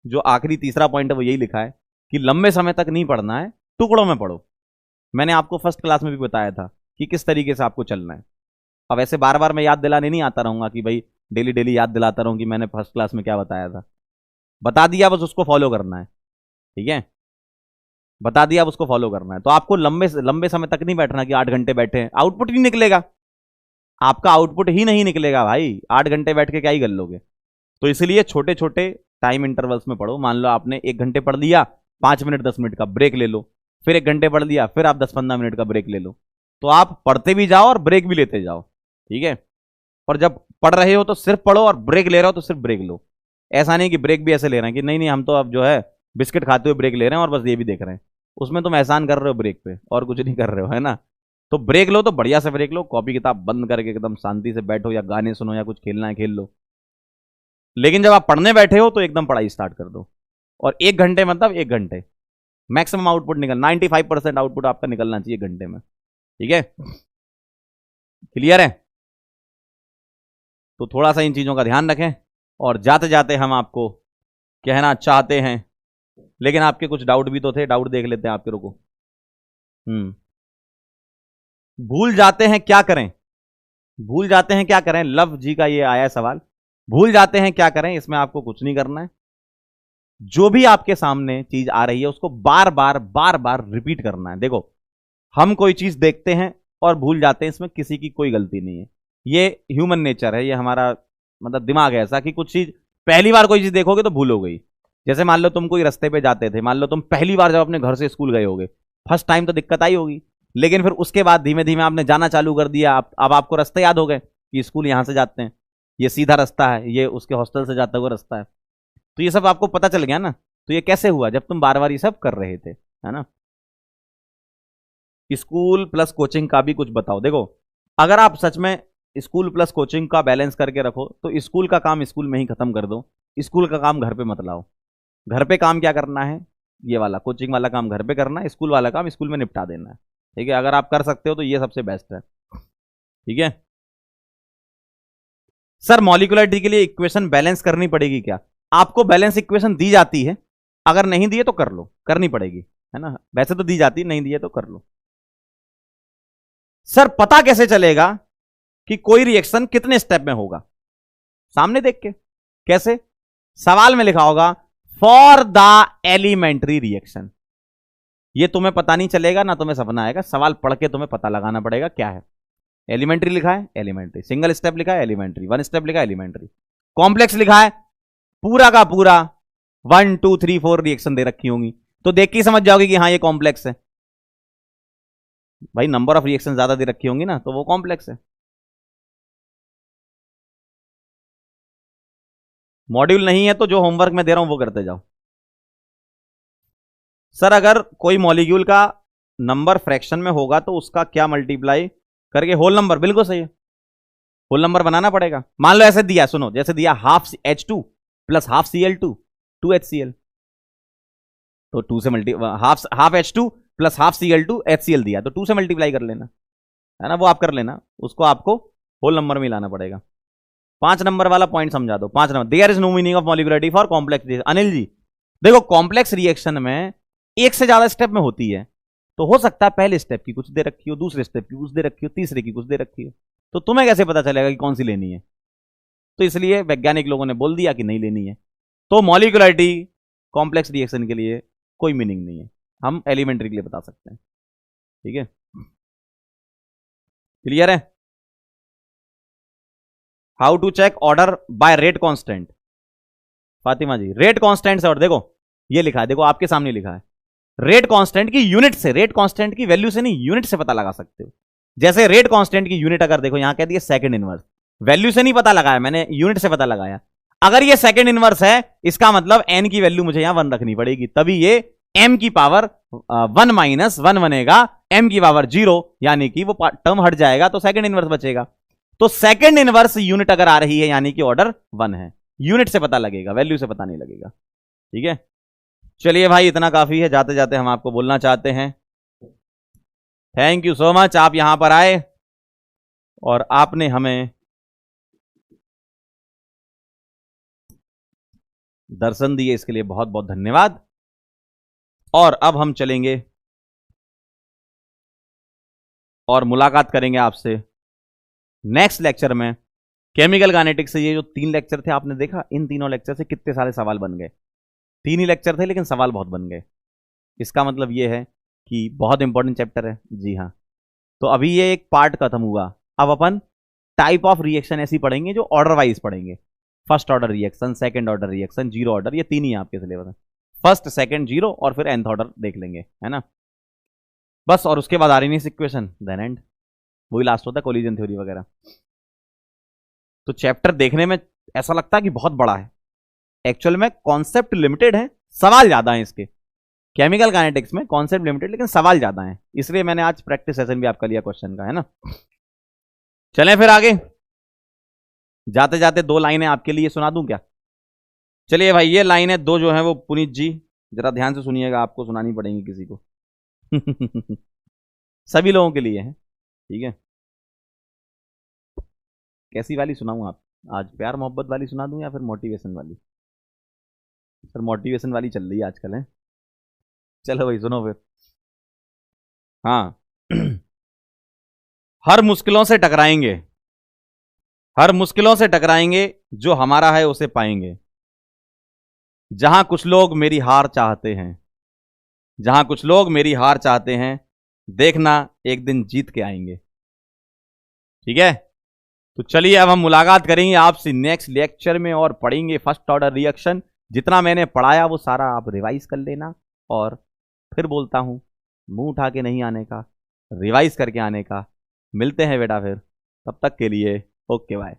जो आखिरी तीसरा पॉइंट है वो यही लिखा है कि लंबे समय तक नहीं पढ़ना है, टुकड़ों में पढ़ो। मैंने आपको फर्स्ट क्लास में भी बताया था कि किस तरीके से आपको चलना है। अब ऐसे बार बार मैं याद दिलाने नहीं आता रहूंगा कि भाई डेली डेली याद दिलाता रहूं कि मैंने फर्स्ट क्लास में क्या बताया था। बता दिया, बस उसको फॉलो करना है, ठीक है। बता दिया, अब उसको फॉलो करना है। तो आपको लंबे लंबे समय तक नहीं बैठना कि 8 घंटे बैठे, आउटपुट नहीं निकलेगा, आपका आउटपुट ही नहीं निकलेगा भाई। 8 घंटे बैठ के क्या ही कर लोगे। तो इसलिए छोटे छोटे टाइम इंटरवल्स में पढ़ो। मान लो आपने 1 घंटे पढ़ लिया, 5 मिनट 10 मिनट का ब्रेक ले लो, फिर 1 घंटे पढ़ लिया, फिर आप 10-15 मिनट का ब्रेक ले लो। तो आप पढ़ते भी जाओ और ब्रेक भी लेते जाओ, ठीक है। और जब पढ़ रहे हो तो सिर्फ पढ़ो, और ब्रेक ले रहे हो तो सिर्फ ब्रेक लो। ऐसा नहीं कि ब्रेक भी ऐसे ले रहे हैं कि नहीं नहीं हम तो अब जो है बिस्किट खाते हुए ब्रेक ले रहे हैं और बस ये भी देख रहे हैं। उसमें तुम एहसान कर रहे हो ब्रेक पे, और कुछ नहीं कर रहे हो, है ना। तो ब्रेक लो तो बढ़िया से ब्रेक लो, कॉपी किताब बंद करके एकदम शांति से बैठो, या गाने सुनो, या कुछ खेलना है खेल लो। लेकिन जब आप पढ़ने बैठे हो तो एकदम पढ़ाई स्टार्ट कर दो। और 1 घंटे मतलब 1 घंटे मैक्सिमम आउटपुट निकल, 95% आउटपुट आपका निकलना चाहिए घंटे में, ठीक है। क्लियर है। तो थोड़ा सा इन चीजों का ध्यान रखें। और जाते जाते हम आपको कहना चाहते हैं, लेकिन आपके कुछ डाउट भी तो थे, डाउट देख लेते हैं आपके। रुको। भूल जाते हैं क्या करें, भूल जाते हैं क्या करें, लव जी का ये आया है सवाल। भूल जाते हैं क्या करें, इसमें आपको कुछ नहीं करना है। जो भी आपके सामने चीज आ रही है उसको बार बार रिपीट करना है। देखो हम कोई चीज देखते हैं और भूल जाते हैं, इसमें किसी की कोई गलती नहीं है, ये ह्यूमन नेचर है, ये हमारा मतलब दिमाग है ऐसा कि कुछ चीज पहली बार कोई चीज देखोगे तो भूल हो गई। जैसे मान लो तुम कोई रास्ते पे जाते थे, मान लो तुम पहली बार जब अपने घर से स्कूल गए होगे, फर्स्ट टाइम तो दिक्कत आई होगी, लेकिन फिर उसके बाद धीमे धीमे आपने जाना चालू कर दिया, अब आपको रास्ते याद हो गए कि स्कूल यहां से जाते हैं, ये सीधा रास्ता है, ये उसके हॉस्टल से जाता हुआ रास्ता है। तो ये सब आपको पता चल गया ना। तो ये कैसे हुआ? जब तुम बार बार ये सब कर रहे थे, है ना। स्कूल प्लस कोचिंग का भी कुछ बताओ। देखो, अगर आप सच में स्कूल प्लस कोचिंग का बैलेंस करके रखो तो स्कूल का काम स्कूल में ही खत्म कर दो, स्कूल का काम घर पे मत लाओ। घर पे काम क्या करना है? ये वाला कोचिंग वाला काम घर पे करना है, स्कूल वाला काम स्कूल में निपटा देना है। ठीक है, अगर आप कर सकते हो तो ये सबसे बेस्ट है। ठीक है सर, मॉलिक्यूलरिटी के लिए इक्वेशन बैलेंस करनी पड़ेगी क्या? आपको बैलेंस इक्वेशन दी जाती है, अगर नहीं दिए तो कर लो, करनी पड़ेगी, है ना। वैसे तो दी जाती, नहीं दी है तो कर लो। सर पता कैसे चलेगा कि कोई रिएक्शन कितने स्टेप में होगा? सामने देख के। कैसे? सवाल में लिखा होगा फॉर द एलिमेंट्री रिएक्शन। ये तुम्हें पता नहीं चलेगा ना, तुम्हें सपना आएगा, सवाल पढ़ के तुम्हें पता लगाना पड़ेगा क्या है। एलिमेंट्री लिखा है, एलिमेंट्री। सिंगल स्टेप लिखा है, एलिमेंट्री। वन स्टेप लिखा है, एलिमेंट्री। कॉम्प्लेक्स लिखा है, पूरा का पूरा 1 2 3 4 रिएक्शन दे रखी होंगी, तो देख के ही समझ जाओगे कि हाँ ये कॉम्प्लेक्स है। भाई नंबर ऑफ रिएक्शन ज्यादा दे रखी होंगी ना, तो वो कॉम्प्लेक्स है। मॉड्यूल नहीं है तो जो होमवर्क में दे रहा हूं वो करते जाओ। सर अगर कोई मॉलिक्यूल का नंबर फ्रैक्शन में होगा तो उसका क्या मल्टीप्लाई करके होल नंबर? बिल्कुल सही है, होल नंबर बनाना पड़ेगा। मान लो ऐसे दिया, सुनो, जैसे दिया half H2 plus half Cl2 2HCl, तो 2 से multi half H2 plus half Cl2 HCl दिया, तो 2 से मल्टीप्लाई कर लेना, है ना। वो आप कर लेना, उसको आपको होल नंबर में लाना पड़ेगा। 5 नंबर वाला पॉइंट समझा दो। 5 number, there is no meaning of molecularity for complex reaction. Anil ji देखो, कॉम्प्लेक्स रिएक्शन में एक से ज्यादा स्टेप में होती है, तो हो सकता है पहले स्टेप की कुछ दे रखी हो, दूसरे स्टेप की कुछ दे रखी हो, तीसरे की कुछ दे रखी हो, तो तुम्हें कैसे पता चलेगा कि कौन सी लेनी है? तो इसलिए वैज्ञानिक लोगों ने बोल दिया कि नहीं लेनी है। तो मॉलिक्यूलरिटी कॉम्प्लेक्स रिएक्शन के लिए कोई मीनिंग नहीं है, हम एलिमेंट्री के लिए बता सकते हैं। ठीक है, क्लियर है? How to check order by rate constant. Fatima ji, rate constant से, और देखो ये लिखा है, देखो आपके सामने लिखा है, रेट कांस्टेंट की यूनिट से, रेट कांस्टेंट की वैल्यू से नहीं, यूनिट से पता लगा सकते हो। जैसे रेट कांस्टेंट की यूनिट अगर देखो यहां कह दिया सेकंड इनवर्स, वैल्यू से नहीं पता लगाया मैंने, यूनिट से पता लगाया। अगर ये सेकंड इनवर्स है, इसका मतलब एन की वैल्यू मुझे यहां 1 रखनी पड़ेगी, तभी ये एम की पावर 1 माइनस 1 बनेगा, एम की पावर 0, यानी कि वो टर्म हट जाएगा तो सेकंड इनवर्स बचेगा। तो सेकंड इनवर्स यूनिट अगर आ रही है यानी कि ऑर्डर 1 है, यूनिट से पता लगेगा, वैल्यू से पता नहीं लगेगा। ठीक है, चलिए भाई इतना काफी है। जाते जाते हम आपको बोलना चाहते हैं थैंक यू सो मच, आप यहां पर आए और आपने हमें दर्शन दिए, इसके लिए बहुत बहुत धन्यवाद। और अब हम चलेंगे और मुलाकात करेंगे आपसे नेक्स्ट लेक्चर में। केमिकल काइनेटिक्स से ये जो 3 लेक्चर थे आपने देखा, इन तीनों लेक्चर से कितने सारे सवाल बन गए। 3 ही लेक्चर थे लेकिन सवाल बहुत बन गए। इसका मतलब ये है कि बहुत इंपॉर्टेंट चैप्टर है। जी हाँ, तो अभी ये एक पार्ट खत्म हुआ, अब अपन टाइप ऑफ रिएक्शन ऐसी पढ़ेंगे जो ऑर्डर वाइज पढ़ेंगे। First order reaction, second order reaction, zero order, ये 3 ही आपके सिलेबस है। फर्स्ट, सेकंड, जीरो, और फिर nth ऑर्डर देख लेंगे, है ना। बस, और उसके बाद आर्हेनियस इक्वेशन, देन एंड, वही लास्ट होता है, कोलिजन थ्योरी वगैरह। तो चैप्टर देखने में ऐसा लगता है कि बहुत बड़ा है, एक्चुअल में कॉन्सेप्ट लिमिटेड है, सवाल ज्यादा है इसके। केमिकल काइनेटिक्स में कॉन्सेप्ट लिमिटेड लेकिन सवाल ज्यादा है, इसलिए मैंने आज प्रैक्टिस सेशन भी आपका लिया क्वेश्चन का, है ना। चलें फिर आगे, जाते जाते 2 लाइनें आपके लिए सुना दूं क्या? चलिए भाई, ये लाइनें 2 जो है वो पुनीत जी जरा ध्यान से सुनिएगा, आपको सुनानी पड़ेंगी किसी को। सभी लोगों के लिए है, ठीक है। कैसी वाली सुनाऊं आप आज, प्यार मोहब्बत वाली सुना दूं या फिर मोटिवेशन वाली? सर मोटिवेशन वाली चल रही है आजकल, है। चलो भाई सुनो फिर। हाँ। हर मुश्किलों से टकराएंगे, हर मुश्किलों से टकराएंगे, जो हमारा है उसे पाएंगे। जहां कुछ लोग मेरी हार चाहते हैं, जहां कुछ लोग मेरी हार चाहते हैं, देखना एक दिन जीत के आएंगे। ठीक है, तो चलिए अब हम मुलाकात करेंगे आपसे नेक्स्ट लेक्चर में और पढ़ेंगे फर्स्ट ऑर्डर रिएक्शन। जितना मैंने पढ़ाया वो सारा आप रिवाइज कर लेना, और फिर बोलता हूं मुंह उठा के नहीं आने का, रिवाइज करके आने का। मिलते हैं बेटा फिर, तब तक के लिए ओके बाय।